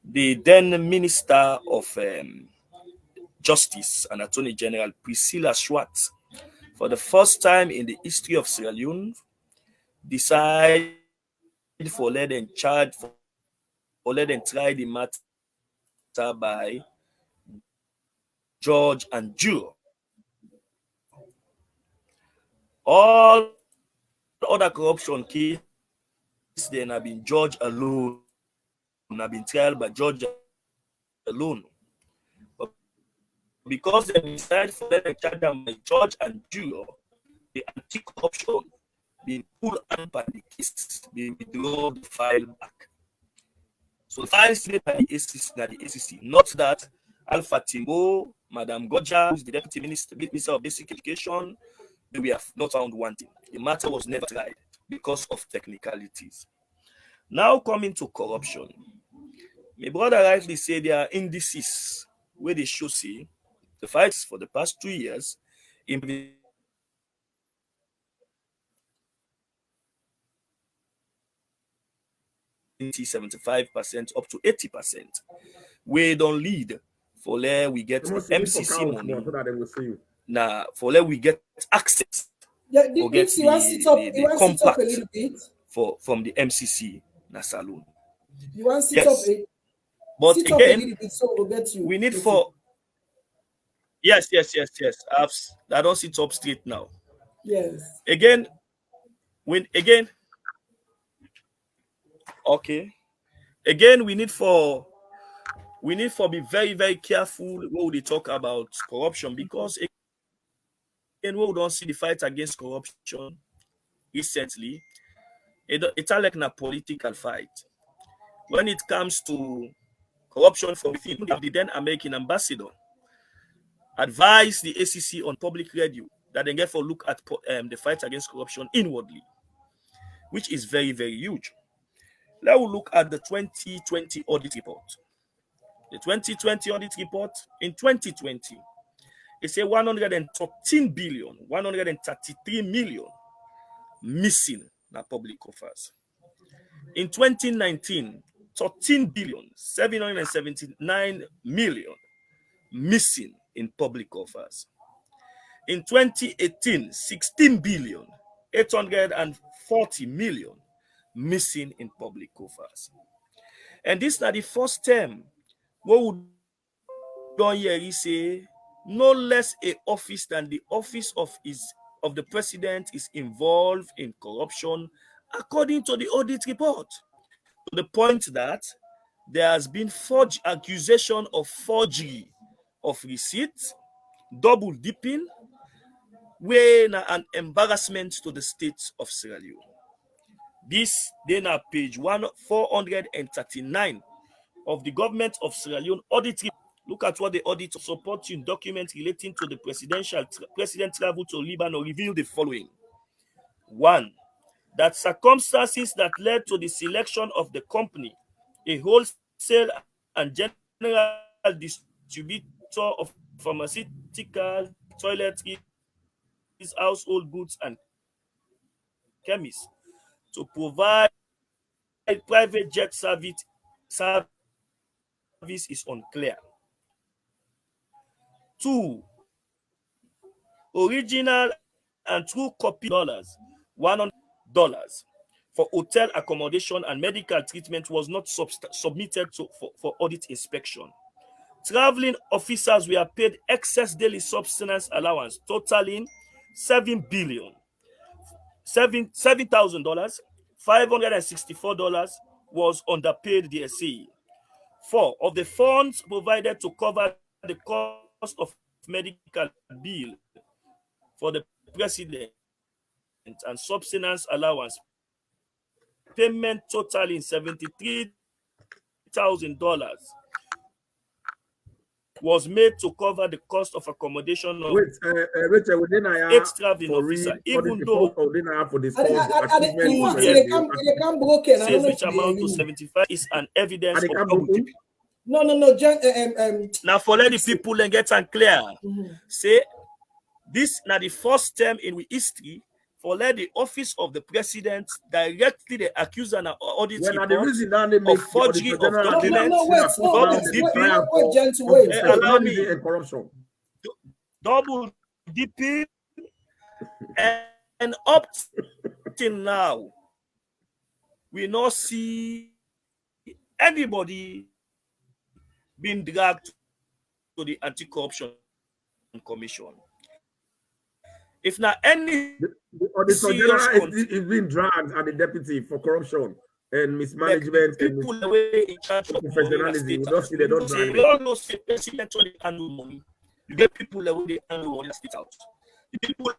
The then Minister of Justice and Attorney General Priscilla Schwartz, for the first time in the history of Sierra Leone, decide for let them charge for let them try the matter by judge and juror. All other corruption cases then have been judged alone, have been tried by judge alone. But because they decided for them to charge them by judge and juror, the anti-corruption been pulled up by the case, they withdraw the file back. So the file is made by the ACC, not that Alpha Timbo, Madam Goja, who is the Deputy Minister of Basic Education, we have not found wanting. The matter was never tried because of technicalities. Now coming to corruption. My brother rightly said there are indices where they show see the fights for the past 2 years in 75% up to 80%. We don't lead for where we get the MCC money. So that they will see you. Now, for where we get access, Yeah, or get the compact a little bit from the MCC na saloon. You want to sit Yes. up a But sit again, up a little bit so we'll get you. we need for yes. I don't sit up straight now. Yes. Again, okay. Again, we need for be very, very careful when we talk about corruption, because again, we don't see the fight against corruption recently. It's like a political fight. When it comes to corruption from within, the then American ambassador advised the ACC on public radio that they get for look at the fight against corruption inwardly, which is very, very huge. Let's look at the 2020 audit report. The 2020 audit report in 2020, it says 113 billion, 133 million missing na public offers. In 2019, 13 billion, 779 million missing in public offers. In 2018, 16 billion, 840 million missing in public offers. And this is not the first term what we don't hear say no less a office than the office of the president is involved in corruption, according to the audit report, to the point that there has been accusation of forgery of receipts, double dipping, were an embarrassment to the state of Sierra Leone. This then at page 439 of the government of Sierra Leone audit. Look at what the audit supporting document relating to the president travel to Lebanon revealed the following. 1. That circumstances that led to the selection of the company, a wholesale and general distributor of pharmaceutical, toiletries, household goods, and chemists, to provide private jet service is unclear. 2. Original and true copy $100 for hotel accommodation and medical treatment was not submitted for audit inspection. Traveling officers were paid excess daily subsistence allowance totaling $7,000. $564 was underpaid the SAE. 4. Of the funds provided to cover the cost of medical bill for the president and subsistence allowance, payment totaling $73,000 was made to cover the cost of accommodation of Racheal, ex-traveling officer, even though sales which amount to 75 is an evidence of double dipping. No. Now for let the people and get clear, say this now the first term in history for let the office of the president directly the accuse an audit report of forgery of documents, double dipping, and up till now, we not see anybody being dragged to the Anti-Corruption Commission. If not any the Auditor General is being dragged at the deputy for corruption and mismanagement and people away in charge of professionalism. money, We don't see they don't drag we all know the president when they handle money. You get people away they handle money state out. The people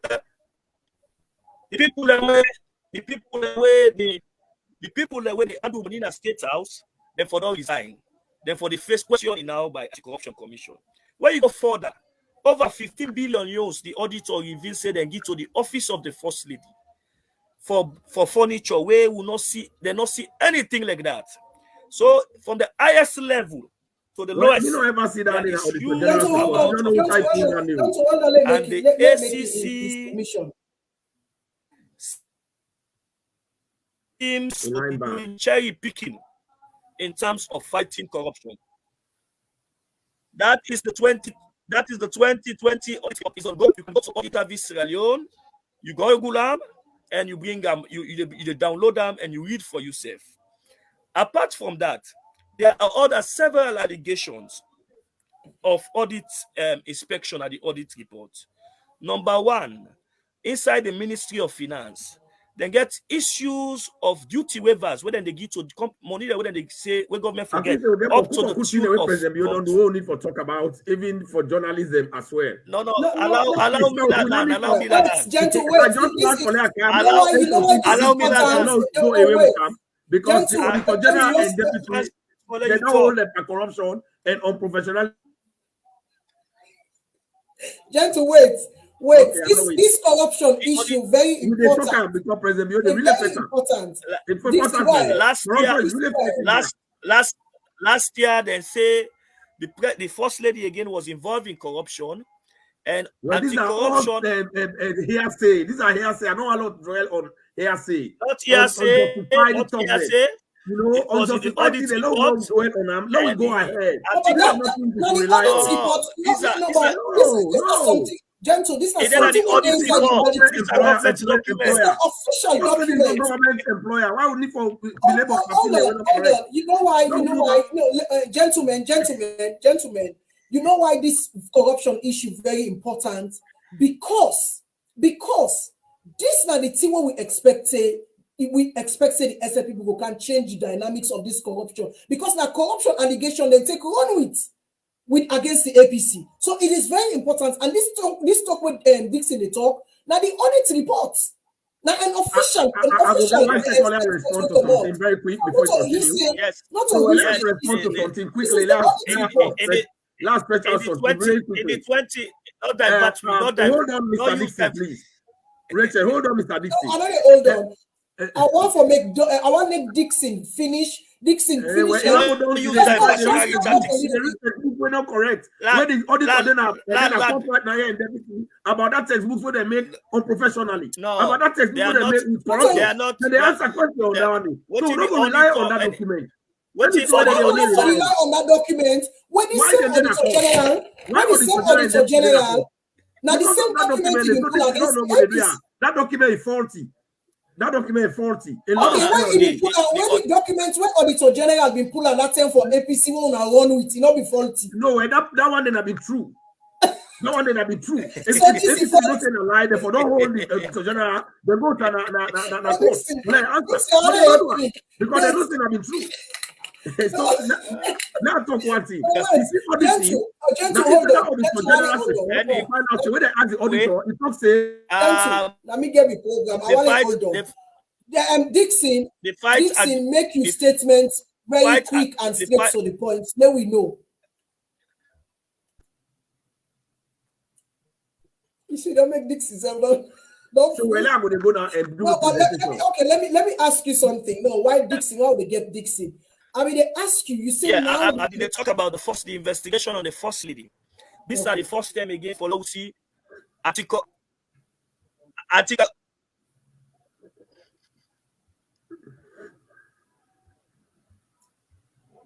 away they handle money in a state house, then for don't resign. Then for the first question now by the Corruption Commission. Where you go further, over 15 billion euros, the auditor revealed said they give to the office of the First Lady for furniture where we not see anything like that. So from the highest level to the lowest, you don't ever see that in huge and the ACC seems to be doing cherry picking in terms of fighting corruption. That is the 2020 audit. You can go to Auditor v Sierra Leone, you go Google them, and you bring them, you download them and you read for yourself. Apart from that, there are several allegations of audit inspection at the audit report. Number 1, inside the Ministry of Finance, they get issues of duty waivers where they give to money that when they say where government forget up to the tune of you don't know need for talk about even for journalism as well. No, allow me that. Allow me that. Allow me that. Go away with them because the Auditor General and deputy they now hold them for corruption and unprofessional. Gentle, wait. Okay, this corruption issue very important. Because President really important. Last year, they say the First Lady again was involved in corruption and anti-corruption. Hearsay. These are hearsay. I know a lot dwell on hearsay. Not hearsay. Not hearsay. You know, unjustified they don't want to dwell on them. Let me go ahead. Gentle, this is the official document. Government employer. Why would need for the labor? You know why? Gentlemen. You know why this corruption issue is very important? Because this is not the thing what we expected. We expected the SF people who can change the dynamics of this corruption. Because now corruption allegation they take run with. against the APC. So it is very important. And this talk with Dixon, they talk now the audit reports. Now an official, I will respond to something very quick before you continue. Yes. So let's respond to something quickly. Last question. In the 20, not that hold on, Mr. Dixon, please. Racheal, hold on, Mr. Dixon. Hold on. I want to make Dixon finish. We're not correct. Where the auditor contract now in deputy about that textbook where they make unprofessionally. No, about that textbook where they make with corruption. They are not. They answer question on that one. So we're not going to rely on that document. What is rely on that document? When the same auditor general, now the same document you pull against that document is faulty. That document is faulty. When the documents when auditor general has been pulled at that time for APC one and run with it, not be faulty. No, that one didn't have been true. That one didn't have been true. If you don't say a lie, therefore don't hold the auditor general, they go to the court. Because they don't say have been true. So now talk one thing. You see auditing. When they ask the auditor, it talks say. Let me get the program. I want to hold on. Dixon make you statements very quick and straight to the point. Then we know. You see, don't make Dixon don't. So we're going to go now and do. Let me ask you something. No, why Dixon? How they get Dixon? I mean, they ask you. You say now. They talk about the investigation on the first lady. This are the first time again for Lucy article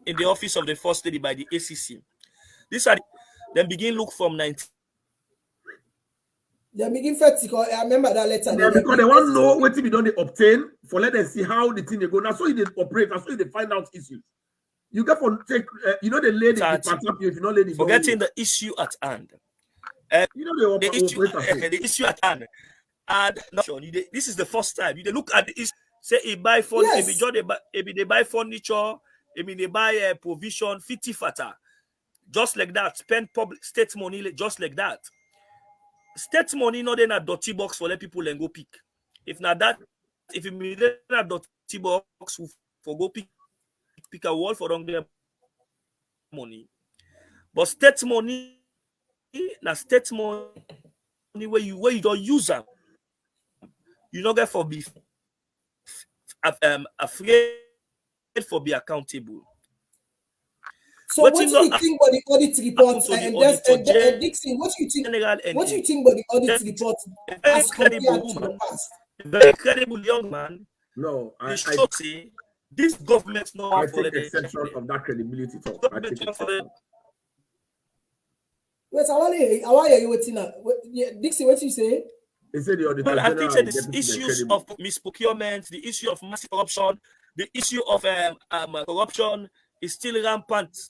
in the office of the first lady by the ACC. These are then begin look from 19. They begin vertical. I remember that letter. Yeah, because they want to know what we don't obtain for let them see how the thing they go. That's why they operate. That's why they find out issues. You get for take, the lady if you know lady. Forgetting the issue at hand. The issue at hand. And this is the first time you look at the issue. Say he buy furniture, they buy furniture, they buy provision, 50 fata, just like that. Spend public state money just like that. State money not in a dirty box for let people and go pick. If not that, if you need a dirty box for go pick a wall for don't get money. But state money, state money where you don't use them. You don't get for be afraid for be accountable. So what do you think about the audit report? And Dixon, what do you think? What do you think about the audit report as compared to the past? Very credible young man. No, I say this government I take exception of that credibility talk. I take exception. Wait, I want to hear you waiting now. Dixon, what you say? He said the auditor I think that the issues of misprocurement, the issue of massive corruption, the issue of corruption is still rampant.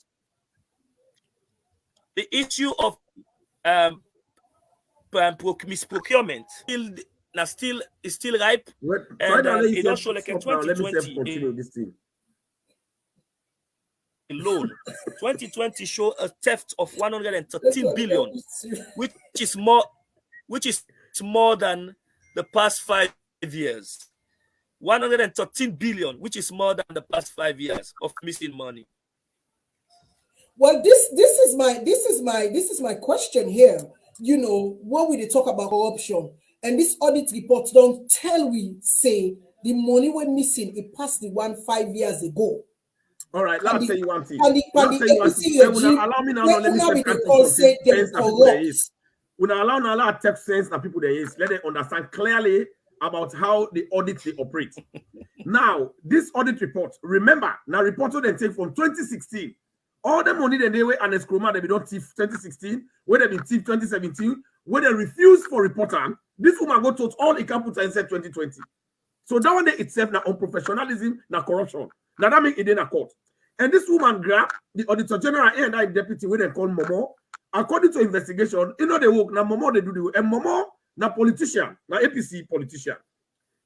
The issue of misprocurement is still ripe. And it don't show like a 2020 alone. 2020 show a theft of 113 billion, which is more than the past 5 years. 113 billion, which is more than the past 5 years of missing money. Well, this is my question here. You know, when we talk about corruption, and this audit report don't tell we say the money we're missing it passed the 5 years ago. All right, let's say you one thing. Allow me now. Let me allow text sense that people there is. Let them understand clearly about how the audit they operate. Now, this audit report, remember, now reported and take from 2016. All the money that they were and Escroma, they don't thief 2016, where they been thief 2017, where they refused for reporter. This woman got told all it can put and said 2020. So that one day itself now unprofessionalism, now corruption. Now that make it in a court. And this woman grabbed the auditor general and I deputy where they call Momo. According to investigation, you know they work now Momo they do the work. And Momo now politician, now APC politician.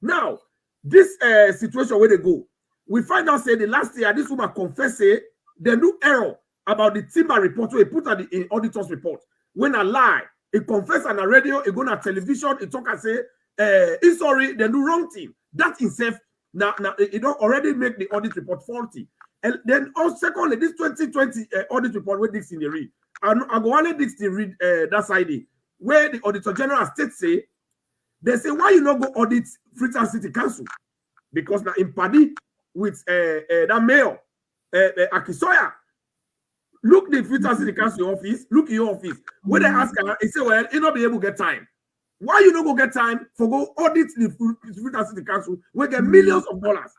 Now, this situation where they go, we find out say the last year this woman confessed say they do error about the timber report, so he put at the auditor's report. When I lie, he confess on the radio, he go on television, he talk and say, he's sorry, they do wrong thing. That itself, now it don't already make the audit report faulty. And then also secondly, this 2020 audit report where Dixon they read. I go only Dixon read that side where the Auditor General State say, they say, why you not go audit Freetown City Council? Because now in party with that mayor, Akisoya, look the Freetown City Council office, look in your office. When they ask her, he say, well, you not be able to get time. Why you not go get time for go audit the Freetown City Council? We get millions of dollars.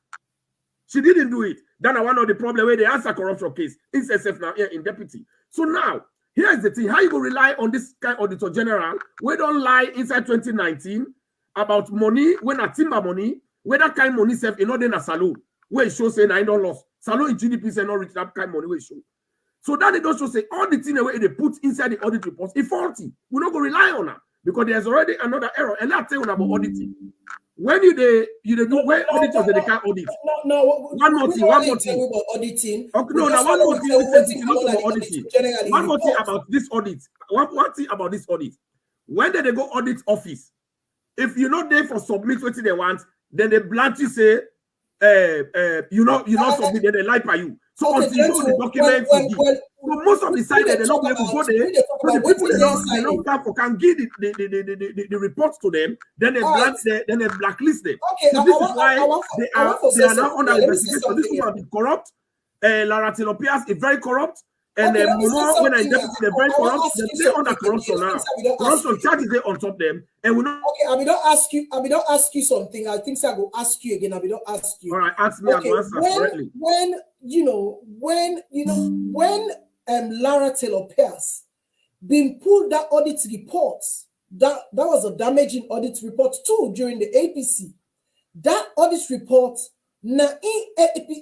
She didn't do it. Then I one of the problem where they answer corruption case. It's SF now here in deputy. So now, here's the thing. How you go rely on this kind of Auditor General? We don't lie inside 2019 about money, when a timber money, where that kind of money self in order in a saloon, where it shows say I don't lost. Saloon in GDP say not reach that kind of money where it show. So that they don't show say all the things the way they put inside the audit reports is faulty. We're not going to rely on that because there's already another error. And let's tell you about auditing. When you do where auditors they can't audit. No. One more thing. Auditing. Okay, no, now one more thing. One more thing about this audit. One thing about this audit. When they go audit office, if you're not there for submit what they want, then they bluntly say, you not submit, then they lie by you. So until you know the documents, so most of the side they're not able to go there. So the people they can give the reports to them, then they blacklist them. So this is why they are now under investigation. This woman is corrupt. Racheal appears is very corrupt. And then when I deputy, they're very corrupt. They're under corruption now. Corruption charges they on top of them, and we know. Okay, I don't ask you something. I think I will ask you again. I don't ask you. All right, ask me. Okay, I answer correctly. When Racheal appears being pulled that audit report, that was a damaging audit report too during the APC. That audit report, na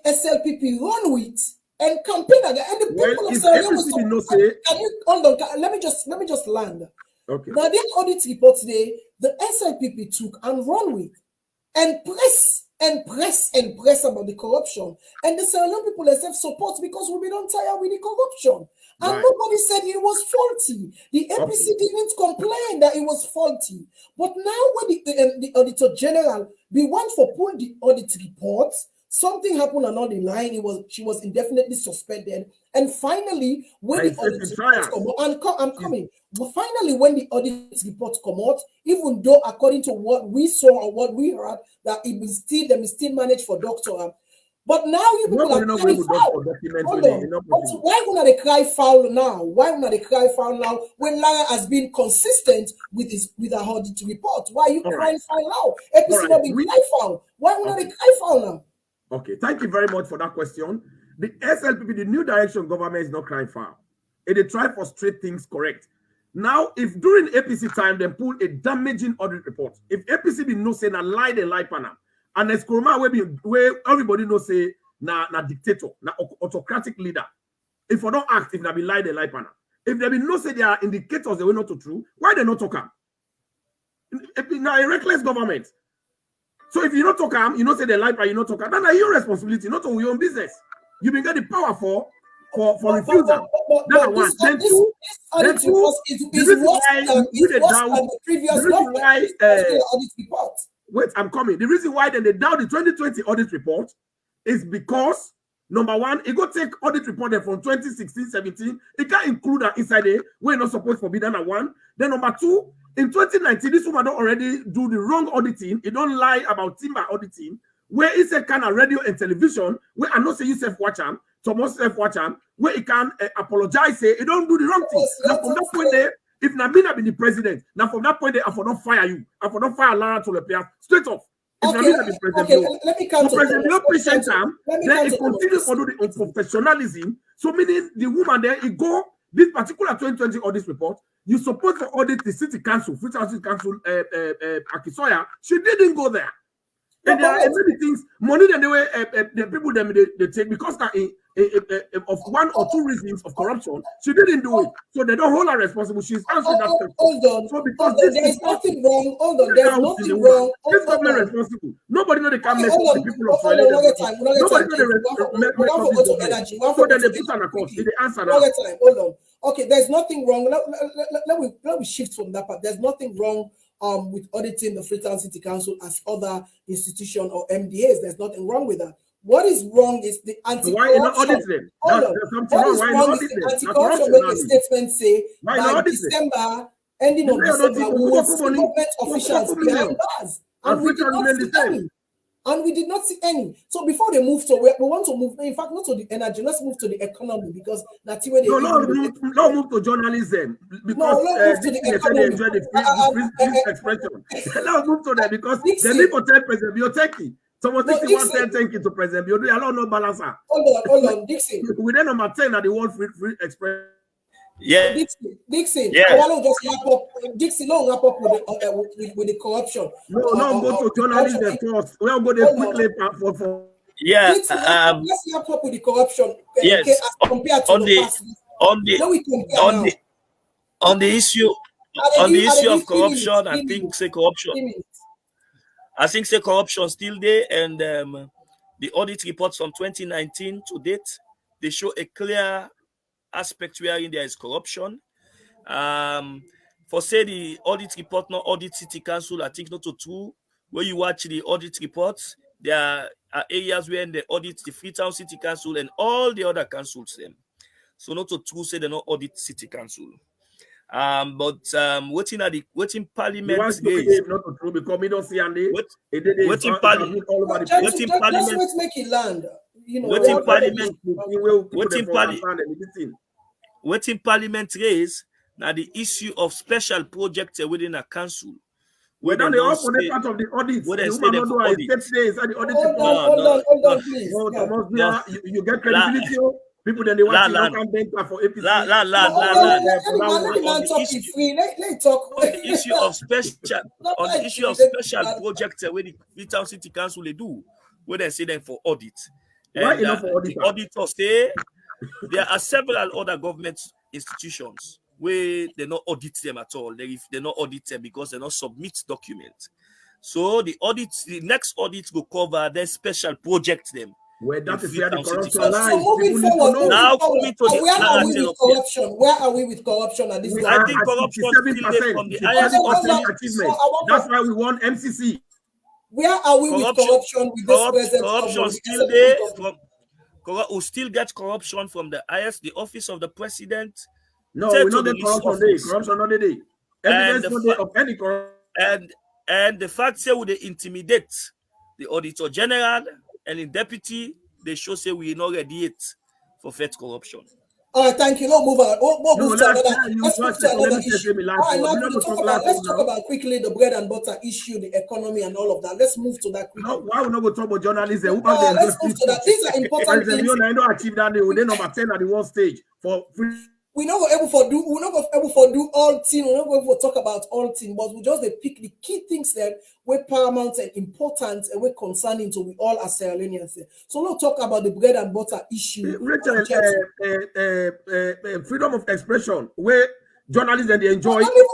SLPP run with. And campaign again, and the people of Sierra Leone can you hold on? Let me just land. Okay. Now, this audit report today, the SLPP took and run with, and press about the corruption, and the Sierra Leone people themselves support because we don't tire with the corruption, and nobody said it was faulty. The APC didn't complain that it was faulty, but now when the Auditor General we want for pull the audit reports. Something happened along the line. She was indefinitely suspended, and finally, when the audit reports come out, I'm coming. But finally, when the audit reports come out, even though according to what we saw or what we heard, that they will still manage for doctor. But now you people are crying foul. Why would not they cry foul now? Why would not they cry foul now when Lara has been consistent with her audit report? Why are you crying foul now? APC not being cry foul. Why would not they cry foul now? Okay, thank you very much for that question. The SLPP, the new direction government is not crying foul. They try for straight things correct. Now, if during APC time they pull a damaging audit report, if APC be no say na lie the lie panel, and Eskroma where everybody know say na dictator, na autocratic leader. If I don't act, if they be lie the lie panel, if they be no say there are indicators they will not to true, why they not talk am? Now a reckless government. So if you not talk you not say the lie, you not talk then are your responsibility, not on your own business. You been get the power for refusal. That's one. Then two, wait, I'm coming. The reason why then they doubt the 2020 audit report is because number one, it go take audit report from 2016, 17. It can't include that inside there. We're not supposed to forbid that one. Then number two, in 2019, this woman don't already do the wrong auditing. It don't lie about timber auditing, where it's a kind of radio and television, where I know say you self-watch them, Thomas self-watch them, where he can apologize, say it don't do the wrong thing. Now from that point there, if Nabina be the president, now from that point there, I for not fire you. I for not fire Racheal appear straight off. If Nabina be president, let me come to president, no patient time, then it continues to do the unprofessionalism. So meaning the woman there, it go this particular 2020 audit report. You supposed to audit the city council, Freetown City Council, Akisoya. She didn't go there. And there are many things, money that the people they take because that in of one or two reasons of corruption, she didn't do it. So they don't hold her responsible. She's answering that question. Hold on. So because this there's is nothing wrong. Hold on. There's nothing wrong. This government responsible. Nobody know they can make the people of Australia. Nobody know they make up this government. So then they put on a course. They answer that. Hold on. Okay, there's nothing wrong. Let me shift from that part. There's nothing wrong with auditing the Freetown City Council as other institutions or MDAs. There's nothing wrong with that. What is wrong is the anti-corruption. Why not audit them? What is wrong is the anti-corruption make a statement say by December, ending of December, we will see government officials behind bars. And we did not see any. And we did not see any. So before they move to, we want to move, in fact, not to the energy, let's move to the economy because that's where they no, move to journalism because they enjoy the free expression. Let's move to that because they need to tell President Bioteki. Someone thinks he wants to thank you to President Bioteki. I don't know balancer. Hold on, Dixon. We then number 10 at the World Free Express. Yeah, Dixon. Yeah. I want to just wrap up. Dixon, don't wrap up with the corruption. No, go to journalism first. We are going to quickly for. Yeah. Dixon, let's wrap up with the corruption. Yes. As compared to the past. On the issue of corruption, I think say corruption. I think say corruption still there, and the audit reports from 2019 to date they show a clear aspect wherein there is corruption. For say the audit report not audit city council, I think not so true. When you watch the audit reports, there are areas where they audit the Freetown City Council and all the other councils them. So not so true say they not audit city council. But waiting parliament raise. Not so true because we don't see any. Waiting parliament. Let's make it land. You know, waiting parliament raise now the issue of special projects within a council. We don't the part of the audit. Where they say for audit. Hold on, please. You get credibility. People then they want to look data for APC. On the issue of special projects where the Freetown City Council they do, where they say them for audit. Why And enough for the auditors say there are several other government institutions where they not audit them at all. They not audit them because they not submit documents. So the next audit will cover their special project them. Where that is where the corruption So lies. moving forward, Now coming to the where are we with corruption at this We time? I think corruption still there from the highest achievement. That's why we want MCC. Where are we with corruption with this present corruption still there we still get corruption from the office of the president. No, we don't get corruption there. Corruption not there. Evidence not there of any corruption. And the fact say they intimidate the auditor general and in deputy, they show say we not ready yet for fed corruption. All right, thank you. No, move on. Let's talk about quickly the bread and butter issue, the economy, and all of that. Let's move to that quickly. No, why we not go talk about journalism? Let's move to that. These are important things. I don't achieve that. They number 10 at the world stage for free. We're not able to do all things. We're not able to talk about all things, but we just pick the key things that were paramount and important and were concerning to we all as Sierra Leoneans. So let's talk about the bread and butter issue. Racheal, freedom of expression, where journalists they enjoy. Freedom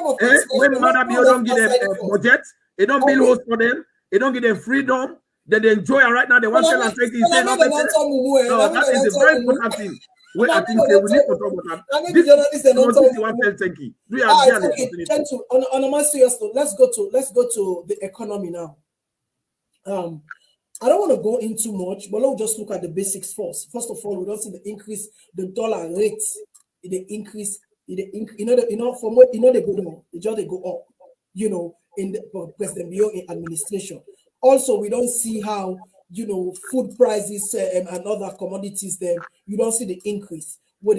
of expression. When Madam Bio don't give them budget, they don't build hosts for them, they don't give them freedom. They enjoy it right now. They want to tell and take it. That is a very important thing. Well, I think we need to talk about that. This is one tell thank you. On a more serious note, let's go to the economy now. I don't want to go into much, but let's just look at the basics first. First of all, we don't see the increase, the dollar rate, the increase, from what they go down, they go up, in the President Bio administration. Also, we don't see how, food prices and other commodities there, you don't see the increase where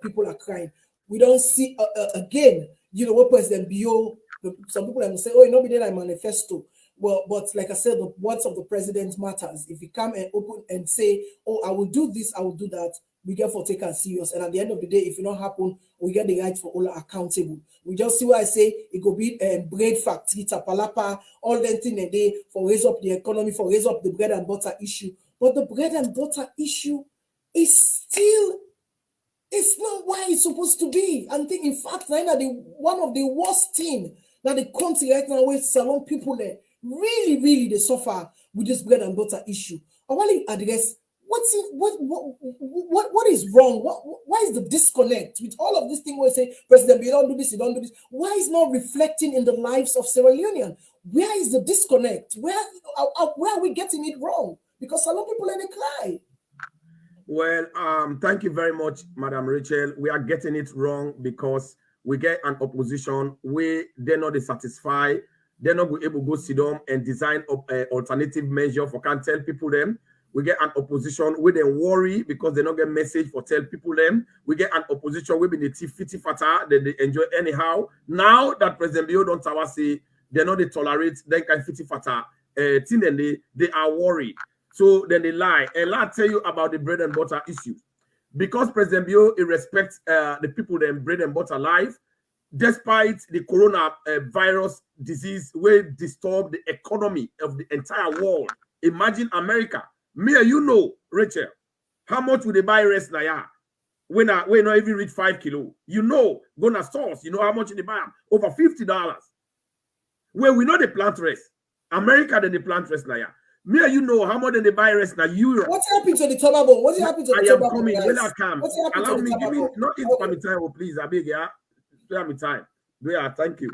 people are crying. We don't see, again, what President Bio, some people will say, oh, be there like manifesto. Well, but like I said, the words of the president matters. If you come and open and say, oh, I will do this, I will do that, we get for take us serious. And at the end of the day, if it not happen, we get the right for all accountable. We just see what I say, it could be bread factory, tapalapa, all that thing a day for raise up the economy, for raise up the bread and butter issue. But the bread and butter issue is still, it's not where it's supposed to be. And think, in fact, one of the worst things that the country right now where salon people there really they suffer with this bread and butter issue. I want to address what is wrong? Why is the disconnect with all of this thing where we say, President, you don't do this, you don't do this? Why is not reflecting in the lives of Sierra Leonean? Where is the disconnect? Where are we getting it wrong? Because a lot of people let it cry. Well, thank you very much, Madam Racheal. We are getting it wrong because we get an opposition where they're not satisfied. They're not able to go sit down and design alternative measure for can't tell people them. We get an opposition where they worry because they don't get message for tell people them. We get an opposition where they fitty fata, they enjoy anyhow. Now that President Bio don't say they're not they tolerate, they can fitty fata, then they are worried. So then they lie. And I'll tell you about the bread and butter issue. Because President Bio respects the people them bread and butter life, despite the coronavirus disease will disturb the economy of the entire world. Imagine America. Me and you know, Racheal, how much would they buy rice now? When not even reach 5 kilos. You know, gonna source, you know how much they buy? Over $50. Where we know they plant rice. America then they plant rice now. Me and you know how much they buy rice now. Europe. What's happened to the tobacco? What's happened to the tobacco? I am coming. When I come. What's happened Allow to the me, give me, tobacco? not eat for me time, please. I beg you. Spare me time. Yeah, thank you.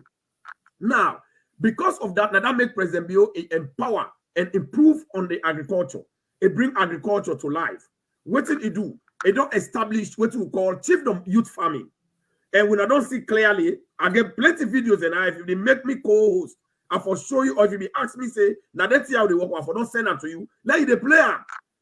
Now, because of that, now that make President Bio empower and improve on the agriculture. It bring agriculture to life. What did it do? It don't establish what we call chiefdom youth farming. And when I don't see clearly, I get plenty of videos and if they make me co-host, I for show you, or if you ask me, say, now that's how they work, I for don't send them to you. Let you the player.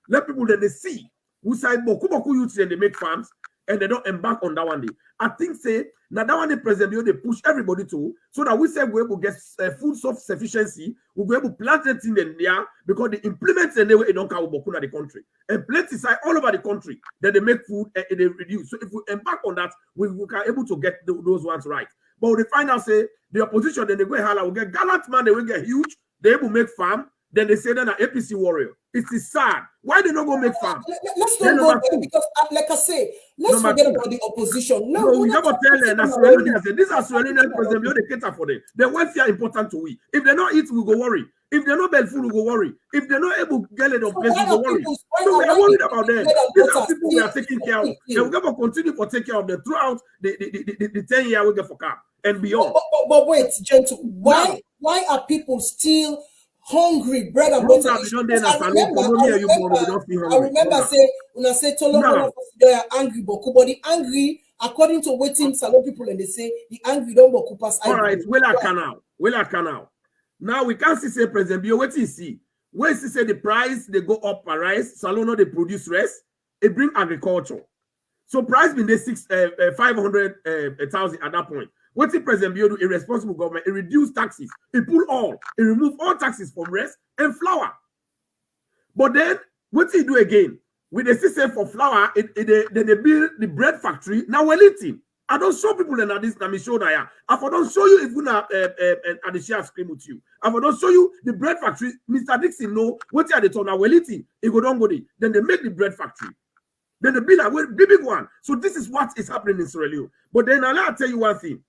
Let people that they see who say boku youth and they make farms and they don't embark on that one day. I think say now that one the President they push everybody to so that we say we're able to get food self-sufficiency, we'll be able to plant it in there because they implement and they don't count boku in the country. And plenty side all over the country that they make food and they reduce. So if we embark on that, we can able to get those ones right. But when they find out say the opposition, then they go holla, we get gallant man, they will get huge, they able to make farm, then they say they're an APC warrior. It is sad. Why they not go make farm? Let's not go there because, like I say, let's forget about the opposition. No, we never tell them that these are Sierra Leonean president, they cater for them. Their welfare important to we. If they're not eat, we go worry. If they're not bed food, we go worry. If they're not able to get it on place, we go worry. So we are worried about them. These are people we are taking care of. And we're going to continue to take care of them throughout the 10 years we get for cap and beyond. But wait, gentle, why are people still hungry, bread and butter? I remember say when I say Tolo they are angry, but the angry according to waiting salon people and they say the angry don't boku pass. All right, well I can now we can't see say President Bio what you see. Where you say the price they go up for rice, salon they produce rice, it bring agriculture. So price been there 500,000 at that point. What the President Bio do? Irresponsible government, it reduce taxes, it pull all, it remove all taxes from rice and flour. But then what he do again? With the system for flour, then they build the bread factory. Now we're eating. I don't show people that this let me show that. I don't show you if we not and the share screen with you. I don't show you the bread factory. Mr. Dixon know what are they told now we're eating. It go down go there. Then they make the bread factory. Then they build a big one. So this is what is happening in Sierra Leone. But then I'll tell you one thing.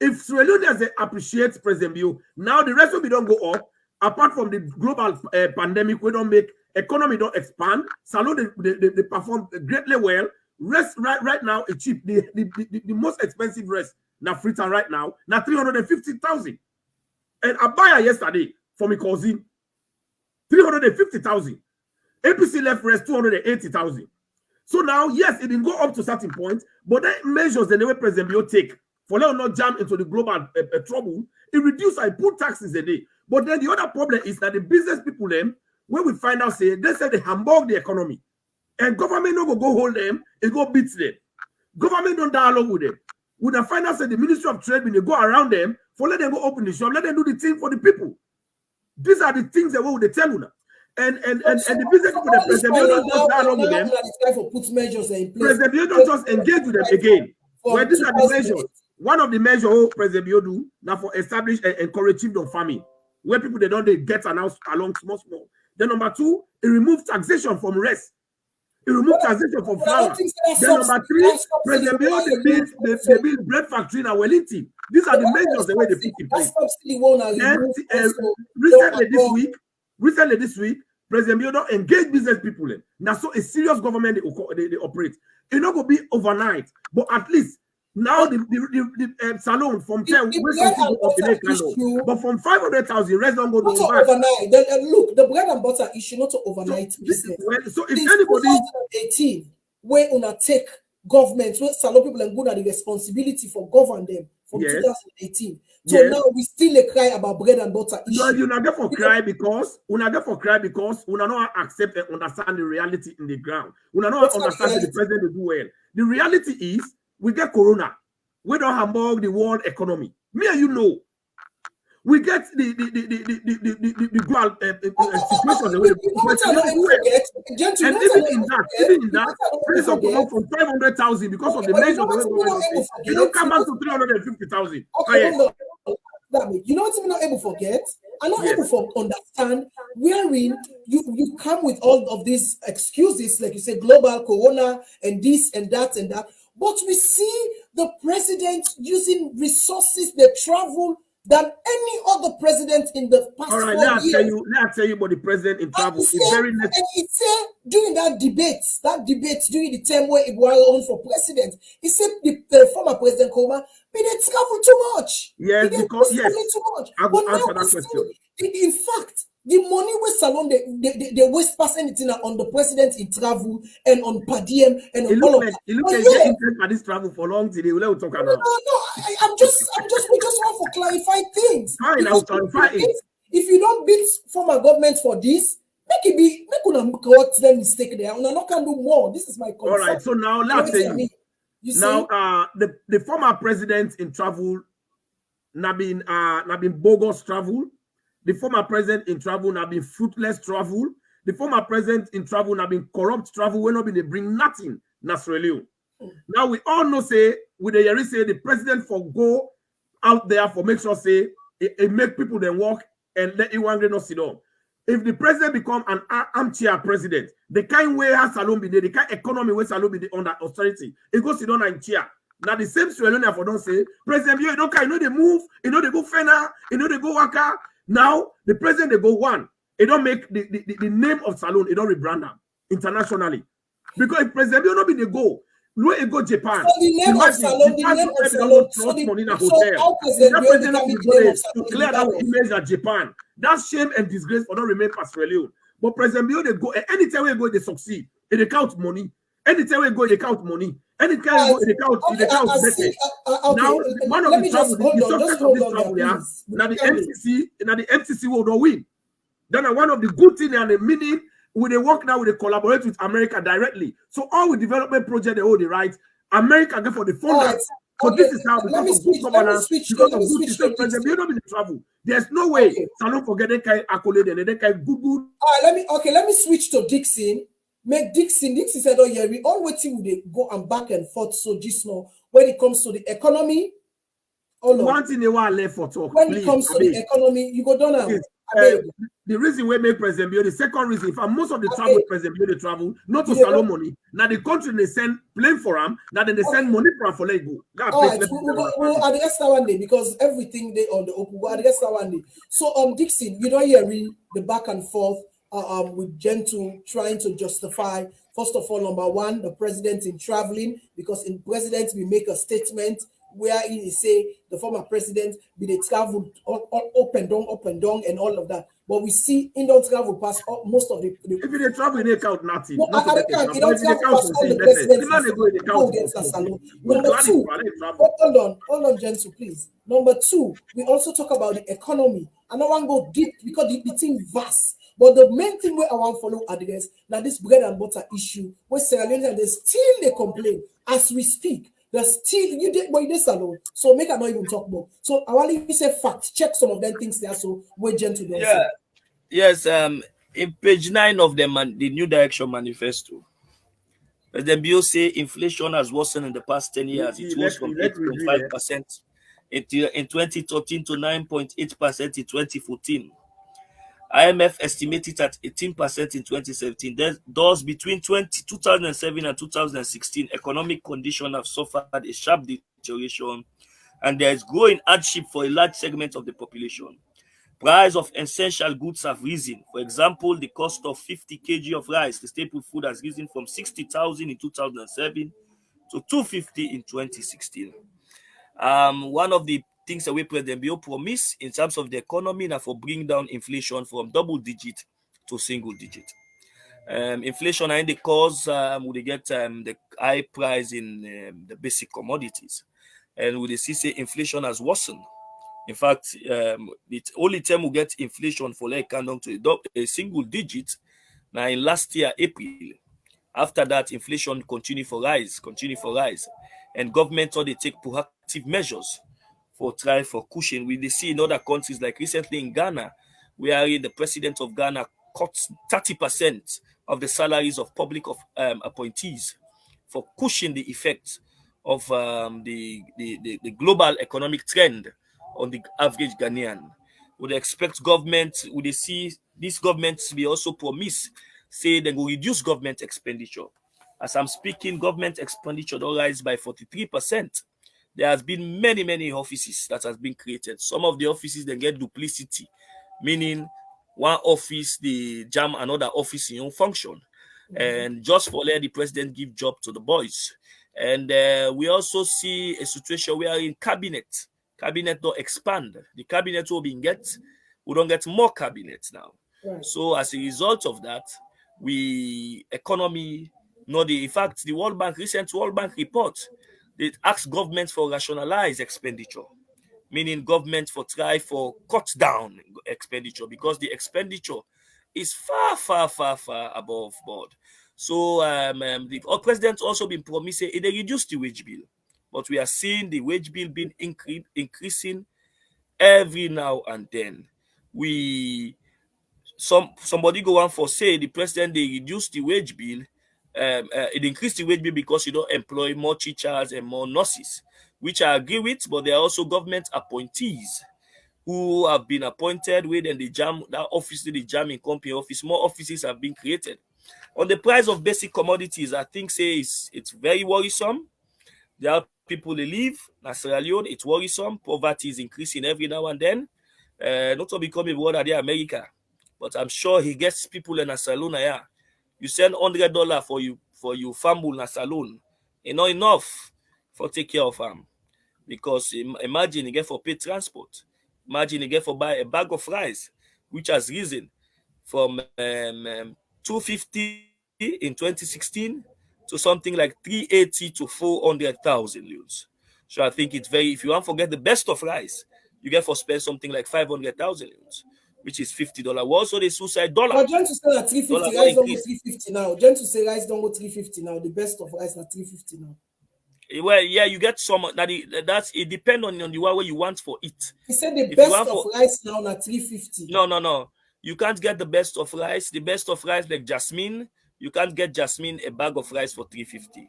If Sierra Leone appreciates President Bio, now the rest of it don't go up. Apart from the global pandemic, we don't make economy don't expand. Salon they perform greatly well. Rest right now is cheap. The most expensive rest now Fritter right now 350,000. And I buy yesterday for my cousin 350,000. APC left rest 280,000. So now yes, it didn't go up to certain point, but that measures the way President Bio take for let not jam into the global trouble. It reduce I put taxes a day. But then the other problem is that the business people them when we find out say they said they hamburg the economy. And government no go hold them, it go beat them. Government don't dialogue with them. When I find out say the Ministry of Trade when they go around them, for let them go open the shop, let them do the thing for the people. These are the things that they tell you now. And the business people, the President don't just dialogue with them. President don't just engage with them again. Well, these are the measures. One of the measures President Bio do now for establish and encourage chiefdom farming, where people they don't get announced along small. Then number 2, it removed taxation from rice. It removed taxation from flour. Then number 3, President Bio, they build bread factory in Wellington. These are the measures the way they put in place. Then recently this week, President Bio don't engage business people. Now, so a serious government they operate. It's not going to be overnight, but at least now the salon from 10 but from 500,000 rest don't go to overnight. Then look, the bread and butter issue not to overnight business. So if anybody 2018 where una take government where salon people and good at the responsibility for govern them from 2018. So now we still cry about bread and butter issue. No, you not therefore cry because una not accept and understand the reality in the ground. Una not understand the president will do well. The reality is we get corona. We don't hamburg the world economy. Me and you know. We get the global situation. And even in that, please don't come up from 500,000 because of the measures. You don't come back to 350,000. You know what I'm not able to forget? I'm not able to understand wherein you come with all of these excuses, like you say, global corona and this and that and that. But we see the president using resources, the travel, than any other president in the past 4 years. Let me tell you about the president in travel. It's very necessary. And he said during that debate during the time where he was on for president, he said the former President Koma, they travel too much. Yes, because too much. I will answer that question. In fact, the money we salon they waste pass anything on the president in travel and on per diem and on all of that. You look at this travel for long till they will talk about. No. We just want to clarify things. Fine, I'll clarify it. If you don't beat former government for this, make una correct them mistake there. Una not can do more. This is my concern. All right, so now let's say now the former president in travel na been bogus travel. The former president in travel have been fruitless travel. The former president in travel have been corrupt travel. We're not going to bring nothing. Nasrelio. Now we all know say with the Yeri say the president for go out there for make sure say it make people then walk and let you not sit down. If the president become an armchair president, the kind way has Salon be there, the kind economy where Salon be there under austerity, it goes sit down in chair. Now the same Sierra Leone for don't say president you don't care, you know they move, you know they go fena, you know they go waka. Now, the president, they go one. It don't make the name of Salon, it don't rebrand them internationally. Because if president will not be the goal, where it go Japan. So the name of Salon, money in a hotel. That president will be to clear that image at Japan. That's shame and disgrace for not remain Australia. But President Bio, they go, anytime we go, they succeed. They count money. Anytime we go, they count money. Anytime we go, they count decades. Now, one of the trouble, the success of this trouble, now the MCC will not win. Then one of the good things and the meaning, when they work now, they collaborate with America directly. So all with development project, they hold the rights. America get for the funders. So this is how because of good governance, because of good system, President Bio not be the trouble. There's no way Salon forget that kind of accolade and that kind of good. All right, let me switch to Dixon. Make Dixon said, oh yeah, we all waiting they go and back and forth. So just now, when it comes to the economy, one thing they want left for talk. When it comes to the economy, you go down now. The reason we make President Bio, the second reason, if most of the travel President Bio, they travel not to Salon money. Now the country they send plane for them. Now then they send money for them for let go. All right, we'll address that one day because everything they on the open. We'll address that one day. So Dixon, you don't hear the back and forth. With Gentle trying to justify, first of all, number one, the president in traveling, because in president we make a statement where he say the former president be they travel up and down and all of that. But we see in don't travel past most of the if they travel, they count nothing. No, I can't. It don't travel past all the presidents. Number two, hold on, Gentle, please. Number two, we also talk about the economy. I don't want to go deep because the thing vast. But the main thing where I want to follow address now this bread and butter issue where Sierra Leone they complain as we speak. They're still you did this alone. So make I not even talk more. So I want you say fact check some of them things there. So we're Gentle. Yeah. Yes. In page 9 of the New Direction Manifesto, President Bio say inflation has worsened in the past 10 years. It was from 8.5% in 2013 to 9.8% in 2014. IMF estimated at 18% in 2017. Thus, between 2007 and 2016, economic conditions have suffered a sharp deterioration, and there is growing hardship for a large segment of the population. Price of essential goods have risen. For example, the cost of 50 kg of rice, the staple food, has risen from 60,000 in 2007 to 250 in 2016. One of the things that we President Bio promised in terms of the economy now for bring down inflation from double digit to single digit. Inflation and the cause would get the high price in the basic commodities, and we see say inflation has worsened. In fact, the only time we get inflation for like down to a single digit now in last year April. After that, inflation continue for rise, and government they take proactive measures for try for cushion. We see in other countries like recently in Ghana, where the president of Ghana cut 30% of the salaries of public appointees for cushioning the effects of the global economic trend on the average Ghanaian. Would expect government, would they see these governments will also promise, say they will reduce government expenditure. As I'm speaking, government expenditure will rise by 43%. There has been many offices that has been created. Some of the offices they get duplicity, meaning one office they jam another office in own function, and just for let the president give job to the boys. And we also see a situation where in cabinet don't expand. The cabinet will be we don't get more cabinets now. Right. So as a result of that, economy, in fact, the recent World Bank report, they ask government for rationalized expenditure, meaning government for try for cut down expenditure, because the expenditure is far above board. So the president also been promising they reduce the wage bill, but we are seeing the wage bill being increasing every now and then. Somebody go on for say the president they reduce the wage bill, it increased the wage bill because you don't employ more teachers and more nurses, which I agree with, but there are also government appointees who have been appointed with, and the jam that office, the jam in company office, more offices have been created. On the price of basic commodities, I think say it's very worrisome. There are people they live in Sierra Leone, it's worrisome. Poverty is increasing every now and then. Not to become a word of America, but I'm sure he gets people in a saloon here. You send $100 for you family in a saloon, not enough for take care of them, because imagine you get for pay transport. Imagine you get for buy a bag of rice, which has risen from 250 in 2016 to something like 380 to 400,000 leaves. So I think it's if you want to forget the best of rice, you get for spend something like 500,000 leaves, which is $50. Also the suicide dollar. But Jen to say that 350, rice don't go 350 now. Jen to say rice don't go 350 now. The best of rice at 350 now. Well, yeah, you get some. It depends on the way you want for it. He said the best of rice now at 350. No. You can't get the best of rice. The best of rice like jasmine. You can't get jasmine a bag of rice for 350.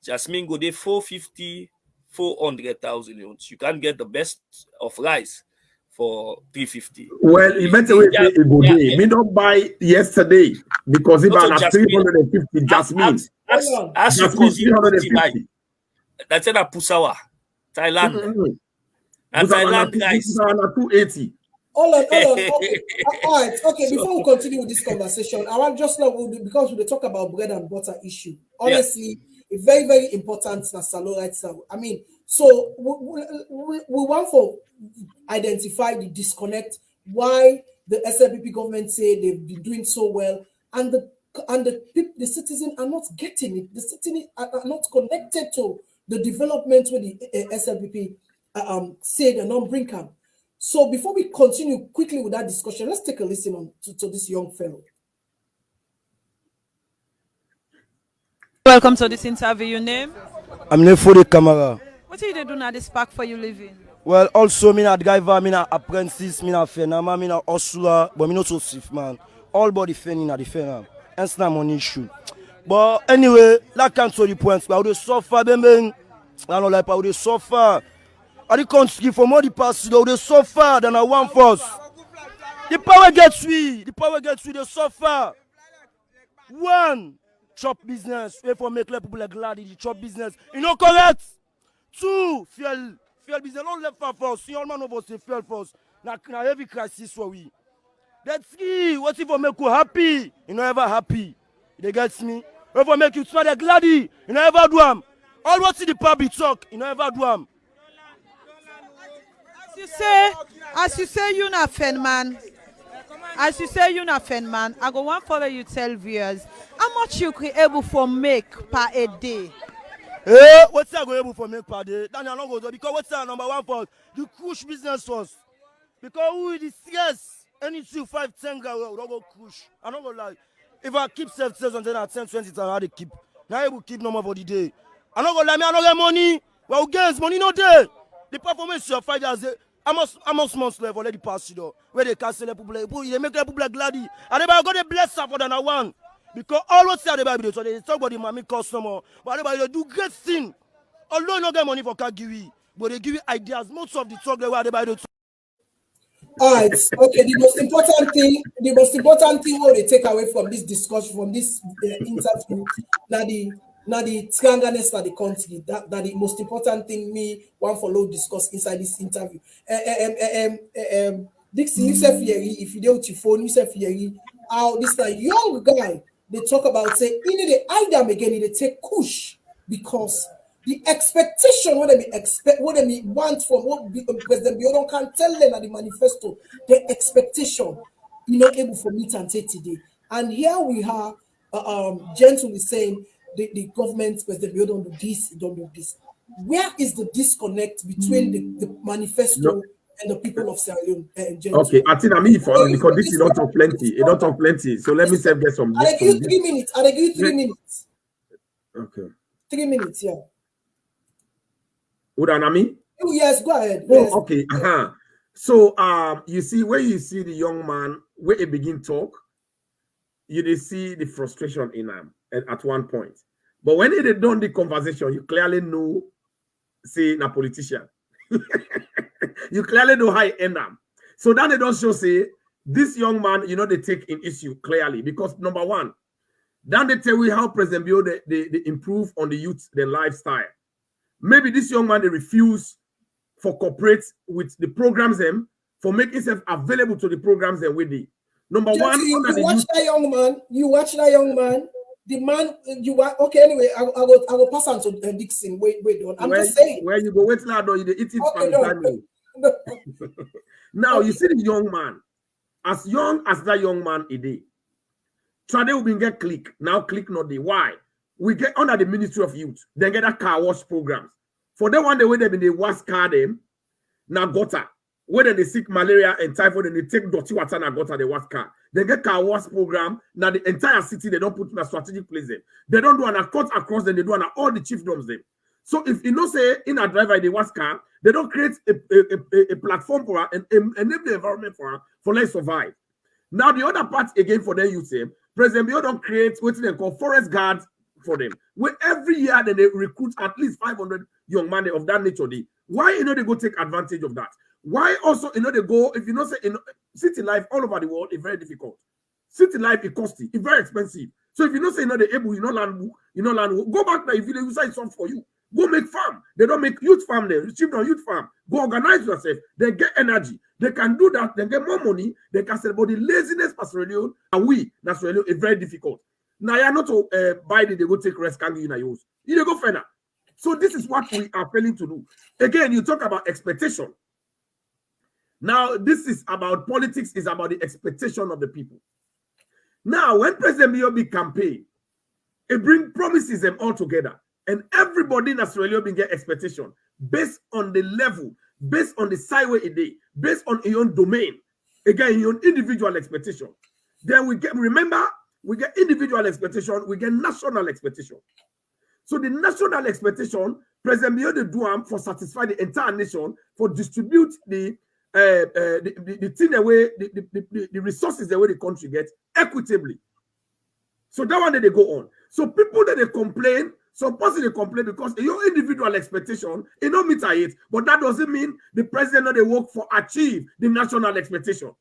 Jasmine go there 450, 400,000 units. You can't get the best of rice for 350. Well, eventually me don't buy yesterday because even at 350 jasmine. Ask 350. That's in Pusawa, Thailand. And Thailand rice 280. Hold on. Okay. All right. Okay. Before we continue with this conversation, I want just now because we talk about bread and butter issue. Honestly, a very important Nasalo right now. I mean, so we want to identify the disconnect why the SLPP government say they've been doing so well, and the citizens are not getting it. The citizens are not connected to the development where the SLPP say they're not bringing. So before we continue quickly with that discussion, let's take a listen to this young fellow. Welcome to this interview. Your name? I'm Nefode Kamara. What do you do now this park for you living? Well, also, me not driver, me not apprentice, me not fenama, me not hustler, but me not so safe, man. All body fenning at the fenam. It's not money issue. But anyway, that can't show the points. But how they suffer, I don't like how they suffer. I can't give for more the past, they suffer than I want first. The power gets we. The power gets we. They suffer. One, chop business. Wait for make people like glad the chop business. You know correct. Two, fuel business. Don't left for us. See all man of us say fuel first. Now heavy crisis for we. That's three. What if I make you happy? You know ever happy. They get me. If I make you smell like gladdy, you know ever do am. All what see the public talk, you know ever do am. As you say, you not fan man. As you say, you not fan man. I go one follow you tell viewers how much you could able for make per a day. What's that go able for make per day? That not go do because what's that number one for the cruise business first. Because who is yes, any 2, 5, 10 guys will go cruise. I don't go like if I keep 7 and then at 10, 20, it's how they keep. Now I will keep number for the day. I don't go like me, I don't get money. Well, gains money no day. The performance of 5 years. I'm months left already past you though. Where they can't sell the people, they make the people gladdy. And they got a bless for than one. Because always say the Bible, so they talk about the mommy customer. But they do great thing. Although not get money for Kagiri, but they give you ideas. Most of the talk they were about to. All right. Okay. The most important thing what they take away from this discussion, from this interview, now the togetherness of the country. That the most important thing me one follow discuss inside this interview. Dixie, you say if you deal with your phone, you say how this young guy they talk about say you need to hide them again, they take kush because the expectation what they expect, what they want from what President Biodun can tell them at the manifesto, the expectation you're not able for meet and take today. And here we are, gently saying the government, President Biodun do this, don't do this. Where is the disconnect between the manifesto and the people of Sierra Leone? Okay, I think because this is not of plenty, a lot of plenty. So let me say get some. I give you 3 minutes. I give you 3 minutes. Okay. 3 minutes, yeah. Udanami? Oh, yes, go ahead. Oh, Yes. okay. So you see when you see the young man where he begin talk, you see the frustration in him at one point. But when they done the conversation, you clearly know, say, a politician. You clearly know how he end up. So then they don't show, say, this young man, they take in issue clearly. Because number one, then they tell you how President Bio they improve on the youth, their lifestyle. Maybe this young man, they refuse for cooperate with the programs them, for making himself available to the programs them with the. Number one, you watch that young man. You watch that young man. The man, you are okay. Anyway, I will pass on to Dixon. Wait, don't. I'm just saying. Where you go, wait now, you eat it Okay, no. Now you see the young man, as young as that young man a day. Today we been get click. Now click not the why. We get under the Ministry of Youth, then get a car wash programs. For them one the way they been they wash car them, now gutter. Whether they sick malaria and typhoid and they take dirty water and gutter they wash car. They get car wash program. Now the entire city they don't put in a strategic place them. They don't do an cut across them, they do an all the chiefdoms them. So if you know say in a driver they wash car, they don't create a platform for her and enable the environment for her for let's survive. Now the other part again for them youth them, President Bio don't create what they call forest guards for them. Where every year they recruit at least 500 young men of that nature. Why they go take advantage of that? Why also they go if say city life all over the world is very difficult. City life is costly, it's very expensive. So if say they're able, land, go back there if you decide something for you. Go make farm. They don't make youth farm there. Children youth farm. Go organize yourself. They get energy. They can do that. They get more money. They can sell. But the laziness as Sierra and we, that's Sierra is very difficult. Now you're not to buy they go take rest can you use. You go further. So this is what we are failing to do. Again, you talk about expectation. Now this is about politics. Is about the expectation of the people. Now when President Biobi campaign, it bring promises them all together. And everybody in Australia will get expectation based on the level, based on the sideway it is, based on your own domain. Again, your own individual expectation. Then we get, remember, we get individual expectation, we get national expectation. So the national expectation, President Bio de Duam for satisfy the entire nation, for distribute the thing away, the resources the way the country gets equitably. So that one that they go on. So people that they complain. Some person they complain because your individual expectation, it don't meet it, but that doesn't mean the president not they work for achieve the national expectation.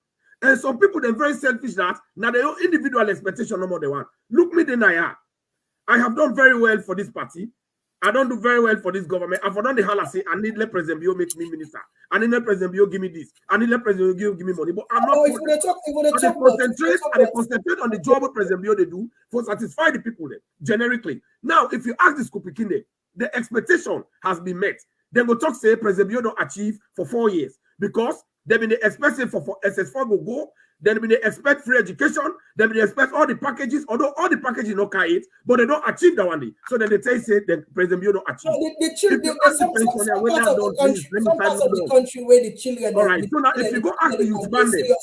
And some people, they're very selfish that now their own individual expectation no more they want. Look me then I have done very well for this party. I don't do very well for this government. I've done the hell I say, I need let President Bio make me minister. I need let President Bio give me this. I need let President Bio give me money. But I'm not. I concentrate on the job what President Bio they do for satisfy the people there, generically. Now, if you ask this Kupikinde, the expectation has been met. Then go talk say President Bio don't achieve for 4 years because they've been expecting for SS4 go. Then they expect free education. Then they expect all the packages, although all the packages don't carry it, but they don't achieve that one day. So then they say that President Bio don't achieve. Some parts of the country where the children. All right. So now, if you go ask the youth man name, you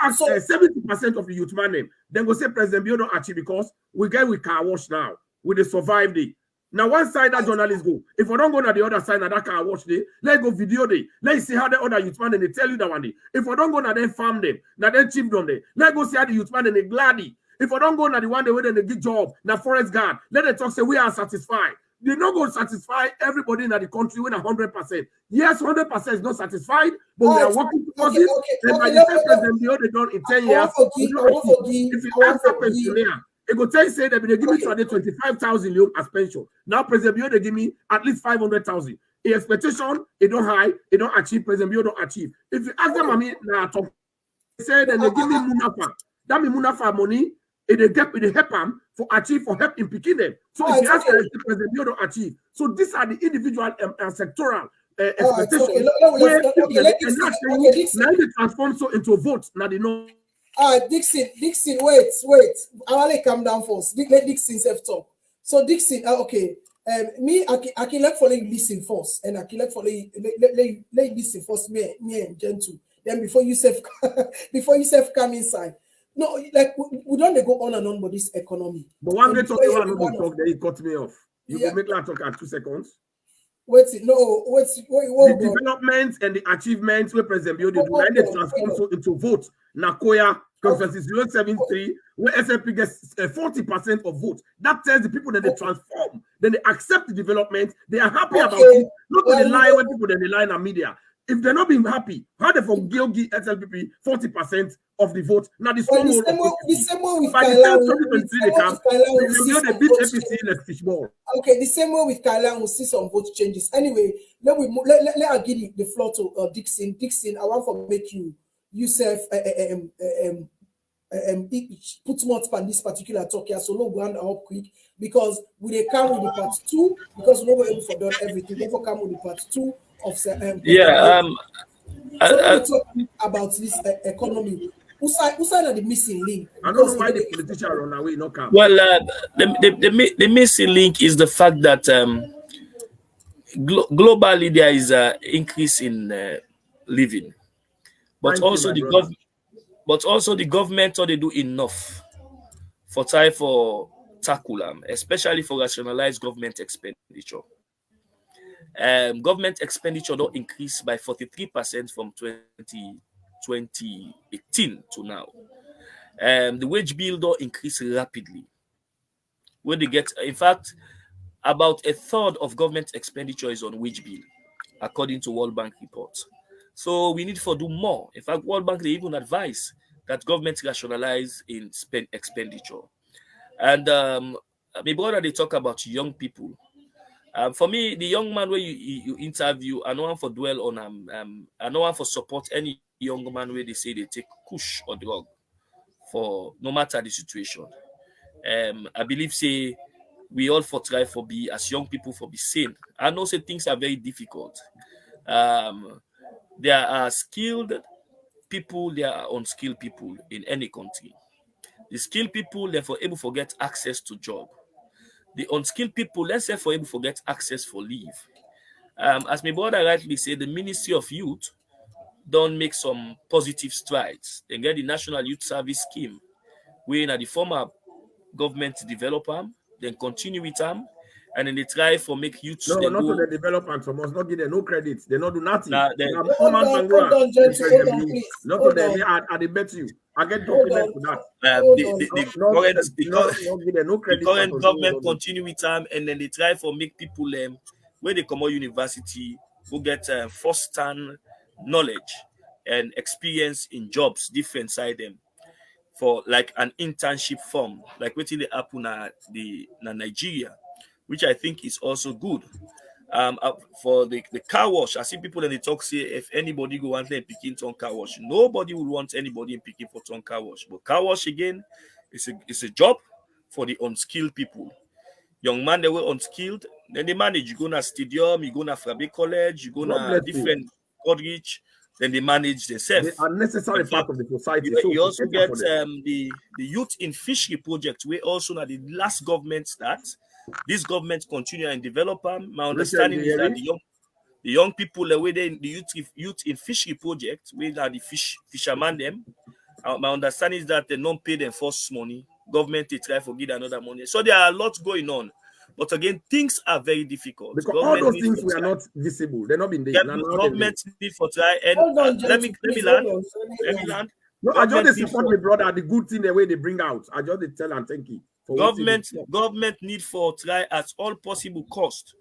ask 70% of the youth man name, then go say President Bio don't achieve because we get with car wash now with the survive day. Now, one side that journalists go. If I don't go to the other side, that car watch day, let's go video day. Let's see how the other youth man and they tell you that one day. If I don't go to them farm them, now then cheap on there. Let's go see how the youth man and they gladly. If I don't go to the one day where they get job, now forest guard, let them talk say we are satisfied. They're not going to satisfy everybody in the country with 100%. Yes, 100% is not satisfied, but we are working towards it. And by the time President Bio they done in 10 years, if you ask a pensioner, it go tell you say that they give me 25,000 as pension. Now President Bio they give me at least 500,000. The expectation it don't high, it don't achieve. President Bio don't achieve. If you ask them, I mean, talk, they say that they give me munafa. That mean munafa money. It they get it help them for achieve for help in picking them. So if you ask them, President Bio don't achieve. So these are the individual and sectoral expectations. Where now they transform so into votes. Now they know. Dixon, wait. I want to calm down first. Let Dixon self talk. So Dixon, okay. Me, I can let for you listen first, and I can let for you let listen first. Me and Gentle. Then before you come inside. No, like we don't go on and on about this economy. But one day talk, then he cut me off. You can make that talk at 2 seconds. Wait. The developments and the achievements where President Bio do, and they transform so into votes. Nakoya conferences 073, where SLP gets 40% of votes. That tells the people that they transform, then they accept the development, they are happy about it. Not to the lie when people then they lie in the media. If they're not being happy, how they for Gilgi SLPP 40% of the vote? Now the same one with Kailan, they beat APC in a fishbowl. Okay, the same way with Kailan, we'll see some vote changes. Anyway, let I give the floor to Dixon. Dixon, I want to make yourself put more on this particular talk here, so no go on up quick because we they come with the part 2 because we never able for done everything. Therefore, come with the part 2 of so talk about this economy. Who are the missing link? I don't know why the politician run away, no come. Well, the missing link is the fact that globally there is an increase in living, but also the government. But also the government, they do enough for time for tackle them, especially for rationalized government expenditure. Government expenditure don't increase by 43% from 2018 to now. The wage bill don't increase rapidly. When they get, in fact, about a third of government expenditure is on wage bill, according to World Bank reports. So we need to do more. In fact, World Bank, they even advise that government rationalize in expenditure. And my brother, they talk about young people. For me, the young man where you interview, I don't want to dwell on I don't want to support any young man where they say they take kush or drug for no matter the situation. I believe say we all for try for be as young people for be sane. I know say things are very difficult. There are skilled people, there are unskilled people in any country. The skilled people, therefore, able to get access to job. The unskilled people, let's say, for able to get access for leave. As my brother rightly said, the Ministry of Youth don't make some positive strides. They get the National Youth Service Scheme, where the former government develop them, then continue with them, and then they try for make youth. No, not to the development. So must not give them no credits. They not do nothing. Hold on, please. Not to them. I bet you. I get documents for that. The current government continue with them, and then they try for make people where they come out university who get first-hand knowledge and experience in jobs different side them for like an internship form, like waiting the happen na Nigeria, which I think is also good. For the car wash, I see people in the talk say if anybody go want them picking on car wash, nobody would want anybody in picking for ton car wash. But car wash again is a job for the unskilled people. Young man, they were unskilled, then they manage. You go na stadium, you go na Frabe College, you go na different Godrich, then they manage themselves. They are necessary part of the society. So you also get the youth in fishery project, where also now the last government start. This government continue and develop them. My understanding is that the young people the way they in the youth in fishery project, where are the fisherman them. My understanding is that they don't pay them first money. Government they try to give another money. So there are a lot going on. But again, things are very difficult. Because all those things we are not visible. They're not been there. Government need for try and let me land. No, I just support my brother. The good thing the way they bring out. I just tell and thank you. Government need for try at all possible cost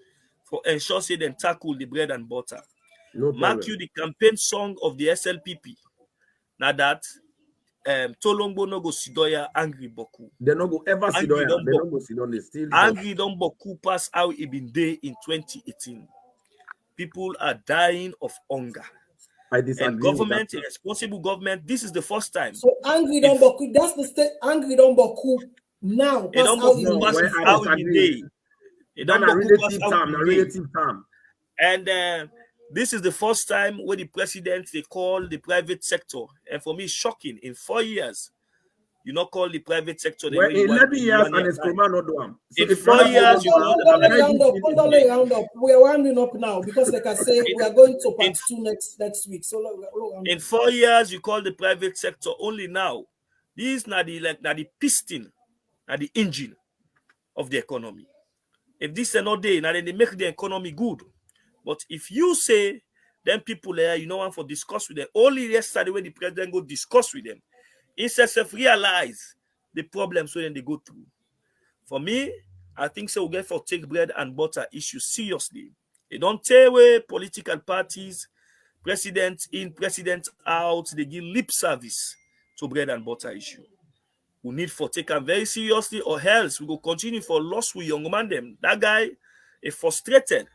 for ensure say them tackle the bread and butter. No Mark you the campaign song of the SLPP. Now that Tolombo no go Sidoya angry boku. They no go ever Sidoya. They no go Sidoya. They still angry don't boku pass how it been day in 2018. People are dying of hunger. I disagree. And government, a responsible government, this is the first time. So angry don't boku. That's the state. Angry don't boku now. It don't boku pass how it been day. It don't boku pass how it been day. And this is the first time where the president they call the private sector, and for me, it's shocking. In 4 years, you not call the private sector. Well, 11 years and it's not do them. In 4 years, you call the round up. We are rounding up now because, like I say, we are going to part 2 next week. So in 4 years, you call the private sector only now. These are the piston, are the engine of the economy. If this is not there, now then they make the economy good. But if you say, then people there, you know, want for discuss with them. Only yesterday when the president go discuss with them, instead of realize the problems when they go through. For me, I think so. We get for take bread and butter issue seriously. They don't take away political parties, president in, president out. They give lip service to bread and butter issue. We need for take them very seriously, or else we will continue for loss with young man them. That guy is frustrated.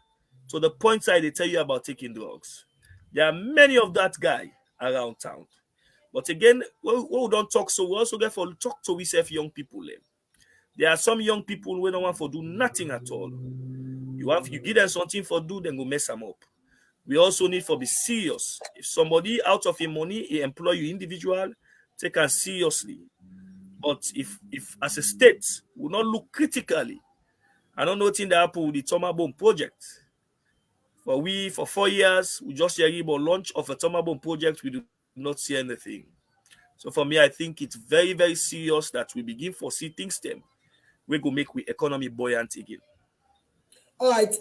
To the point side, they tell you about taking drugs. There are many of that guy around town. But again, we don't talk so we also get for talk to yourself young people. There are some young people who don't want to do nothing at all. You give them something for do, then go mess them up. We also need to be serious. If somebody out of your money, he employ you individual, take them seriously. But if as a state, we not look critically, I don't know what that happened with the Toma Bomb project. For 4 years, we just hear about launch of a Toma Bomb project. We do not see anything. So for me, I think it's very, very serious that we begin to see things them. We go make the economy buoyant again. All right,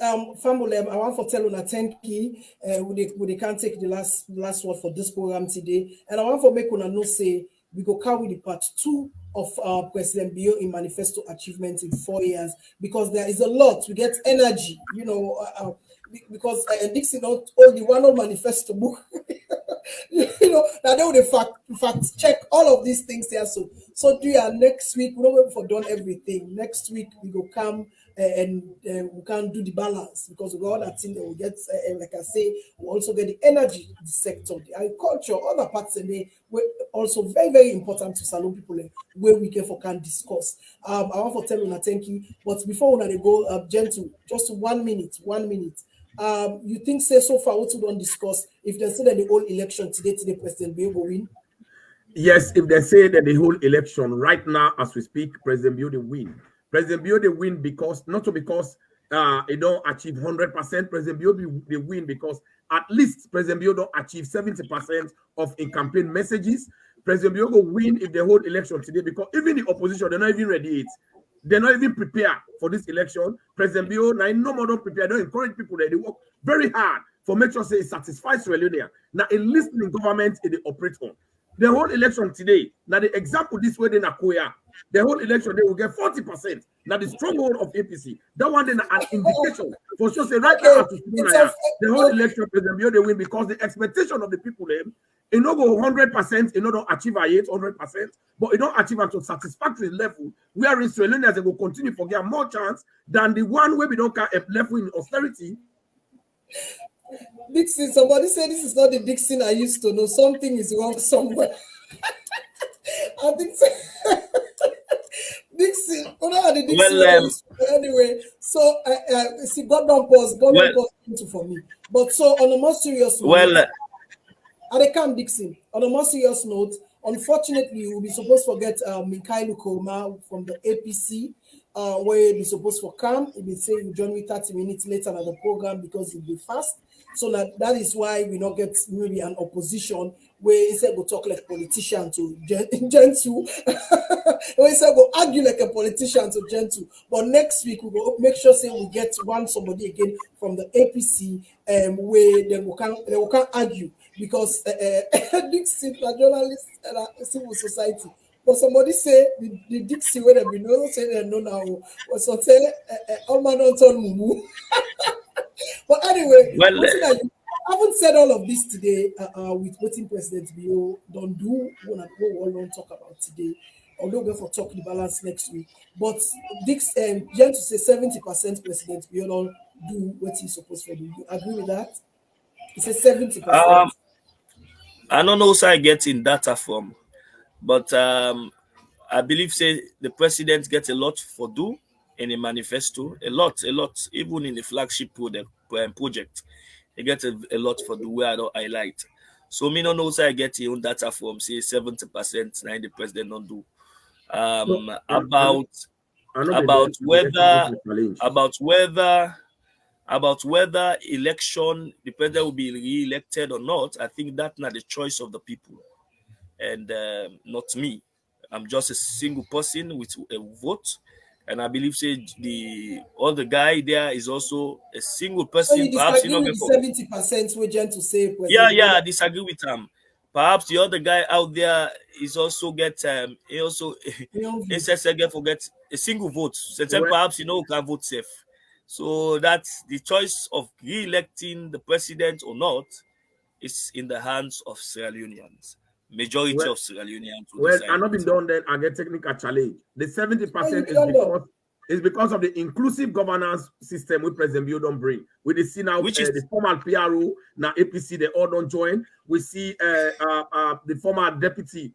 family, I want to tell you that thank you. We can't take the last word for this program today, and I want to make you know say we go carry the part 2 of President Bio in Manifesto achievements in 4 years, because there is a lot. We get energy, you know. Because Dixon not only one of Manifesto book, you know, now they would fact check all of these things here. So do you next week? We don't wait for done everything. Next week we go come and we can do the balance, because we got all that thing that we get. Like I say, we also get the energy the sector, the agriculture, other parts, and they were also very, very important to salon people where we can discuss. I want to tell you thank you, but before we go, gentle, just 1 minute. You think say so far what we don't discuss, if they say that the whole election today President Bio will win? Yes, if they say that the whole election right now as we speak, President Bio will win. President Bio they win because not because he don't achieve 100%. President Bio they win because at least President Bio don't achieve 70% of in campaign messages. President Bio will win if the whole election today, because even the opposition they're not even ready. They're not even prepared for this election. President Bio, now no more don't prepare. Don't encourage people that they work very hard for make sure say it satisfies Australia. Now a listening government they operate on. The whole election today, now the example this way in Akoya, the whole election, they will get 40%. Now the stronghold of APC. That one then an indication for sure. Say right now, the whole election President Bio they win because the expectation of the people them, it not go 100%, it not achieve a 100%, but it don't achieve at a satisfactory level. Where Israelis they will continue to get more chance than the one where we don't get a level in austerity. Dixon, somebody said this is not the Dixon I used to know. Something is wrong somewhere. I think so. Dixon, the Dixon anyway. So see, God don't pause for me. But so on a more serious note, I can't Dixon. On a more serious note, unfortunately, we'll be supposed to get Mikhail Koma from the APC, where he'll be supposed to come. He'll be saying you join me 30 minutes later on the program because it'll be fast. So that is why we not get maybe an opposition where instead go talk like politician to gentle. Where instead go argue like a politician to gentle. But next week we will make sure say we get somebody again from the APC where they will can argue because Dixie, a journalist, civil society. But somebody say the Dixie where they be no say they know now. But so say all man don't tell mumu. But anyway, I haven't said all of this today with what President Bio don't do what we want to talk about today. Although we're for talk the balance next week. But Dix Jen to say 70% President Bio don't do what he's supposed to do. You agree with that? He says 70%. I don't know where I get in data from, but I believe say the president gets a lot for do. In a manifesto, a lot, even in the flagship project, they get a lot for the way I don't highlight. So me don't know where I get your own data from, say 70%, 90 president don't do. About whether election the president will be re-elected or not, I think that's not the choice of the people, and not me. I'm just a single person with a vote. And I believe say the guy there is also a single person. So you disagree with 70% we're going to say. I disagree with him. Perhaps the other guy out there is also get he also forget a single vote. So perhaps can vote safe. So that's the choice of re-electing the president or not is in the hands of Sierra Leoneans. Majority of Sierra Leoneans. I'm not been done then. I get technical challenge. The 70% is because of the inclusive governance system which President Bio don't bring. We see now which is the former PRO, now APC, they all don't join. We see the former deputy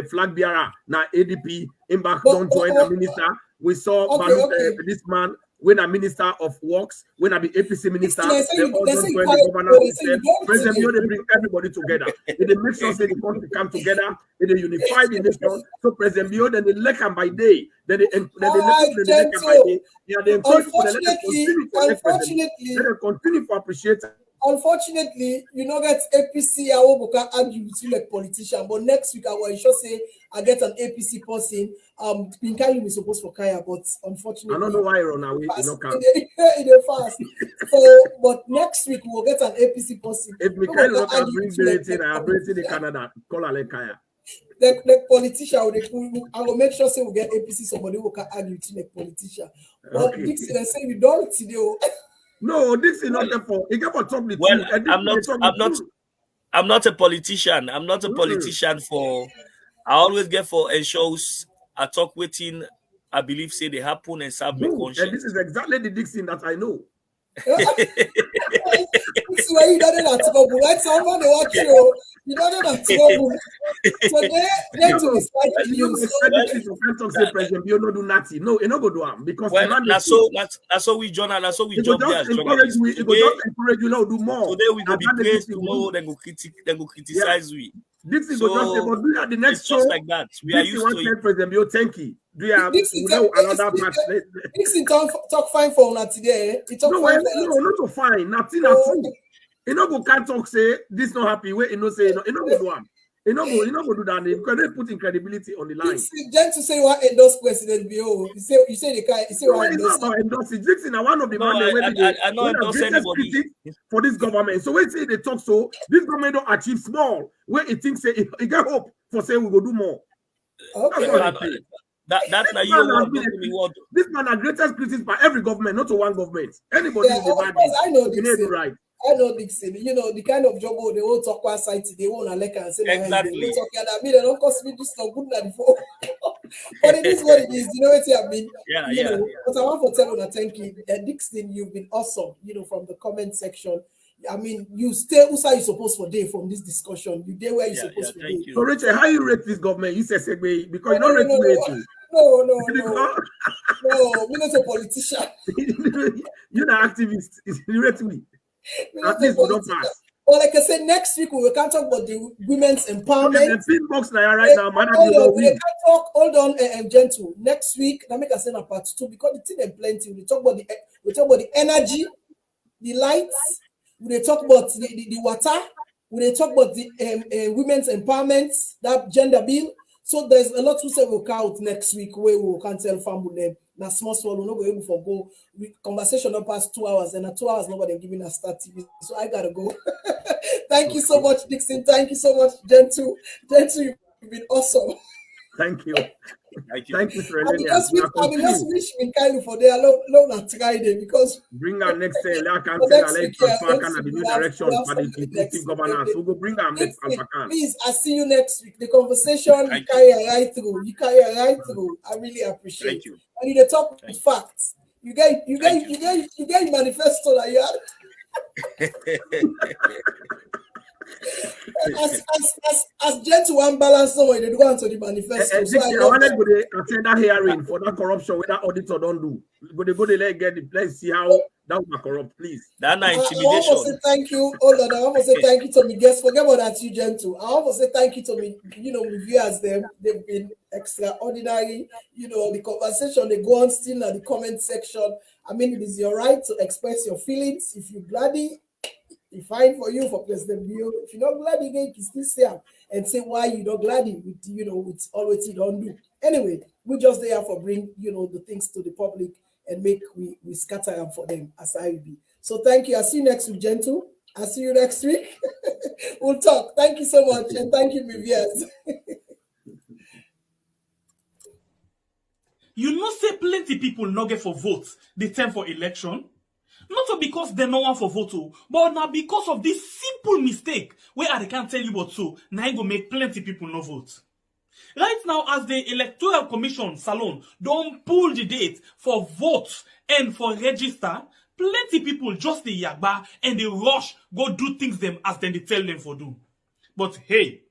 flag bearer, now ADP, Imbak don't join a minister. We saw this man when a minister of works, when I be APC minister, they all don't join the governance system. President Bio, they bring everybody together. They make sure say the country come together, they unify the nation. So President Bio, then they elect him by day, then they elect him by day. Yeah, they encourage people to continue to appreciate. Unfortunately, you know get APC. I will argue with you like politician, but next week I will sure say I get an APC person. Pinkali is supposed for Kaya, but unfortunately, I don't know why run away. It fast. So, but next week we'll get an APC person. If Mikhail not bring the Canada, call Ale Kaya. The politician, I will make sure say we get APC somebody who can argue with like politician. But Dixie, they say we don't today. No, this is not for. You get for talk the truth. I'm not a politician. I'm not a politician for. I always get for ensures I talk waiting. I believe say they happen and serve me conscience. And this is exactly the Dixon that I know. This is why you don't know that trouble. Right? Someone they watch you. You don't know that trouble. So they to decide the news. Say President Bio no do nothing. No, it no go do am because that's so we journal. That's so we job there. It go just encourage you now do more. Today we go be praised. Tomorrow they go criticize we. Dixie go just say, but do you at the next show like that? We are used to it. President Bio, thank you. Do you have another part? Dixie talk fine for una today. No, not to fine. Nothing at all. You know, go can't talk say this not happy. Wait, you know say you know go do am. You know go do that because they put credibility on the line. Just to say what endorse President Bio. You say the guy. You say what endorse. Dixie now one of the man I know endorse anybody for this government. So when say they talk so this government don't achieve small. Where it thinks say it get hope for say we go do more. Okay. That now you want me what? This man are greatest critics by every government, not to one government. Anybody Yeah, is a bad I know you Dixon. right. I know Dixon. You know the kind of job they won't talk one side, they won't like and say Exactly. they won't talk. And I mean, they don't cost me this stuff good than before. But it is what it is. You know what I mean? You know. But I want to tell you, thank you, Dixon. You've been awesome. You know, from the comment section. I mean, you stay. Who's are you supposed for day from this discussion? You there where you supposed to be. So, Racheal, how you rate this government? You say because you don't rate me. No, we're not a politician. You're an activist. You rate me. At least we don't pass. Well, like I said, next week we can't talk about the women's empowerment. The box now right now, man. Hold on, gentle. Next week, I make us say a part 2 because the thing is plenty. We talk about the energy, the lights. We talk about the water. We talk about the women's empowerment, that gender bill. So there's a lot to say we'll count next week where we can tell family now small we're not able to go. Conversation not past 2 hours, and at 2 hours nobody giving us start TV. So I gotta go. Thank you so much, Dixon. Thank you so much, Gentle. Gentle, you've been awesome. Thank you. Thank you for I just wish we kind of for their long try them because bring our next day. I can tell the new direction for the inclusive governance. We go bring our next Alpacan. Please, I see you next week. The conversation you carry right through. You carry right through. I really appreciate you. And you talk with facts. You get manifesto that you had. as gentle and balanced someone, they go into the manifesto. So I wanted to attend that hearing for that corruption where that auditor don't do. Let's see how that was corrupt, please. That intimidation. I want to say thank you. Hold on, I want to say thank you to me guests. Forget about that, you gentle. I want to say thank you to me. You know, viewers, they've been extraordinary. You know, the conversation they go on still in the comment section. I mean, it is your right to express your feelings. If you're bloody, it's fine for you for President Bill. If you're not glad again, you can still say and say why you're not glad with always you don't do. Anyway, we're just there for bring the things to the public and make we scatter them for them as I will be. So thank you. I'll see you next week, gentle. I'll see you next week. We'll talk. Thank you so much, and thank you, viewers. You know, say plenty people not get for votes the time for election. Not because they no want for vote, but now because of this simple mistake where I can't tell you what so now it go make plenty people no vote. Right now, as the Electoral Commission Salon don't pull the date for vote and for register, plenty people just the yagba and they rush go do things them as they tell them for do. But hey,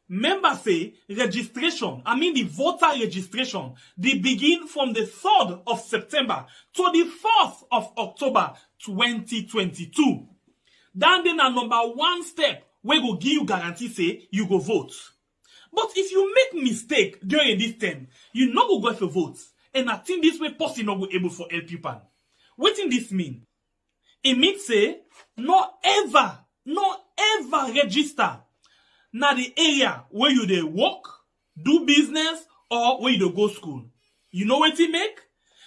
members say registration, the voter registration, they begin from the 3rd of September to the 4th of October 2022. Then number 1 step we go give you guarantee say you go vote. But if you make mistake during this time, you not go for vote. And I think this way person not go able for help you pan. What in this mean? It means say no ever register na the area where you dey work, do business, or where you dey go school. You know what it make?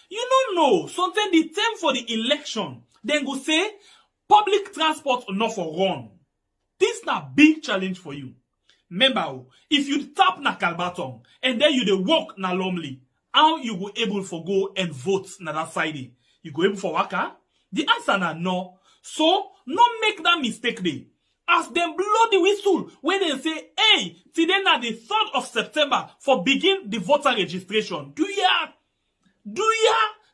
You don't know. Sometimes the time for the election, then go say public transport not for run. This na big challenge for you. Remember, if you tap na Kalbaton and then you dey work na Lumley, how you go able for go and vote na that side? You go able for waka? The answer na no. So, no make that mistake there. As them blow the whistle, when they say, hey, today na the 3rd of September for begin the voter registration. Do ya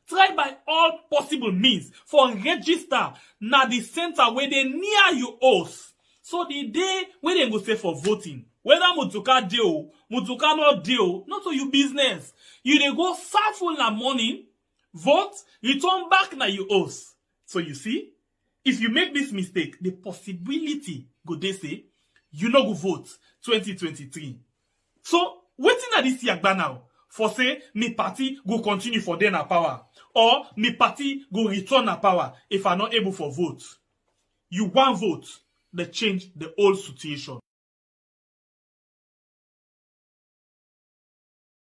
try by all possible means for register na the center where they near you house. So the day when they go say for voting, whether Mutuka deal, Mutuka not deal, not to your business. You dey go full na morning, vote, return back na your house. So you see, if you make this mistake, the possibility go they say you no go vote 2023. So waiting at this yagba now for say me party go continue for then power or me party go return a power if I'm not able for vote. You want vote, they change the whole situation.